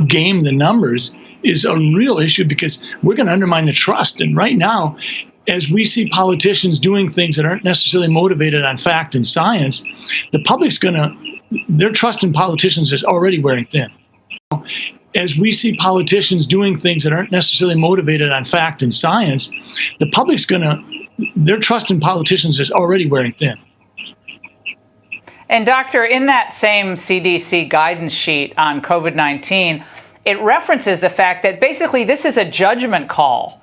game the numbers is a real issue, because we're going to undermine the trust. And right now, as we see politicians doing things that aren't necessarily motivated on fact and science, the public's their trust in politicians is already wearing thin. As we see politicians doing things that aren't necessarily motivated on fact and science, the public's their trust in politicians is already wearing thin. And doctor, in that same CDC guidance sheet on COVID-19, it references the fact that basically this is a judgment call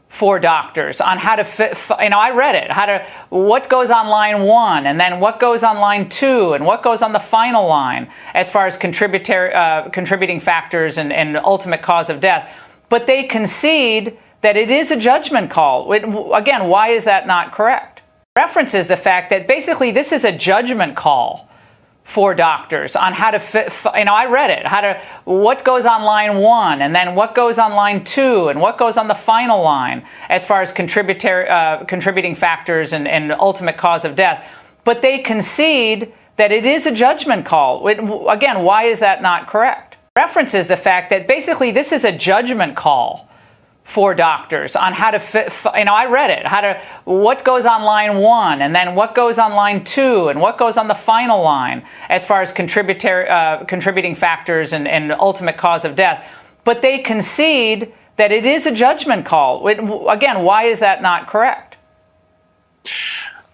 for doctors on how to fit. I read it, what goes on line 1, and then what goes on line 2, and what goes on the final line as far as contributing factors and ultimate cause of death. But they concede that it is a judgment call. Again, why is that not correct? References the fact that basically this is a judgment call for doctors on how to fit. I read it, what goes on line 1, and then what goes on line 2, and what goes on the final line as far as contributing factors and ultimate cause of death. But they concede that it is a judgment call. Again, why is that not correct? References the fact that basically this is a judgment call for doctors on how to fit. I read it, what goes on line 1, and then what goes on line 2, and what goes on the final line as far as contributing factors and ultimate cause of death. But they concede that it is a judgment call. Again, why is that not correct?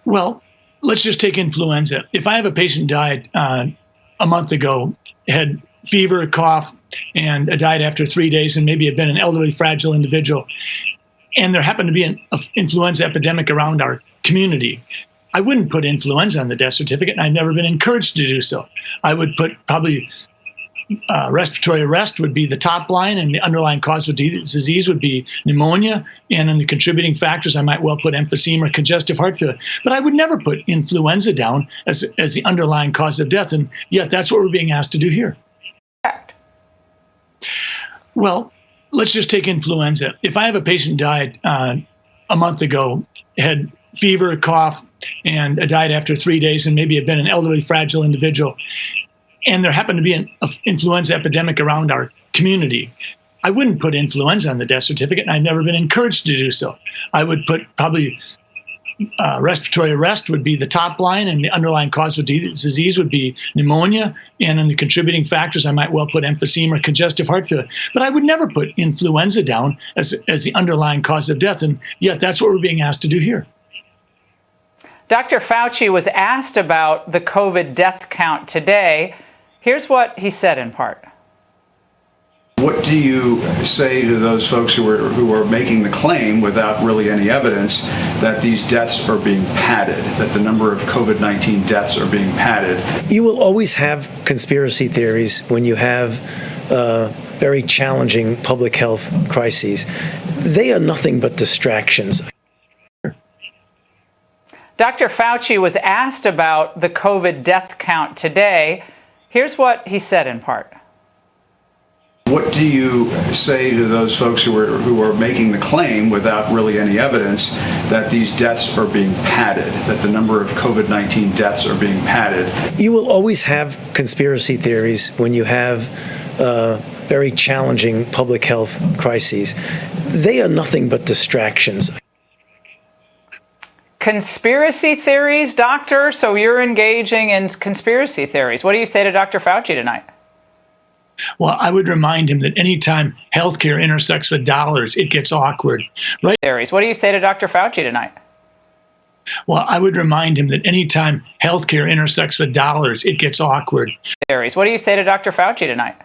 Well, let's just take influenza. If I have a patient died a month ago, had fever, cough, and died after 3 days, and maybe had been an elderly, fragile individual, and there happened to be an influenza epidemic around our community, I wouldn't put influenza on the death certificate, and I've never been encouraged to do so. I would put probably respiratory arrest would be the top line, and the underlying cause of disease would be pneumonia, and in the contributing factors, I might well put emphysema or congestive heart failure. But I would never put influenza down as the underlying cause of death, and yet that's what we're being asked to do here. Well, let's just take influenza. If I have a patient died a month ago, had fever, cough, and died after 3 days, and maybe had been an elderly, fragile individual, and there happened to be an influenza epidemic around our community, I wouldn't put influenza on the death certificate, and I've never been encouraged to do so. I would put probably respiratory arrest would be the top line, and the underlying cause of disease would be pneumonia, and in the contributing factors, I might well put emphysema or congestive heart failure. But I would never put influenza down as the underlying cause of death, and yet that's what we're being asked to do here. Dr. Fauci was asked about the COVID death count today. Here's what he said in part. What do you say to those folks who are making the claim without really any evidence that these deaths are being padded, that the number of COVID-19 deaths are being padded? You will always have conspiracy theories when you have very challenging public health crises. They are nothing but distractions. Dr. Fauci was asked about the COVID death count today. Here's what he said in part. What do you say to those folks who are making the claim without really any evidence that these deaths are being padded, that the number of COVID-19 deaths are being padded? You will always have conspiracy theories when you have very challenging public health crises. They are nothing but distractions. Conspiracy theories, doctor? So you're engaging in conspiracy theories. What do you say to Dr. Fauci tonight? Well, I would remind him that anytime healthcare intersects with dollars, it gets awkward, right? What do you say to Dr. Fauci tonight? Well, I would remind him that anytime healthcare intersects with dollars, it gets awkward. What do you say to Dr. Fauci tonight?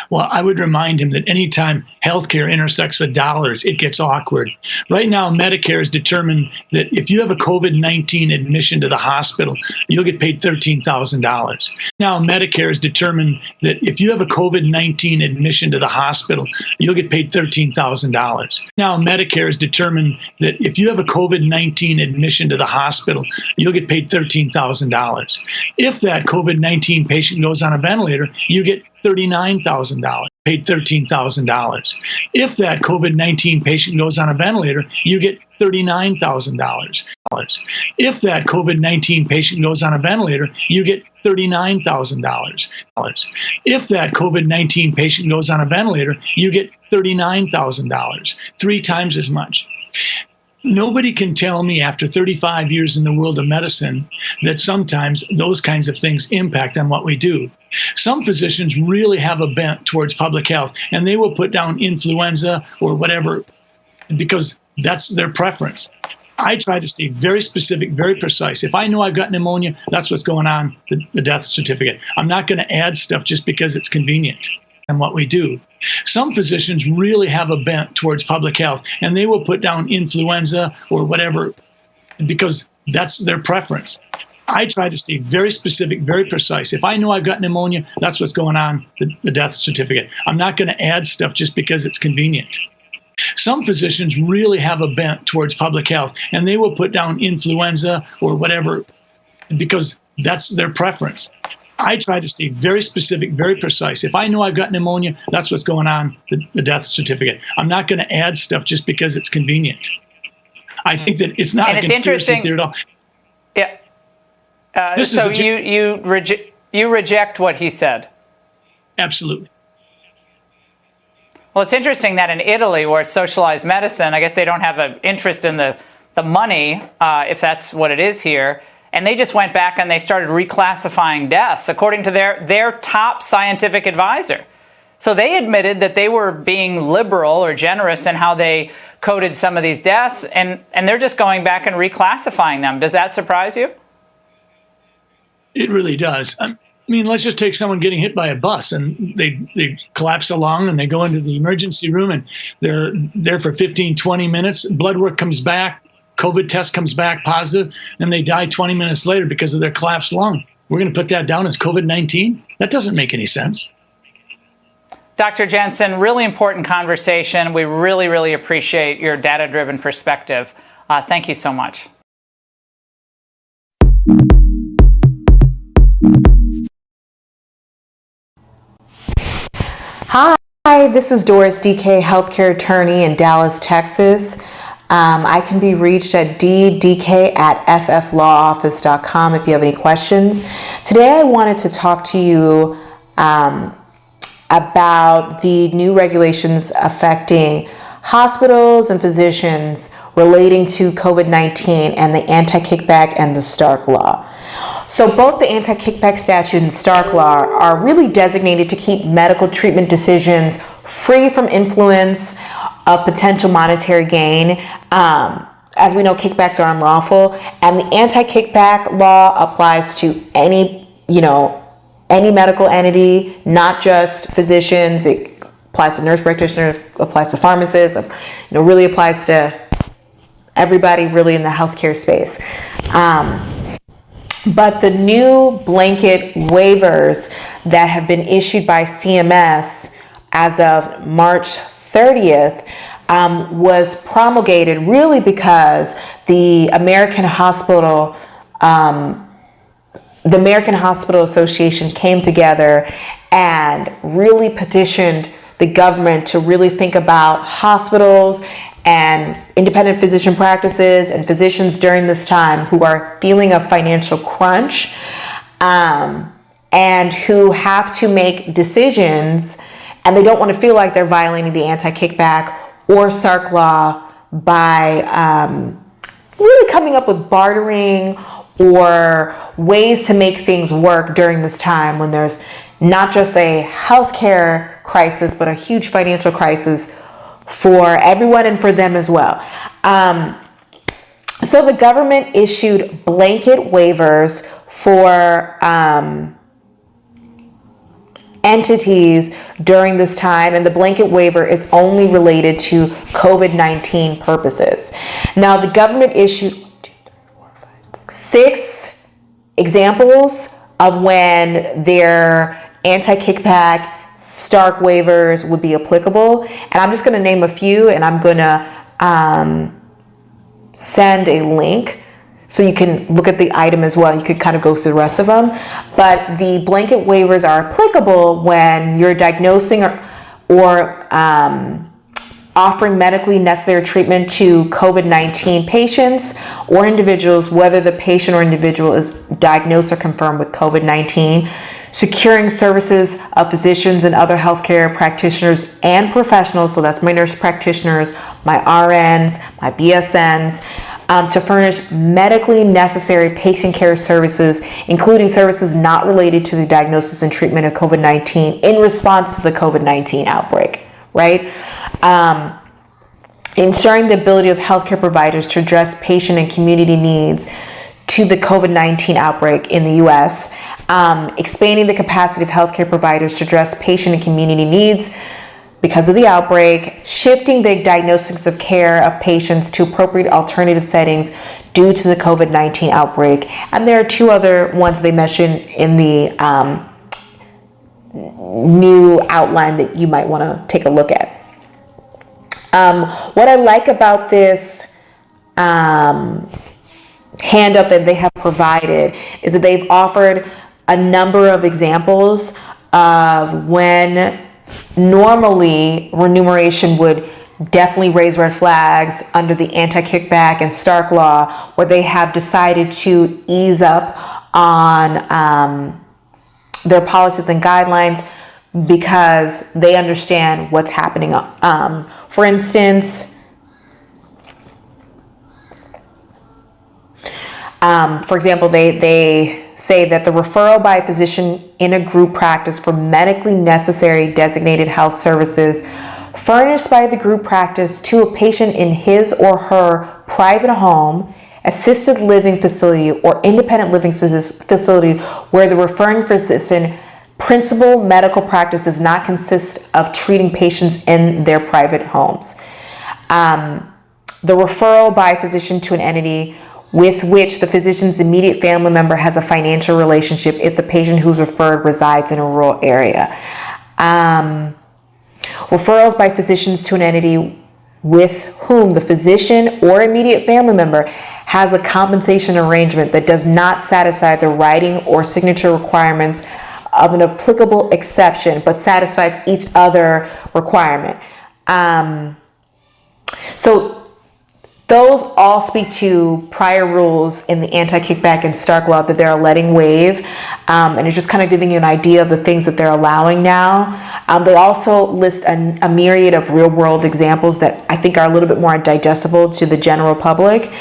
Well, I would remind him that anytime healthcare intersects with dollars, it gets awkward. Right now, Medicare has determined that if you have a COVID-19 admission to the hospital, you'll get paid $13,000. Now, Medicare has determined that if you have a COVID-19 admission to the hospital, you'll get paid $13,000. Now, Medicare has determined that if you have a COVID-19 admission to the hospital, you'll get paid $13,000. If that COVID-19 patient goes on a ventilator, you get $39,000. Paid $13,000. If that COVID-19 patient goes on a ventilator, you get $39,000. If that COVID-19 patient goes on a ventilator, you get $39,000. If that COVID-19 patient goes on a ventilator, you get $39,000, 3 times as much. Nobody can tell me after 35 years in the world of medicine that sometimes those kinds of things impact on what we do. Some physicians really have a bent towards public health, and they will put down influenza or whatever because that's their preference. I try to stay very specific, very precise. If I know I've got pneumonia, that's what's going on, the death certificate. I'm not going to add stuff just because it's convenient and what we do. Some physicians really have a bent towards public health, and they will put down influenza or whatever because that's their preference. I try to stay very specific, very precise. If I know I've got pneumonia, that's what's going on, the death certificate. I'm not going to add stuff just because it's convenient. Some physicians really have a bent towards public health, and they will put down influenza or whatever because that's their preference. I try to stay very specific, very precise. If I know I've got pneumonia, that's what's going on, the death certificate. I'm not going to add stuff just because it's convenient. I think that it's not a conspiracy theory at all. Yeah. So you reject what he said? Absolutely. Well, it's interesting that in Italy, where it's socialized medicine, I guess they don't have an interest in the money, if that's what it is here. And they just went back and they started reclassifying deaths according to their top scientific advisor. So they admitted that they were being liberal or generous in how they coded some of these deaths, and they're just going back and reclassifying them. Does that surprise you? It really does. I mean, let's just take someone getting hit by a bus and they collapse a lung and they go into the emergency room and they're there for 15, 20 minutes. Blood work comes back. COVID test comes back positive, and they die 20 minutes later because of their collapsed lung. We're going to put that down as COVID-19? That doesn't make any sense. Dr. Jensen, really important conversation. We really, really appreciate your data-driven perspective. Thank you so much. Hi, this is Doris DK, healthcare attorney in Dallas, Texas. I can be reached at ddk@fflawoffice.com if you have any questions. Today I wanted to talk to you about the new regulations affecting hospitals and physicians relating to COVID-19 and the anti-kickback and the Stark Law. So both the anti-kickback statute and Stark Law are really designated to keep medical treatment decisions free from influence of potential monetary gain. As we know, kickbacks are unlawful, and the anti-kickback law applies to any, any medical entity, not just physicians. It applies to nurse practitioners, applies to pharmacists, really applies to everybody really in the healthcare space. But the new blanket waivers that have been issued by CMS as of March 30th was promulgated really because the American Hospital Association came together and really petitioned the government to really think about hospitals and independent physician practices and physicians during this time who are feeling a financial crunch and who have to make decisions, and they don't want to feel like they're violating the anti-kickback or SARC law by really coming up with bartering or ways to make things work during this time when there's not just a healthcare crisis, but a huge financial crisis for everyone and for them as well. So the government issued blanket waivers for entities during this time, and the blanket waiver is only related to COVID-19 purposes. Now, the government issued 6 examples of when their anti-kickback STARK waivers would be applicable, and I'm just going to name a few, and I'm going to send a link so you can look at the item as well. You could kind of go through the rest of them, but the blanket waivers are applicable when you're diagnosing or offering medically necessary treatment to COVID-19 patients or individuals, whether the patient or individual is diagnosed or confirmed with COVID-19, securing services of physicians and other healthcare practitioners and professionals, so that's my nurse practitioners, my RNs, my BSNs, to furnish medically necessary patient care services, including services not related to the diagnosis and treatment of COVID-19 in response to the COVID-19 outbreak, right? Ensuring the ability of healthcare providers to address patient and community needs to the COVID-19 outbreak in the U.S., expanding the capacity of healthcare providers to address patient and community needs because of the outbreak, shifting the diagnosis of care of patients to appropriate alternative settings due to the COVID-19 outbreak. And there are 2 other ones they mentioned in the new outline that you might want to take a look at. What I like about this handout that they have provided is that they've offered a number of examples of when normally remuneration would definitely raise red flags under the anti-kickback and STARK law, where they have decided to ease up on their policies and guidelines because they understand what's happening. For instance, they say that the referral by a physician in a group practice for medically necessary designated health services furnished by the group practice to a patient in his or her private home, assisted living facility, or independent living facility where the referring physician principal medical practice does not consist of treating patients in their private homes. The referral by a physician to an entity with which the physician's immediate family member has a financial relationship if the patient who's referred resides in a rural area. Referrals by physicians to an entity with whom the physician or immediate family member has a compensation arrangement that does not satisfy the writing or signature requirements of an applicable exception, but satisfies each other requirement. So those all speak to prior rules in the anti-kickback and STARK law that they're letting waive, and it's just kind of giving you an idea of the things that they're allowing now. They also list a myriad of real-world examples that I think are a little bit more digestible to the general public.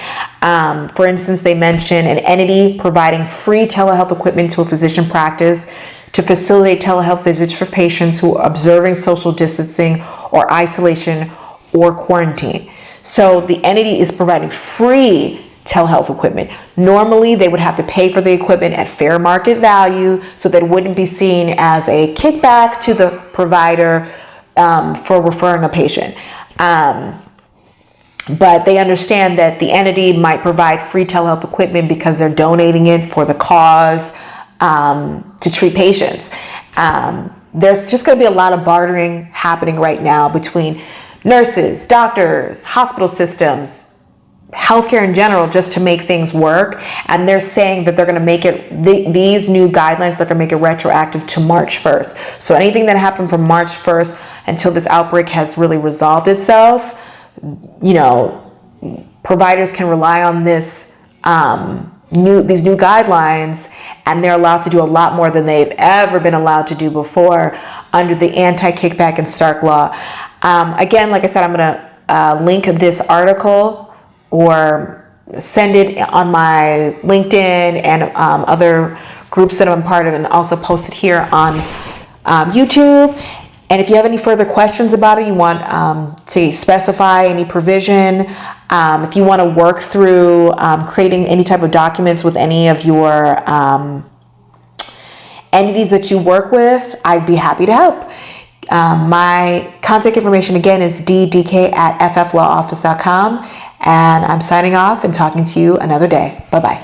For instance, they mention an entity providing free telehealth equipment to a physician practice to facilitate telehealth visits for patients who are observing social distancing or isolation or quarantine. So the entity is providing free telehealth equipment. Normally, they would have to pay for the equipment at fair market value, so that it wouldn't be seen as a kickback to the provider for referring a patient. But they understand that the entity might provide free telehealth equipment because they're donating it for the cause to treat patients. There's just going to be a lot of bartering happening right now between nurses, doctors, hospital systems, healthcare in general, just to make things work. And they're saying that they're going to make it, these new guidelines, they're going to make it retroactive to March 1st. So anything that happened from March 1st until this outbreak has really resolved itself, you know, providers can rely on this these new guidelines, and they're allowed to do a lot more than they've ever been allowed to do before under the anti-kickback and Stark law. Again, like I said, I'm going to link this article or send it on my LinkedIn and other groups that I'm part of, and also post it here on YouTube. And if you have any further questions about it, you want to specify any provision, if you want to work through creating any type of documents with any of your entities that you work with, I'd be happy to help. My contact information again is ddk@fflawoffice.com, and I'm signing off and talking to you another day. Bye-bye.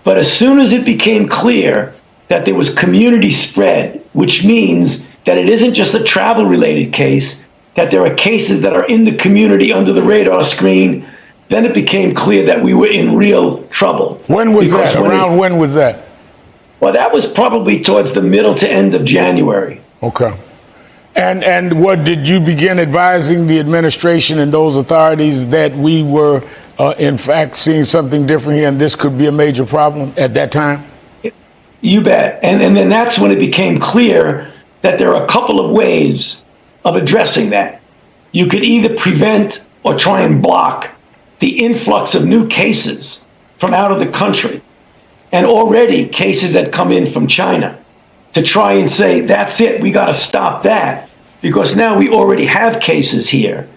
But as soon as it became clear that there was community spread, which means that it isn't just a travel-related case, that there are cases that are in the community under the radar screen, then it became clear that we were in real trouble. When was that? Around when was that? Well, that was probably towards the middle to end of January. Okay. And what did you begin advising the administration and those authorities that we were in fact seeing something different here and this could be a major problem at that time? You bet. And then that's when it became clear that there are a couple of ways of addressing that. You could either prevent or try and block the influx of new cases from out of the country, and already cases that come in from China, to try and say, that's it, we got to stop that, because now we already have cases here.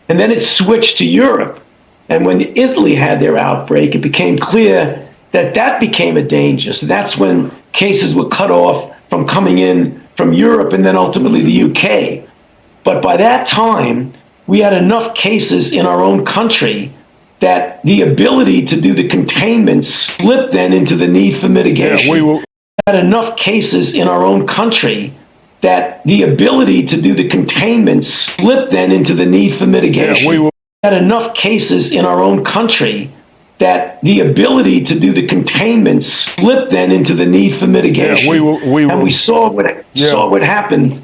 And then it switched to Europe. And when Italy had their outbreak, it became clear that that became a danger. So that's when cases were cut off from coming in from Europe and then ultimately the UK. But by that time, we had enough cases in our own country that the ability to do the containment slipped then into the need for mitigation. We had enough cases in our own country that the ability to do the containment slipped then into the need for mitigation. We had enough cases in our own country that the ability to do the containment slipped then into the need for mitigation. And we saw what happened.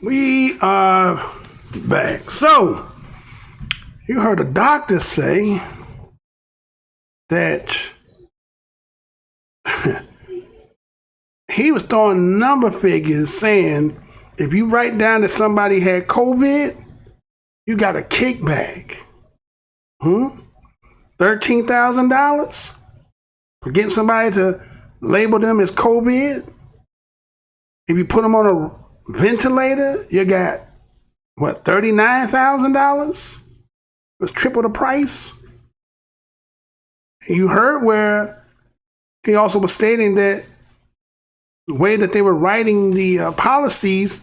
We are back. So, you heard a doctor say that he was throwing number figures saying if you write down that somebody had COVID, you got a kickback. $13,000 for getting somebody to label them as COVID. If you put them on a ventilator, you got what, $39,000? It was triple the price. And you heard where he also was stating that the way that they were writing the policies,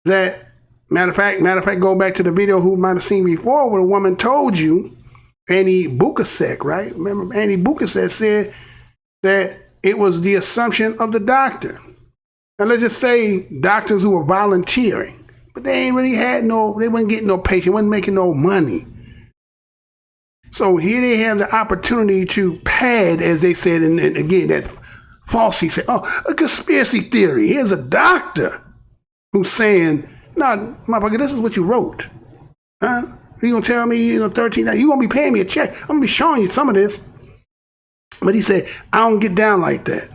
that matter of fact, go back to the video who might have seen before, where a woman told you Annie Bukasek, right? Remember, Annie Bukasek said that it was the assumption of the doctor. And let's just say doctors who were volunteering, but they ain't really they wasn't getting no patient, wasn't making no money. So here they have the opportunity to pad, as they said, and again, that Falsey said, a conspiracy theory. Here's a doctor who's saying, no, motherfucker, this is what you wrote. Huh? You gonna tell me, $13, you gonna be paying me a check. I'm gonna be showing you some of this. But he said, I don't get down like that.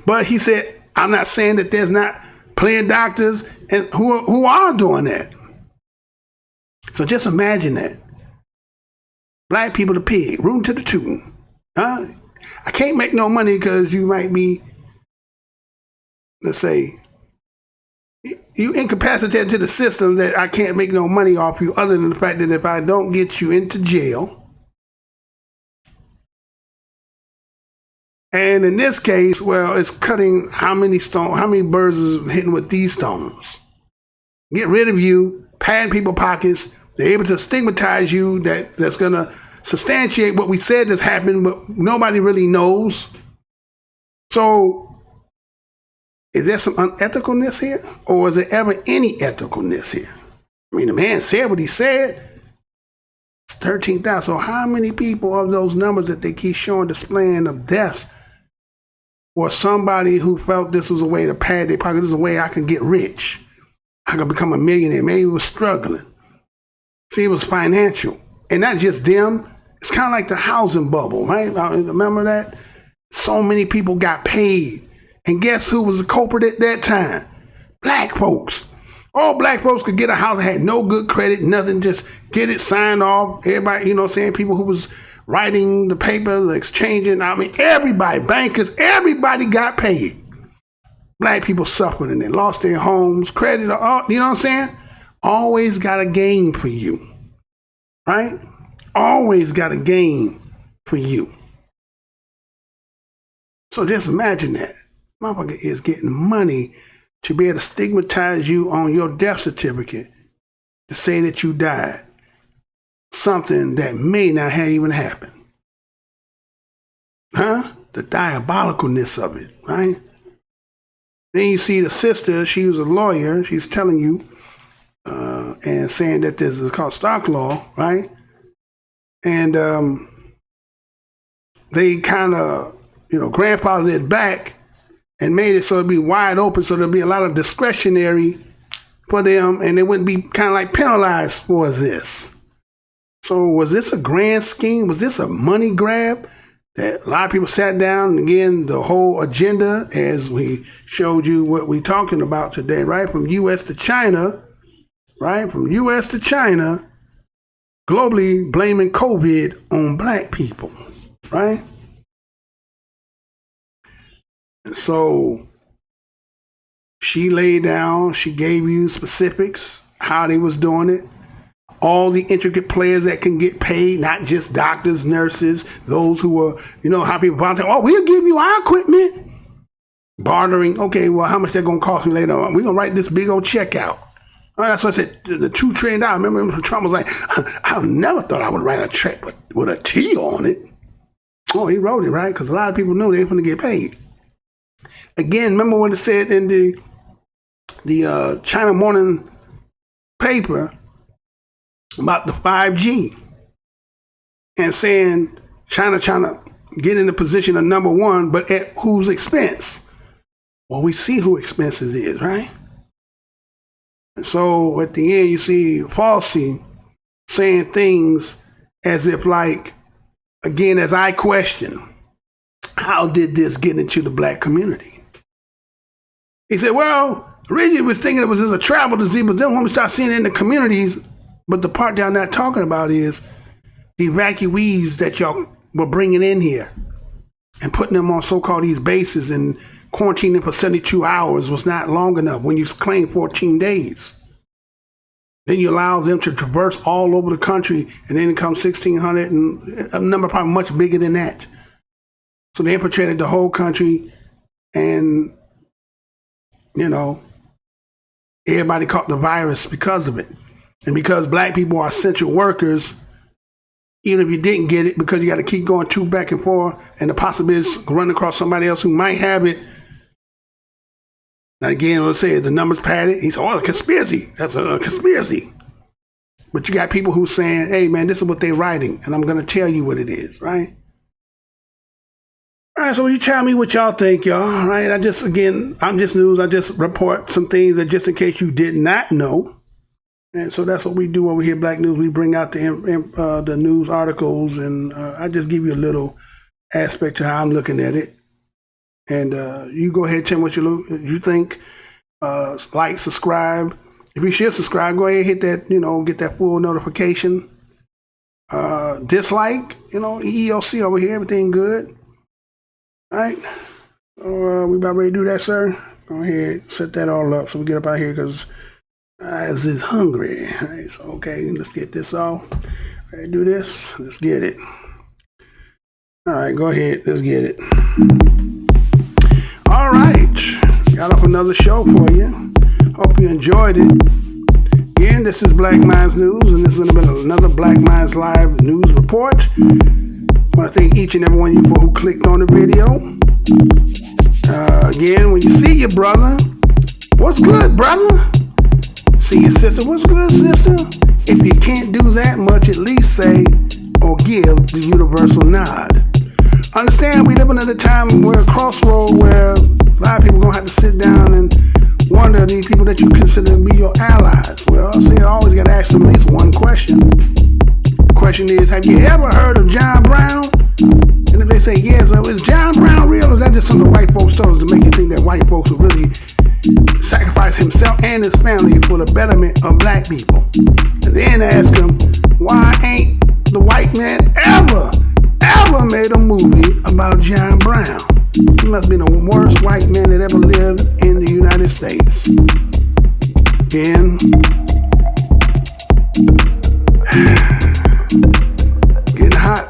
But he said, I'm not saying that there's not playing doctors and who are doing that. So just imagine that. Black people the pig, rootin' to the tootin'. Huh? I can't make no money because you might be, let's say, you incapacitated to the system that I can't make no money off you, other than the fact that if I don't get you into jail, and in this case, well, it's cutting how many birds is hitting with these stones. Get rid of you, pad people's pockets. They're able to stigmatize you. That's gonna substantiate what we said has happened, but nobody really knows. So, is there some unethicalness here? Or is there ever any ethicalness here? I mean, the man said what he said. It's 13,000. So how many people of those numbers that they keep showing displaying of deaths or somebody who felt this was a way to pad their pocket, this is a way I can get rich, I can become a millionaire, maybe was struggling. See, it was financial. And not just them, it's kind of like the housing bubble, right? Remember that? So many people got paid. And guess who was the culprit at that time? Black folks. All black folks could get a house, had no good credit, nothing, just get it signed off. Everybody, people who was writing the papers, exchanging, everybody, bankers, everybody got paid. Black people suffered and they lost their homes, credit, you know what I'm saying? Always got a gain for you, right? Always got a gain for you. So just imagine that. Motherfucker is getting money to be able to stigmatize you on your death certificate to say that you died. Something that may not have even happened. Huh? The diabolicalness of it, right? Then you see the sister, she was a lawyer, she's telling you and saying that this is called stock law, right? And they kind of, grandfathered it back and made it so it'd be wide open, so there'd be a lot of discretionary for them, and they wouldn't be kind of like penalized for this. So was this a grand scheme? Was this a money grab that a lot of people sat down? And again, the whole agenda, as we showed you what we're talking about today, right? From U.S. to China, right? From U.S. to China, globally blaming COVID on black people, right? So she laid down, she gave you specifics, how they was doing it, all the intricate players that can get paid, not just doctors, nurses, those who were, how people volunteer, we'll give you our equipment. Bartering, okay, well, how much they're going to cost me later on? We're going to write this big old check out. That's what I said, the $2 trillion. I remember Trump was like, I never thought I would write a check with a T on it. Oh, he wrote it, right? Because a lot of people knew they were going to get paid. Again, remember what it said in the China Morning paper about the 5G and saying China trying to get in the position of number one, but at whose expense? Well, we see who expenses is, right? And so at the end, you see Falsey saying things as if like, again, as I question, how did this get into the black community? He said, well, originally was thinking it was just a travel disease, but then when we start seeing it in the communities, but the part that I'm not talking about is the evacuees that y'all were bringing in here and putting them on so-called these bases and quarantining them for 72 hours was not long enough when you claim 14 days. Then you allow them to traverse all over the country, and then it comes 1,600 and a number probably much bigger than that. So they infiltrated the whole country, and, everybody caught the virus because of it. And because black people are essential workers, even if you didn't get it, because you got to keep going back and forth, and the possibility is running across somebody else who might have it. Now again, let's say the numbers padded. He said, "Oh, a conspiracy. That's a conspiracy." But you got people who saying, "Hey, man, this is what they're writing, and I'm going to tell you what it is," right? All right, so you tell me what y'all think, y'all. All right, I'm just news. I just report some things that just in case you did not know. And so that's what we do over here, Black News. We bring out the news articles, and I just give you a little aspect to how I'm looking at it. And you go ahead and tell me what you think. Like, subscribe. If you should subscribe, go ahead and hit that, get that full notification. Dislike, EEOC over here, everything good. All right. So, we about ready to do that, sir? Go ahead, set that all up so we get up out here because Eyes is hungry. All right, so, okay, let's get this off. Ready to do this? Let's get it. All right, go ahead. Let's get it. All right. Got up another show for you. Hope you enjoyed it. Again, this is Black Minds News, and this is going to be another Black Minds Live news report. I want to thank each and every one of you for who clicked on the video. Again, when you see your brother, what's good, brother? See your sister, what's good, sister? If you can't do that much, at least say or give the universal nod. Understand we living at a time where a crossroad where a lot of people are going to have to sit down and wonder these people that you consider to be your allies. Well, so you always got to ask them at least one question. The question is, have you ever heard of John Brown? And if they say yes, so is John Brown real, or is that just something white folks told us to make you think that white folks will really sacrifice himself and his family for the betterment of black people? And then ask him, why ain't the white man ever made a movie about John Brown? He must be the worst white man that ever lived in the United States. Again, getting hot.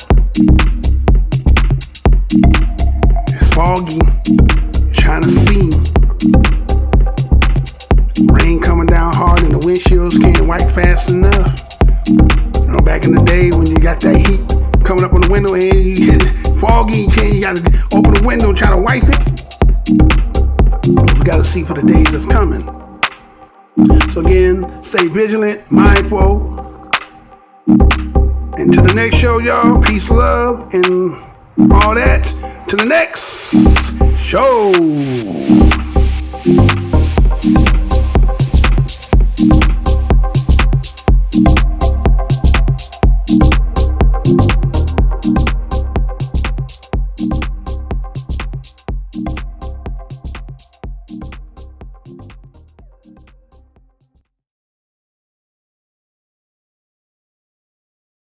It's foggy. Trying to see. Rain coming down hard and the windshields can't wipe fast enough. Back in the day when you got that heat coming up on the window and you get foggy, you gotta open the window and try to wipe it. We gotta see for the days that's coming. So again, stay vigilant, mindful. And to the next show, y'all, peace, love, and all that. To the next show.